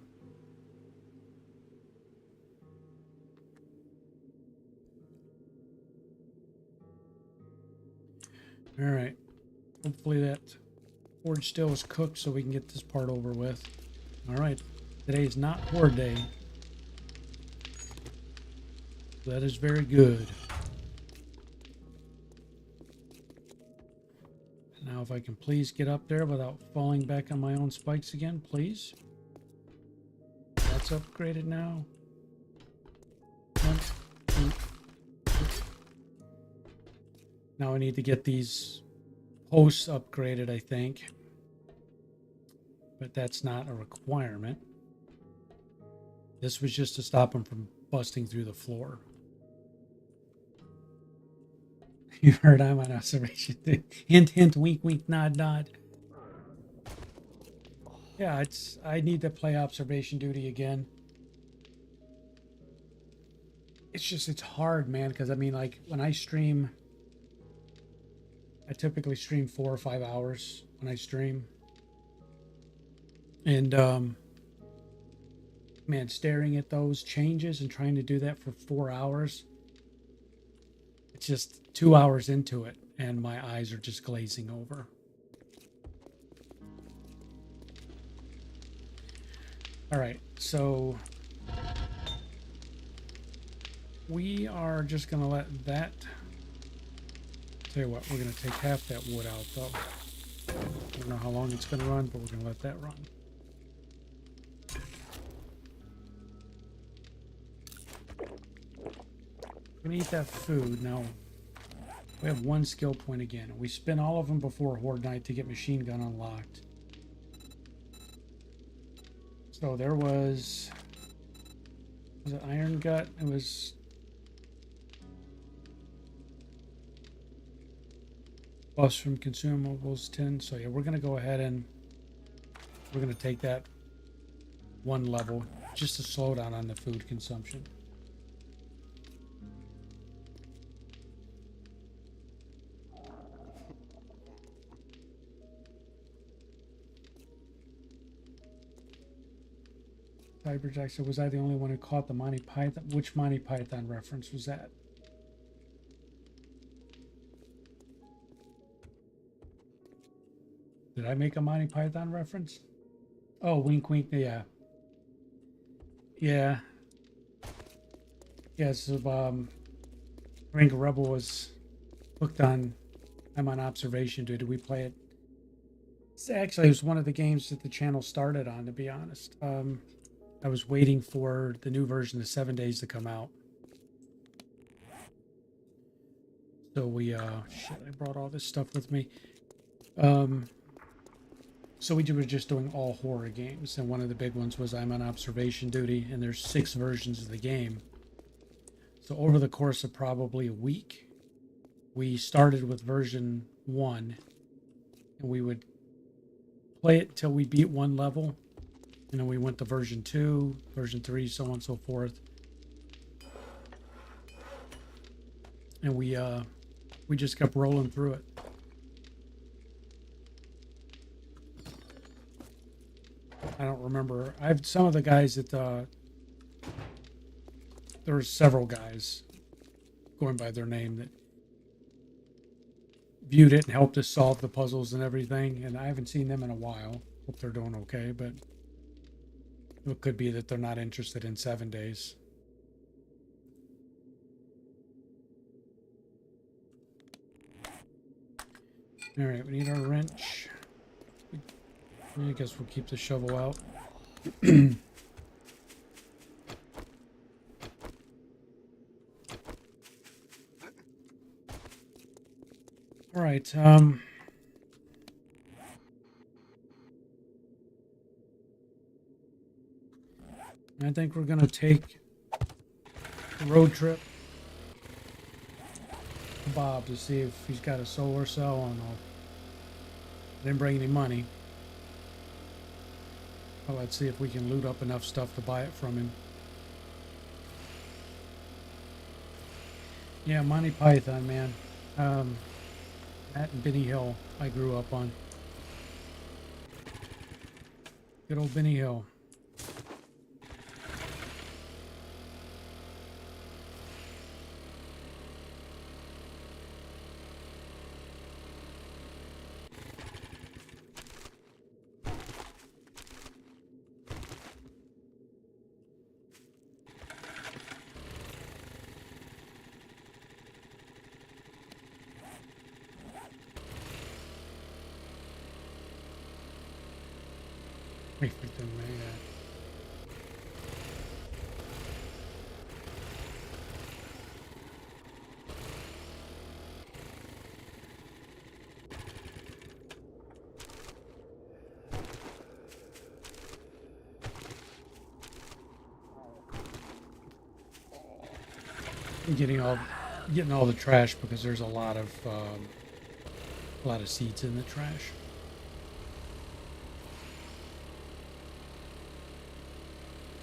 All right. Hopefully that Horde still is cooked so we can get this part over with. All right. Today is not Horde Day. That is very good. Now if I can please get up there without falling back on my own spikes again, please. That's upgraded now. 1, 2. Now I need to get these posts upgraded, I think. But that's not a requirement. This was just to stop them from busting through the floor. You heard I'm on observation. Hint, hint, wink, wink, nod, nod. Yeah, I need to play observation duty again. It's hard, man, because I mean, like, when I stream, I typically stream 4 or 5 hours when I stream. And man, staring at those changes and trying to do that for 4 hours, it's just 2 hours into it and my eyes are just glazing over. All right, so we are just gonna let that, tell you what, we're gonna take half that wood out though. I don't know how long it's gonna run, but we're gonna let that run. We're gonna eat that food. Now we have 1 skill point again. We spent all of them before Horde Night to get machine gun unlocked. So there was it Iron Gut? It was buffs from consumables 10. So yeah, we're gonna go ahead and we're gonna take that 1 level just to slow down on the food consumption. Cyberjack said, was I the only one who caught the Monty Python? Which Monty Python reference was that? Did I make a Monty Python reference? Oh, wink, wink. Yeah. Yeah. Yeah, so, Rank Rebel was hooked on, I'm on observation duty. We play it. Actually, it was one of the games that the channel started on, to be honest. I was waiting for the new version of 7 Days to come out. So we, shit, I brought all this stuff with me. So we were just doing all horror games, and one of the big ones was I'm on observation duty, and there's 6 versions of the game. So over the course of probably a week, we started with version 1, and we would play it until we beat 1 level. And then we went to version 2, version 3, so on and so forth. And we just kept rolling through it. I don't remember. I've some of the guys that there were several guys going by their name that viewed it and helped us solve the puzzles and everything. And I haven't seen them in a while. Hope they're doing okay, but it could be that they're not interested in 7 days. All right, we need our wrench. I guess we'll keep the shovel out. All right. I think we're gonna take a road trip to Bob to see if he's got a solar cell. And I didn't bring any money. Well, let's see if we can loot up enough stuff to buy it from him. Yeah, Monty Python, man. That and Benny Hill I grew up on. Good old Benny Hill. Everything, man. Getting all the trash because there's a lot of seeds in the trash.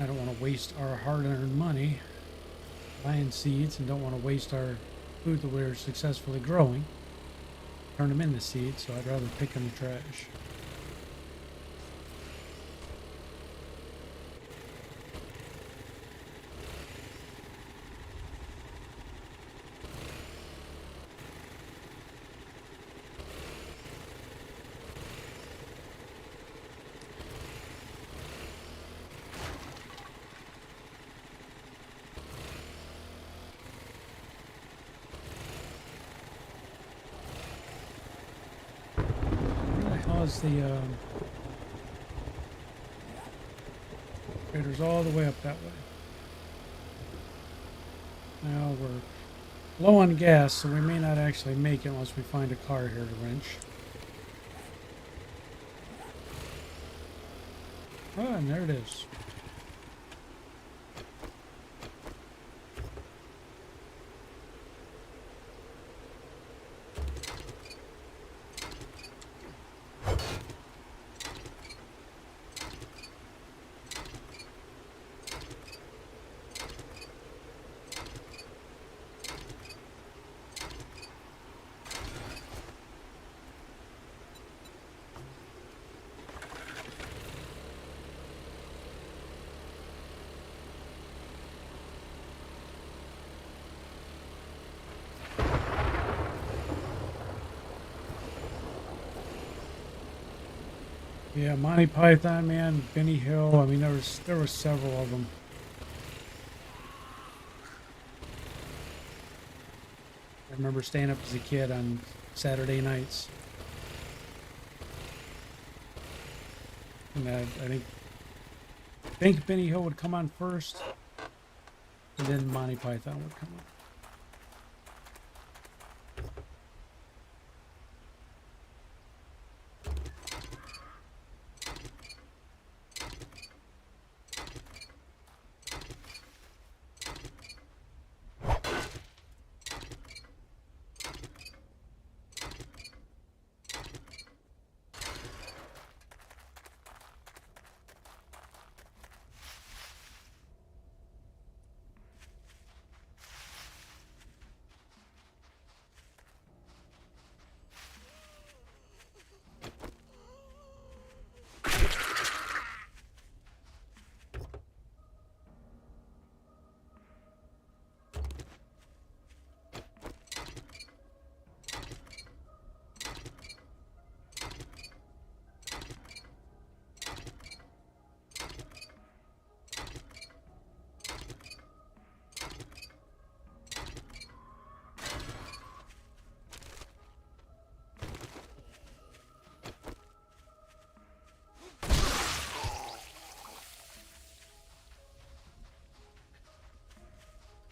I don't want to waste our hard-earned money buying seeds, and don't want to waste our food that we're successfully growing. Turn them into seeds, so I'd rather pick in the trash. How's the trader's all the way up that way. Now we're low on gas, so we may not actually make it unless we find a car here to wrench. Oh, and there it is. Yeah, Monty Python, man, Benny Hill. I mean, there were several of them. I remember staying up as a kid on Saturday nights, and I think Benny Hill would come on first, and then Monty Python would come on.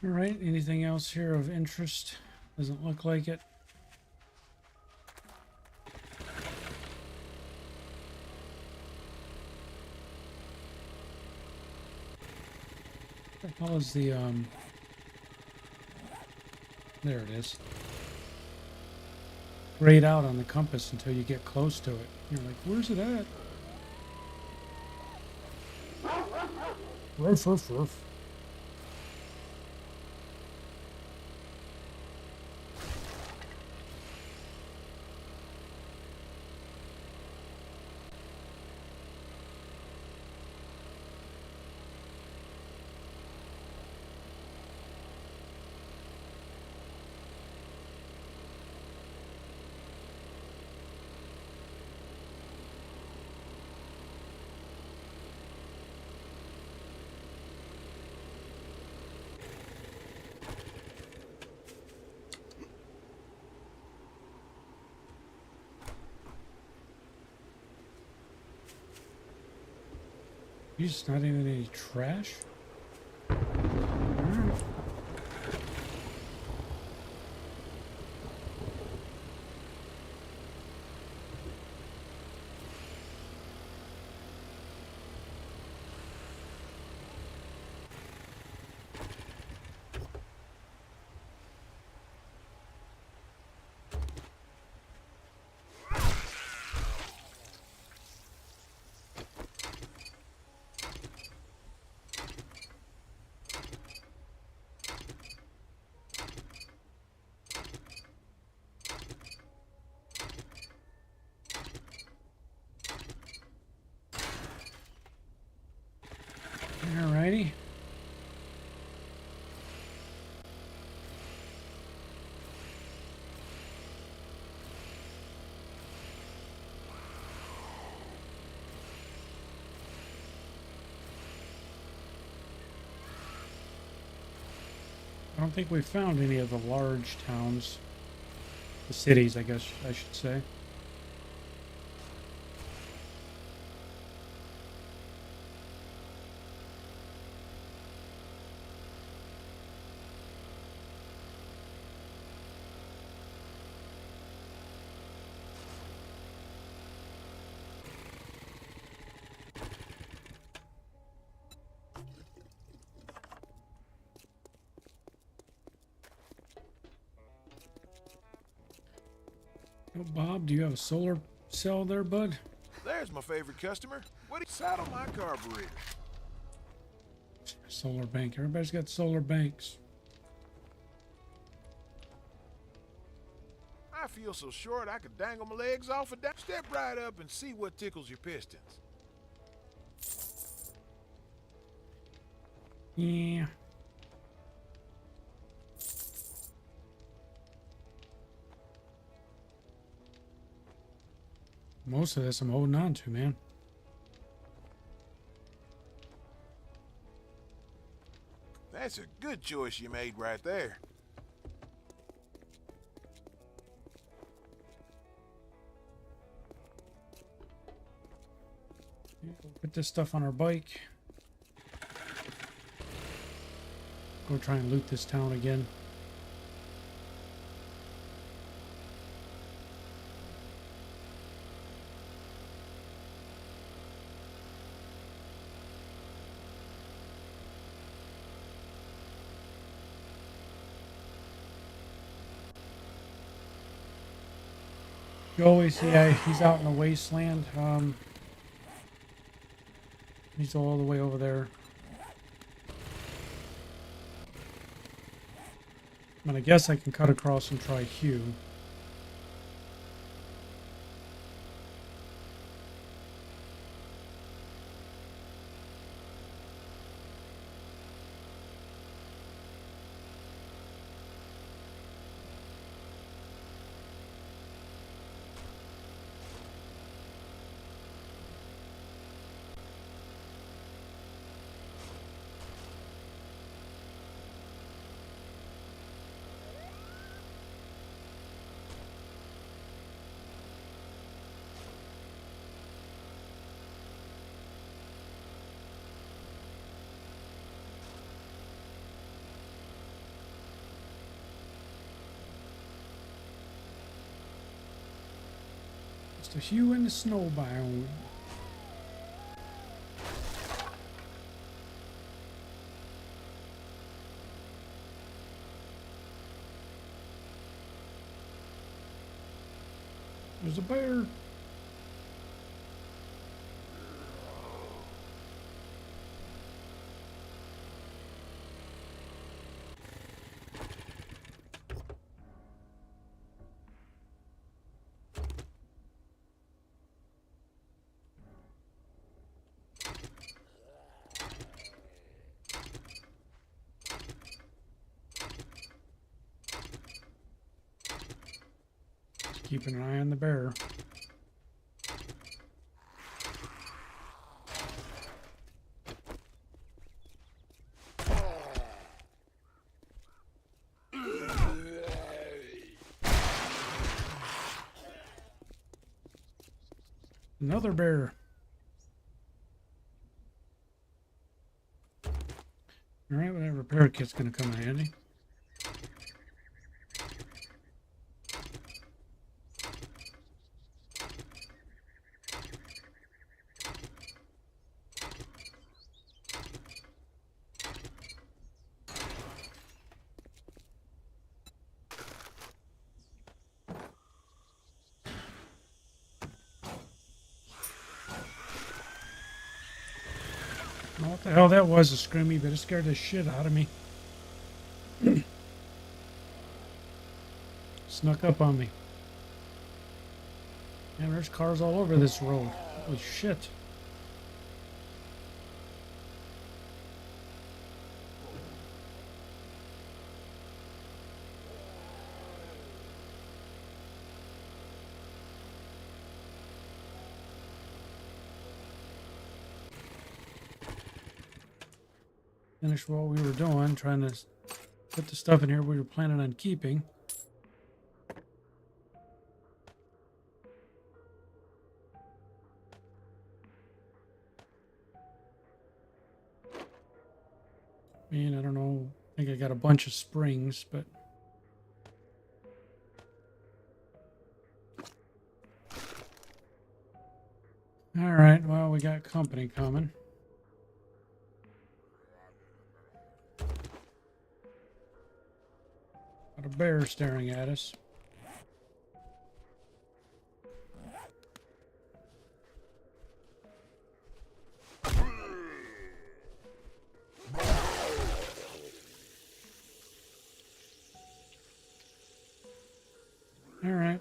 All right, anything else here of interest? Doesn't look like it. What the hell is the, there it is. Grayed out on the compass until you get close to it. You're like, where's it at? Ruff, ruff, ruff. He's not even any trash. Alright. Alrighty. I don't think we found any of the large towns. The cities, I guess I should say. Oh, Bob, do you have a solar cell there, bud? There's my favorite customer. What do you saddle my carburetor? Solar bank. Everybody's got solar banks. I feel so short I could dangle my legs off a Step right up and see what tickles your pistons. Yeah. Most of this I'm holding on to, man. That's a good choice you made right there. Put this stuff on our bike. Go try and loot this town again. Joey, yeah, he's out in the wasteland. He's all the way over there. I mean, I guess I can cut across and try Hugh. Just a Hugh in the snow biome. There's a bear. Keeping an eye on the bear. Another bear. repair kit's gonna come in handy. I don't know what the hell that was, a scrimmy, but it scared the shit out of me. Snuck up on me. Man, there's cars all over this road. Holy shit. Finish what we were doing, trying to put the stuff in here we were planning on keeping. I mean, I don't know. I think I got a bunch of springs, but all right. Well, we got company coming. Got a bear staring at us. All right.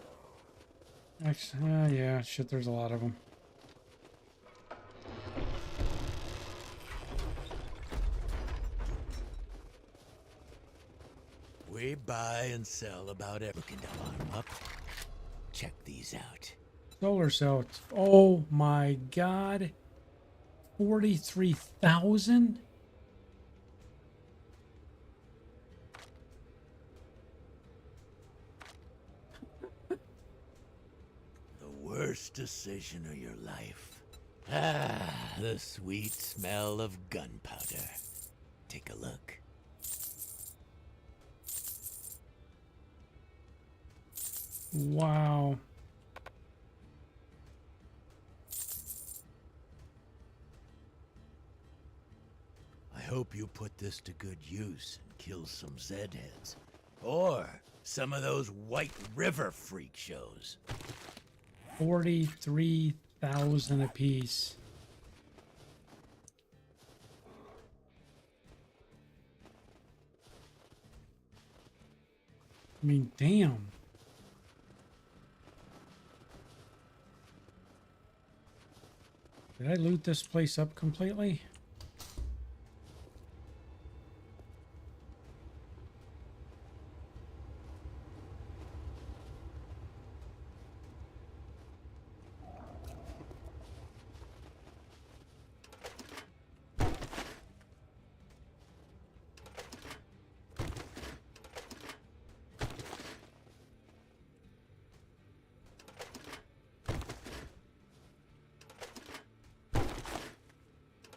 Yeah, shit, there's a lot of them. We buy and sell about every. Looking to arm up? Check these out. Solar cell. Oh my god. 43,000? Worst decision of your life. Ah, the sweet smell of gunpowder. Take a look. Wow. I hope you put this to good use and kill some Zed heads. Or some of those White River freak shows. 43,000 apiece. I mean, damn. Did I loot this place up completely?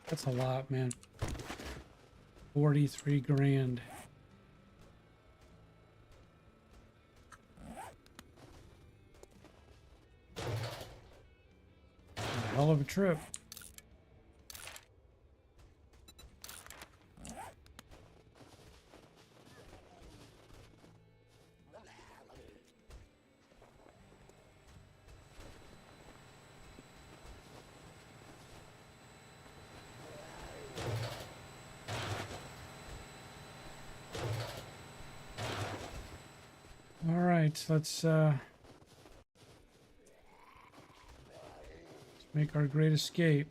That's a lot, man. 43 grand. A hell of a trip. All right, let's make our great escape.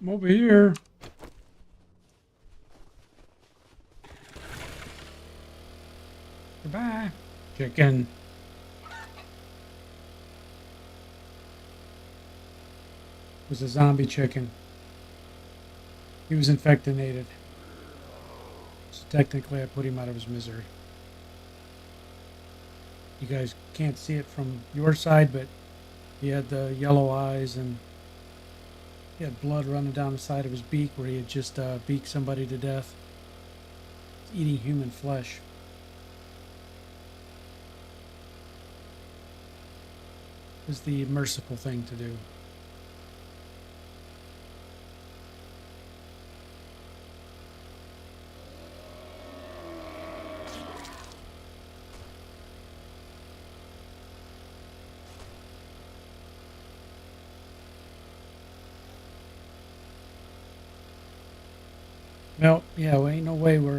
I'm over here. Goodbye. Chicken. It was a zombie chicken. He was infectinated. So technically I put him out of his misery. You guys can't see it from your side, but he had the yellow eyes and he had blood running down the side of his beak where he had just beaked somebody to death. He's eating human flesh. It was the merciful thing to do. Well, yeah, well, ain't no way we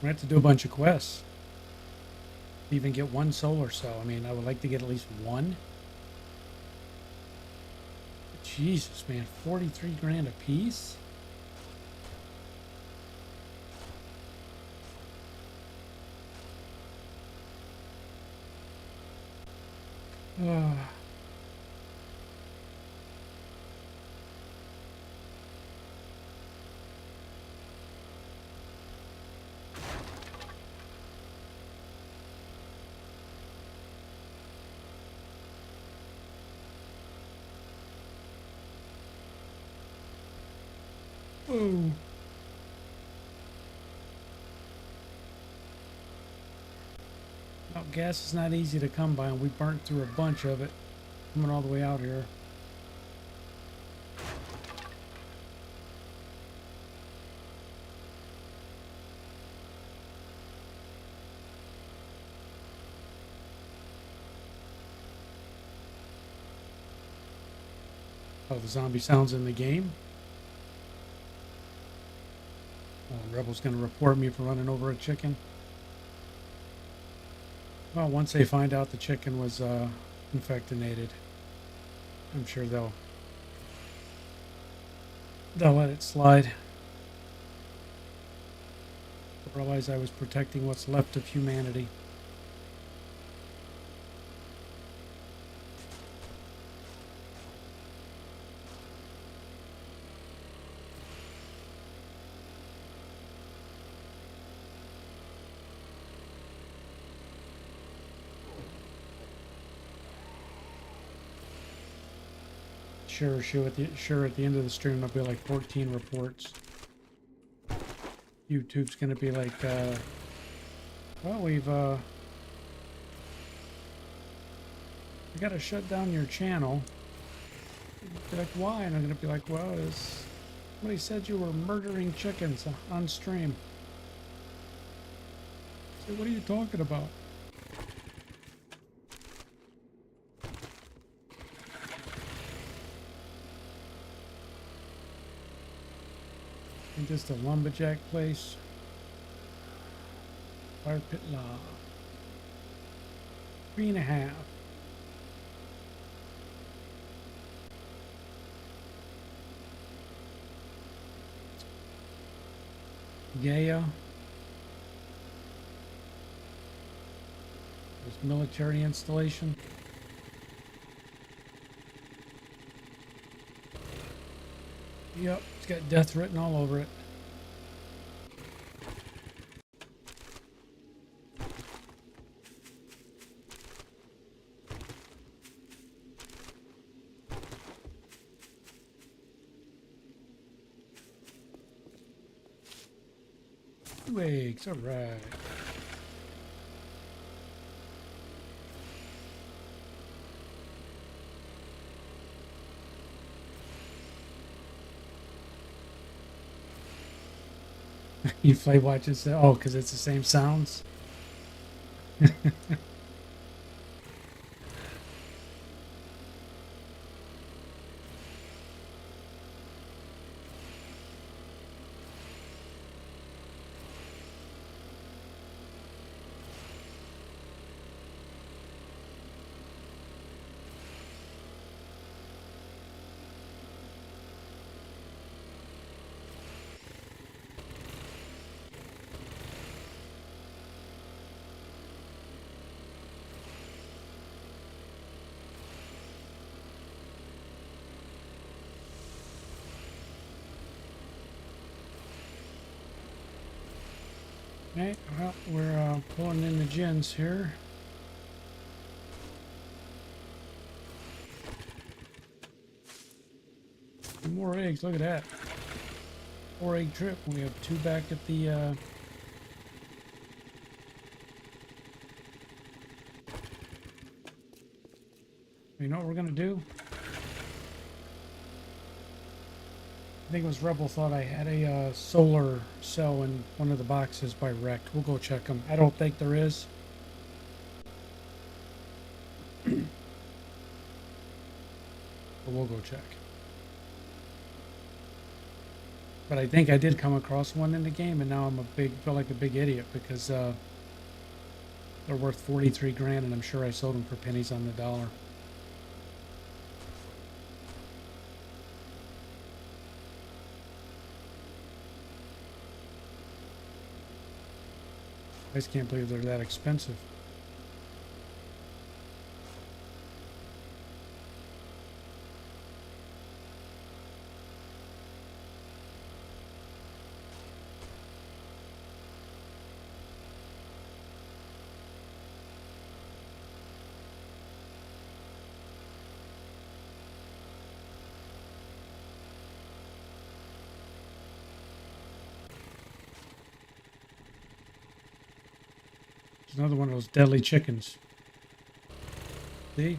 have to do a bunch of quests to even get one soul or so. I mean, I would like to get at least one. But Jesus, man, 43 grand a piece? Ugh. Oh. Well, gas is not easy to come by, and we burnt through a bunch of it coming all the way out here. Oh, the zombie sounds in the game? Oh, Rebel's gonna report me for running over a chicken. Well, once they find out the chicken was infectinated, I'm sure they'll let it slide. I realize I was protecting what's left of humanity. Sure, at the end of the stream there'll be like 14 reports. YouTube's gonna be like, well, we gotta shut down your channel. Be like, why? And I'm gonna be like, well, somebody said you were murdering chickens on stream. So what are you talking about? And just a lumberjack place. Fire pit lava. 3.5. Gaia. There's military installation. Yep, it's got death written all over it. Two eggs, all right. You play watches, oh, because it's the same sounds. Okay, well, we're pulling in the gens here. More eggs, look at that. 4-egg trip. We have 2 back at the you know what we're gonna do? I think it was Rebel thought I had a solar cell in one of the boxes by wrecked. We'll go check them. I don't think there is. But we'll go check. But I think I did come across one in the game, and now feel like a big idiot because they're worth 43 grand, and I'm sure I sold them for pennies on the dollar. I just can't believe they're that expensive. There's another one of those deadly chickens. See?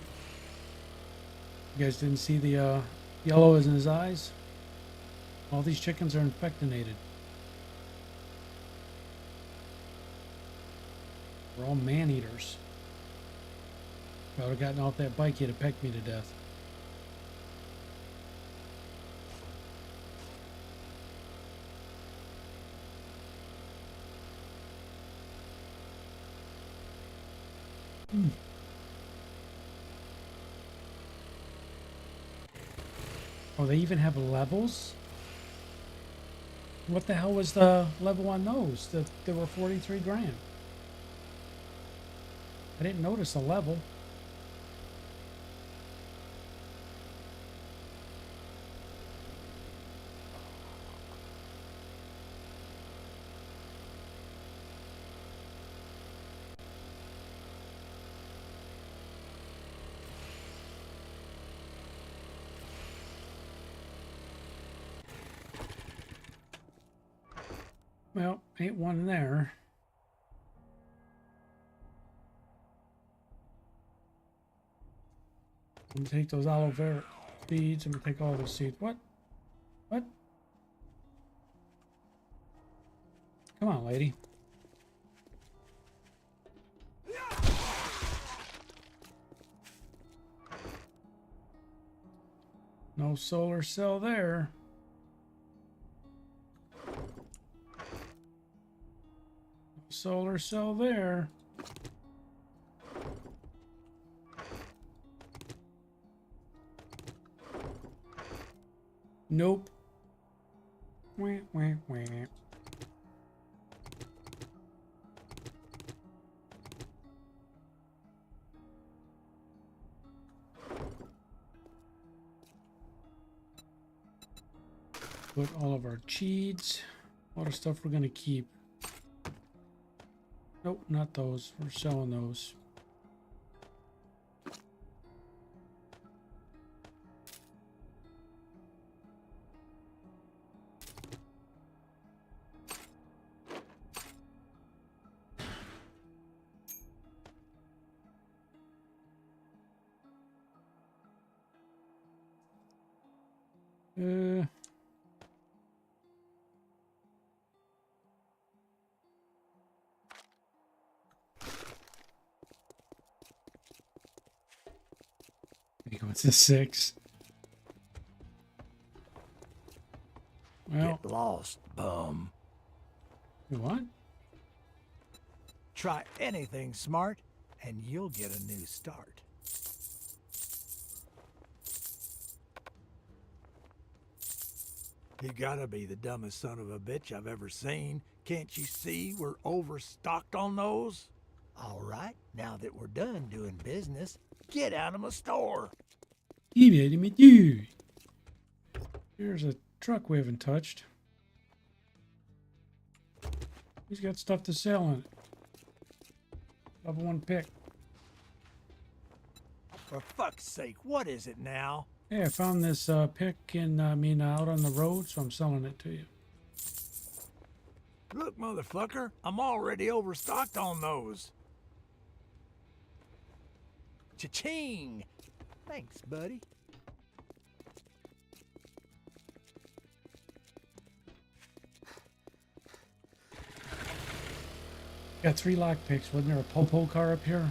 You guys didn't see the yellow in his eyes? All these chickens are infectinated. We're all man-eaters. If I would have gotten off that bike, he'd have pecked me to death. Oh, they even have levels? What the hell was the level on those? They were 43 grand. I didn't notice a level. Well, ain't one there. I'm gonna take those aloe vera seeds. I'm gonna take all those seeds. What? What? Come on, lady. No solar cell there. No solar cell there. Nope. Wah, wah, wah. Put all of our cheeds, all the stuff we're gonna keep. Nope, not those. We're selling those. It's a 6. Well, Get lost, bum. what? Try anything smart, and you'll get a new start. You gotta be the dumbest son of a bitch I've ever seen. Can't you see we're overstocked on those? All right, now that we're done doing business, get out of my store. Here's a truck we haven't touched. He's got stuff to sell in it. Level 1 pick. For fuck's sake, what is it now? Hey, I found this pick in, out on the road, so I'm selling it to you. Look, motherfucker, I'm already overstocked on those. Cha-ching! Thanks, buddy. Got 3 lockpicks. Wasn't there a Popo car up here?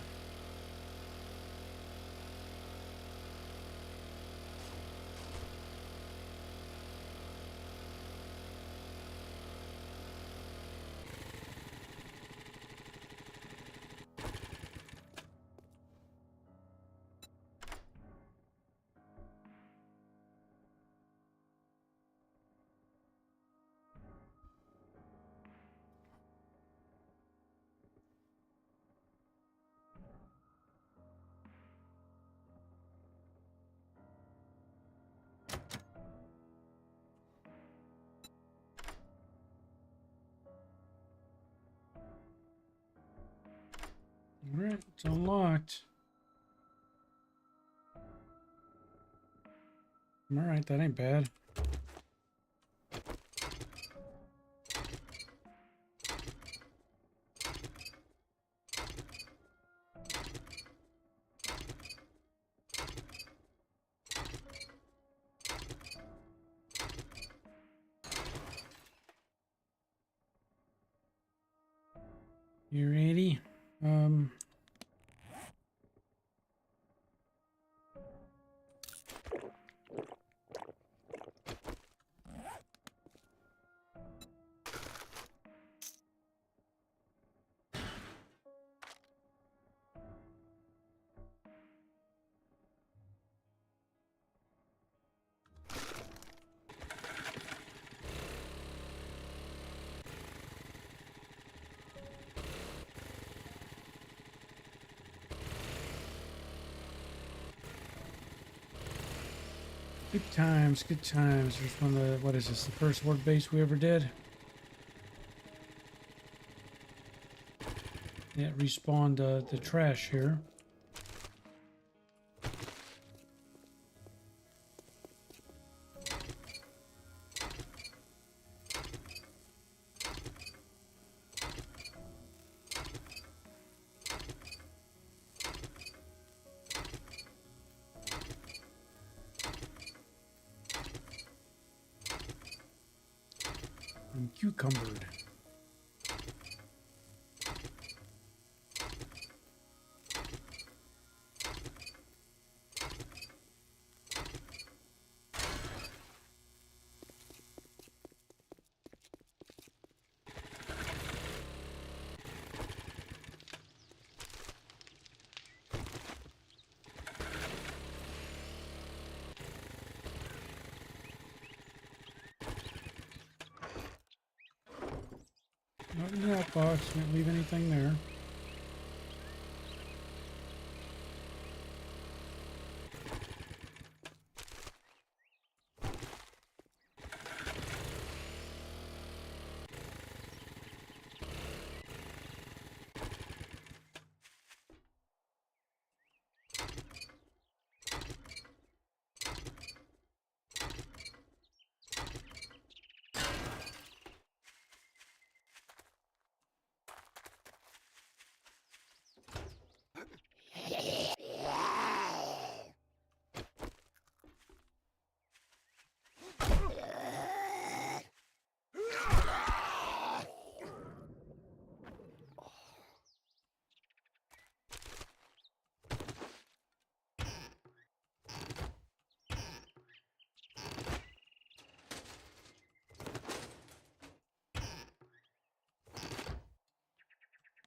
Alright, it's unlocked. Alright, that ain't bad. You ready? Good times, good times. There's one of the, what is this, the first Horde base we ever did? Yeah, it respawned the trash here. I'm cucumbered. Not in that box, can't leave anything there.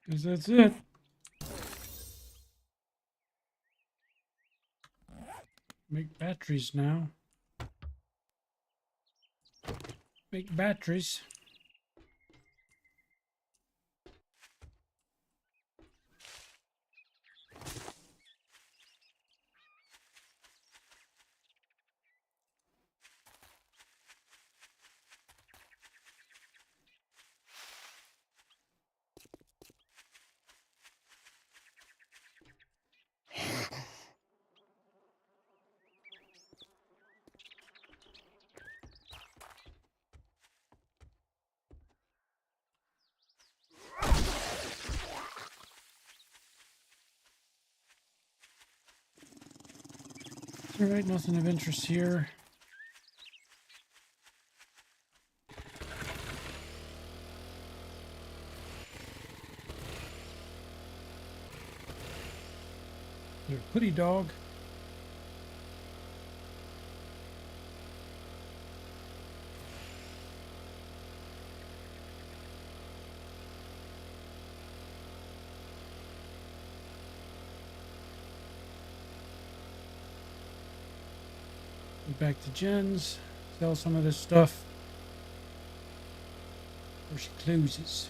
Because that's it. Make batteries now. Make batteries. Alright, nothing of interest here. There's a putty dog. Go back to Jen's, sell some of this stuff before she closes.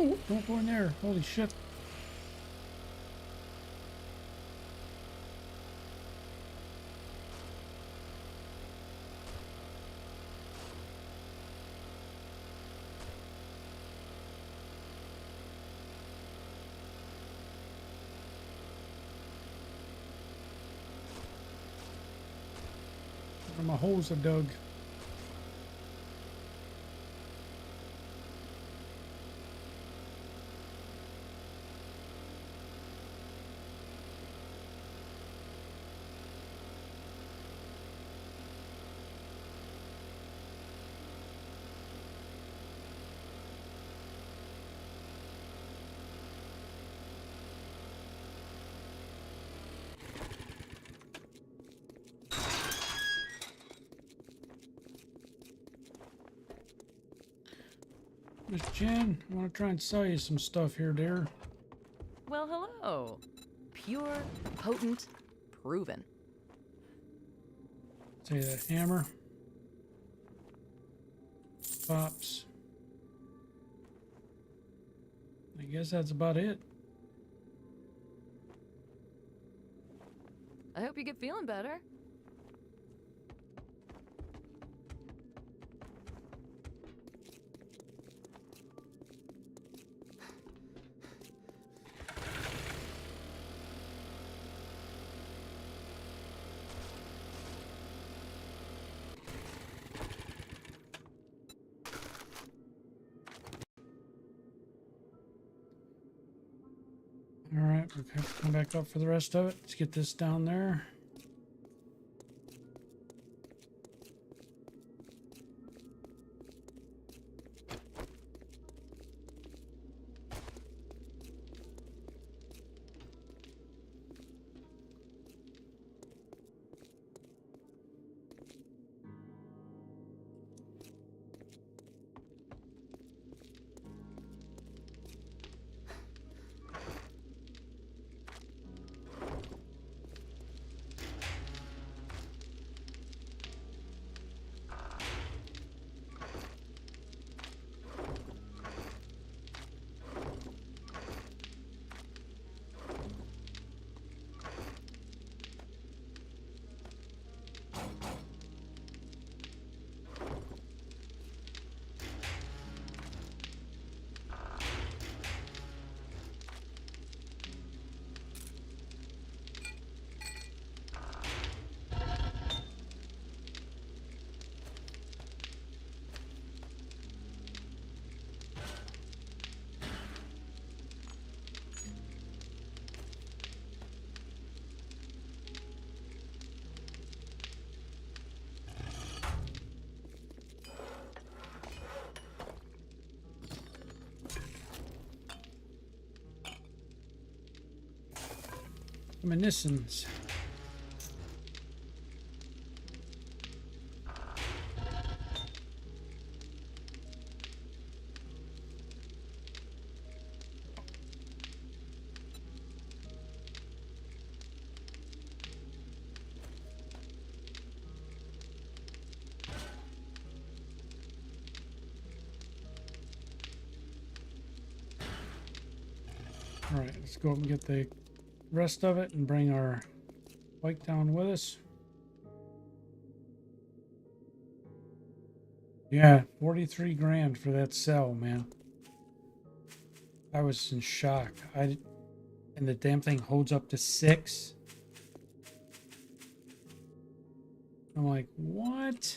Oh, don't go in there. Holy shit. Where my holes are dug. Miss Jen, I want to try and sell you some stuff here, dear. Well, hello. Pure, potent, proven. Say that hammer. Pops. I guess that's about it. I hope you get feeling better. All right, we're going to come back up for the rest of it. Let's get this down there. Munitions. All right, let's go up and get the rest of it and bring our bike down with us. Yeah, 43 grand for that cell, man. I was in shock. And the damn thing holds up to 6. I'm like, what?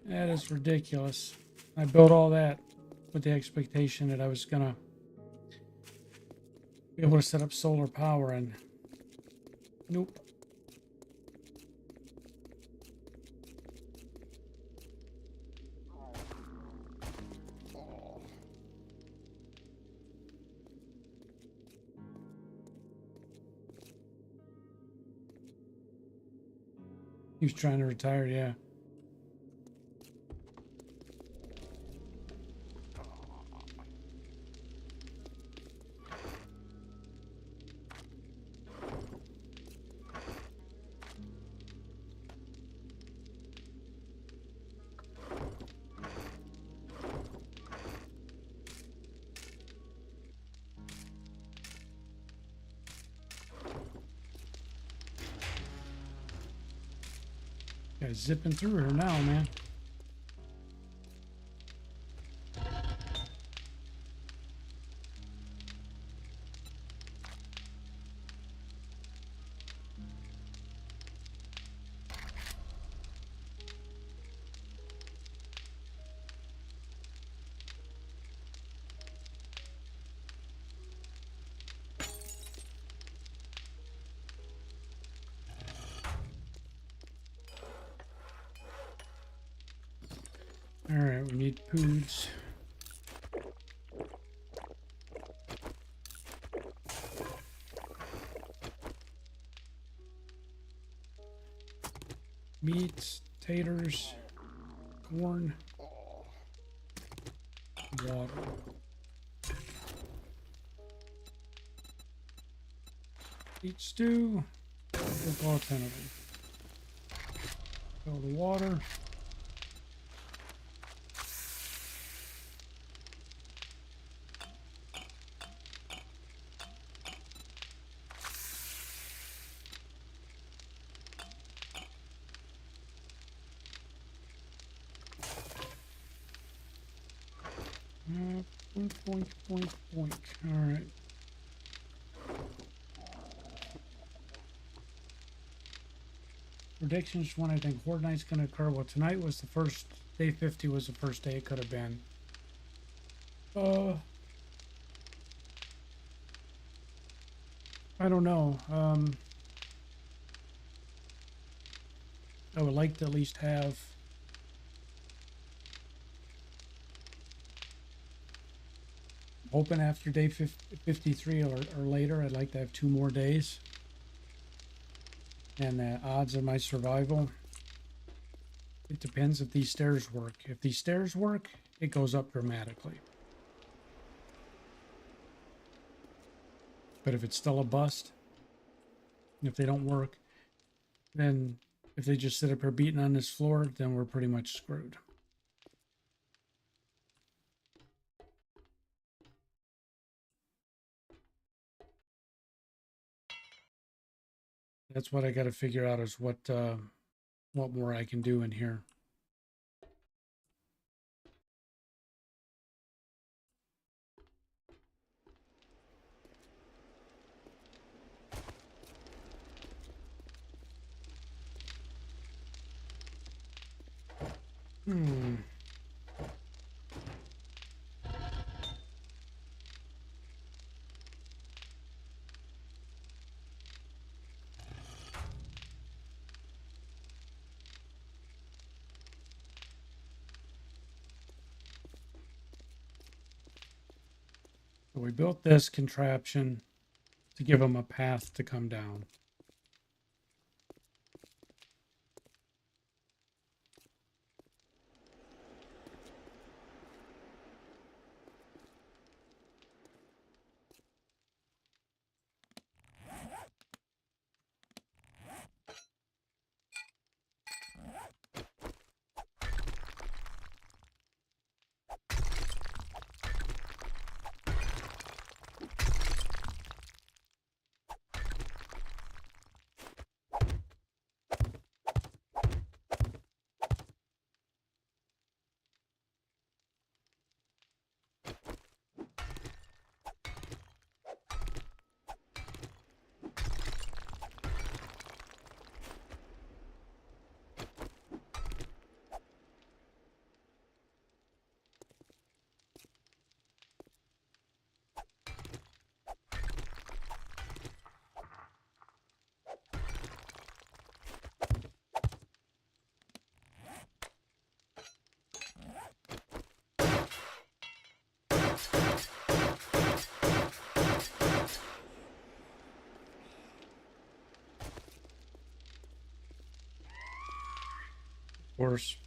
That is ridiculous. I built all that with the expectation that I was gonna be able to set up solar power, and nope. He was trying to retire, yeah. Guys zipping through here now, man. All right, we need poods. Meats, taters, corn, water. Eat stew. Cook all 10 of them. Fill the water. Boink, boink, boink, boink. All right. Predictions when I think Horde Night's going to occur. Well, tonight was the first, day 50 was the first day it could have been. I don't know. I would like to at least have open after day 53 or later. I'd like to have 2 more days. And the odds of my survival, it depends if these stairs work. If these stairs work, it goes up dramatically. But if it's still a bust, if they don't work, then if they just sit up here beating on this floor, then we're pretty much screwed. That's what I got to figure out, is what more I can do in here. So we built this contraption to give them a path to come down. Of course.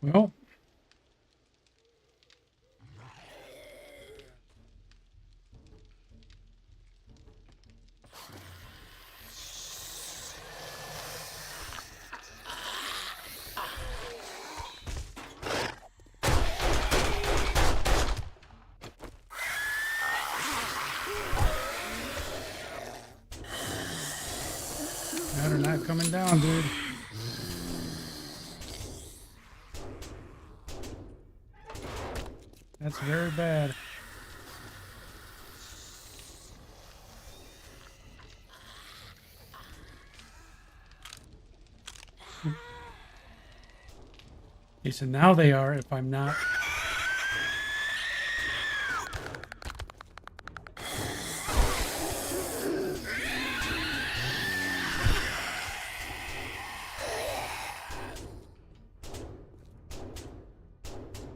Well, now they're not coming down, dude. That's very bad. Okay, so now they are, if I'm not...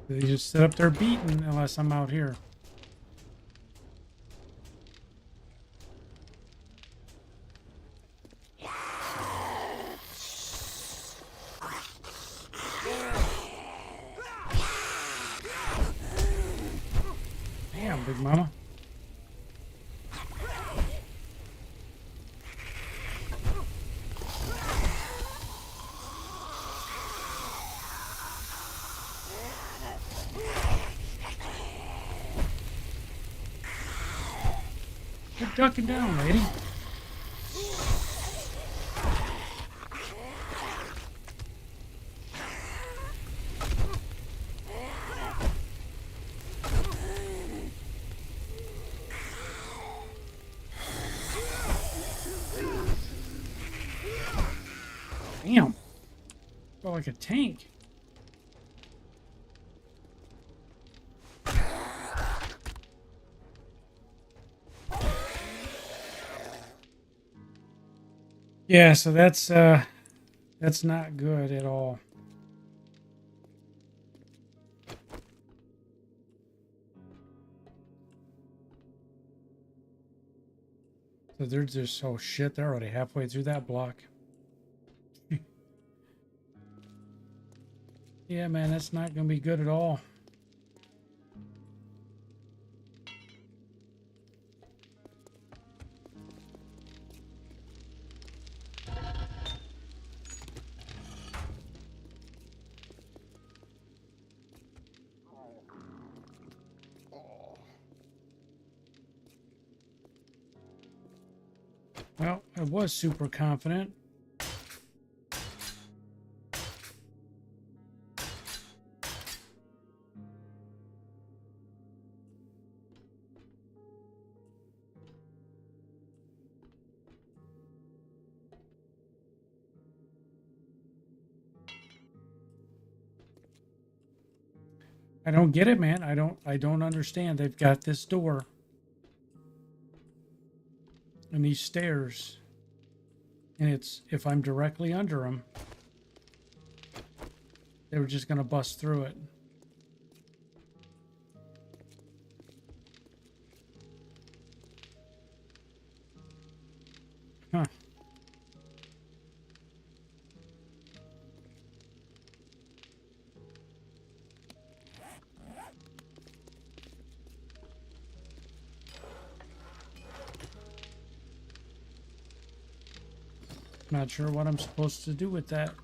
They just sit up there beating unless I'm out here. Damn, Big Mama. Quit ducking down, lady. Damn. Felt like a tank. Yeah, so that's not good at all. So they're just, oh shit, they're already halfway through that block. Yeah, man, that's not gonna be good at all. Well, I was super confident. I don't get it, man. I don't understand. They've got this door and these stairs, and it's if I'm directly under them, they were just gonna bust through it. Huh. Not sure what I'm supposed to do with that.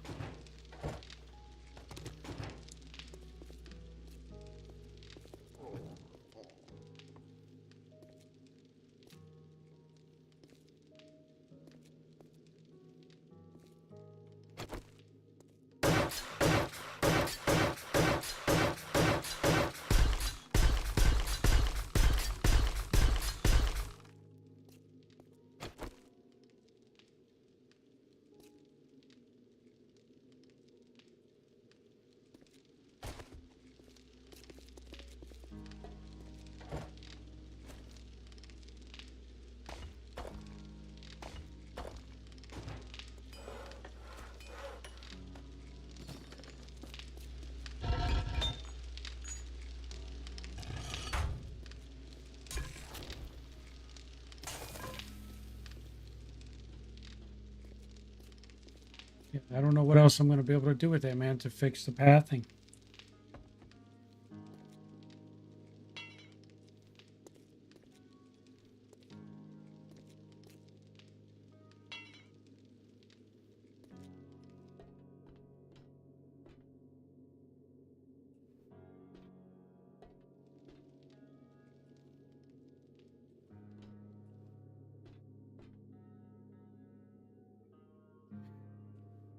Yeah, I don't know what else I'm going to be able to do with that, man, to fix the pathing.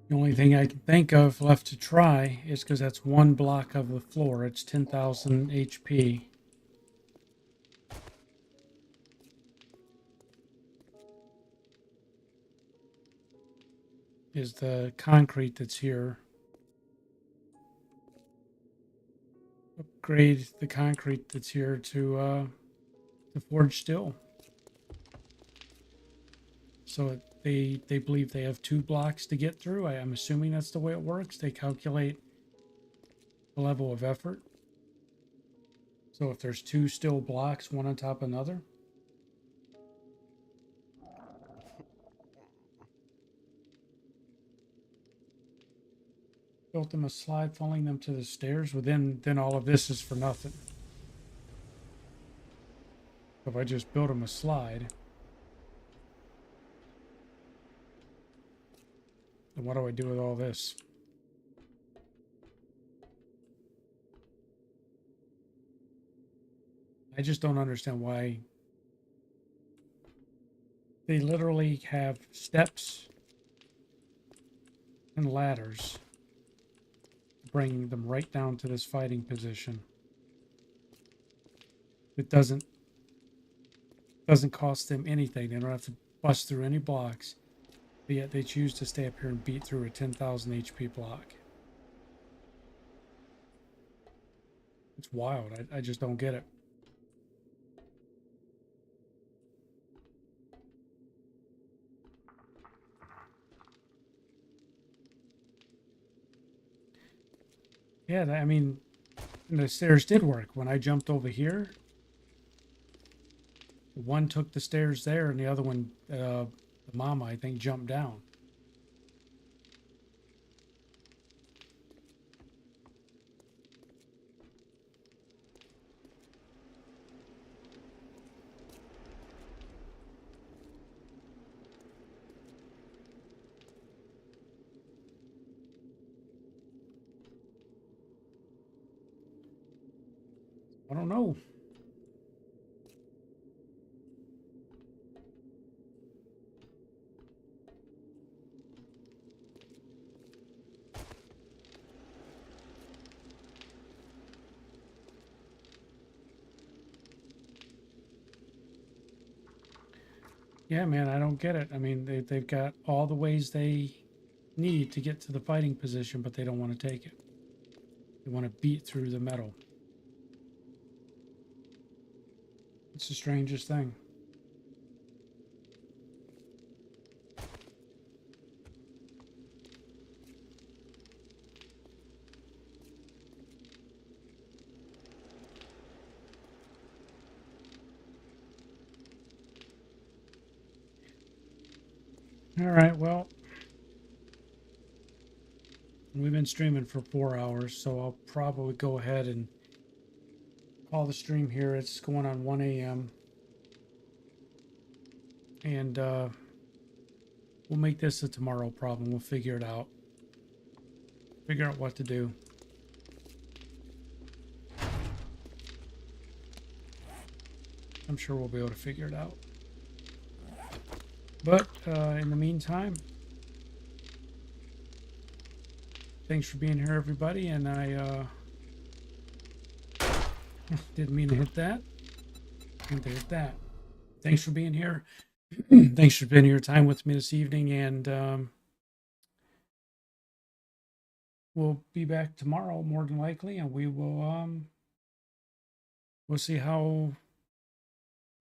The only thing I can think of left to try is because that's one block of the floor. It's 10,000 HP. Is the concrete that's here. Upgrade the concrete that's here to forge steel. So they believe they have 2 blocks to get through. I'm assuming that's the way it works. They calculate the level of effort. So if there's 2 steel blocks, one on top of another. Built them a slide, falling them to the stairs. Well, then all of this is for nothing. If I just build them a slide, then what do I do with all this? I just don't understand why they literally have steps and ladders bringing them right down to this fighting position. It doesn't cost them anything. They don't have to bust through any blocks, but yet they choose to stay up here and beat through a 10,000 HP block. It's wild. I just don't get it. Yeah, I mean, the stairs did work. When I jumped over here, one took the stairs there, and the other one, the mama, I think, jumped down. I don't know. Yeah, man, I don't get it. I mean, they've got all the ways they need to get to the fighting position, but they don't want to take it. They want to beat through the metal. It's the strangest thing. All right, well, we've been streaming for 4 hours, so I'll probably go ahead and call the stream here. It's going on 1 a.m. And we'll make this a tomorrow problem. We'll figure it out. Figure out what to do. I'm sure we'll be able to figure it out. But in the meantime, thanks for being here, everybody. And I didn't mean to hit that. Didn't hit that. Thanks for being here. Thanks for spending your time with me this evening. And we'll be back tomorrow, more than likely, and we will we'll see how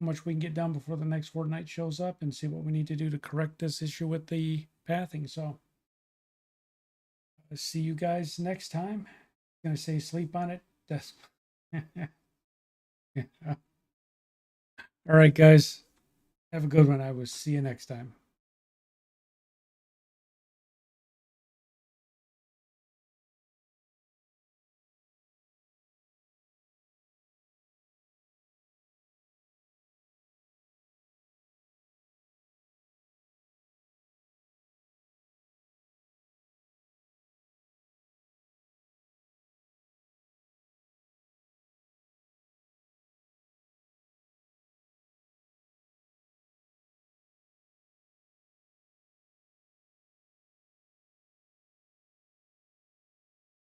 much we can get done before the next Fortnite shows up, and see what we need to do to correct this issue with the pathing. So I'll see you guys next time. I'm gonna say sleep on it. That's all right, guys. Have a good one. I will see you next time.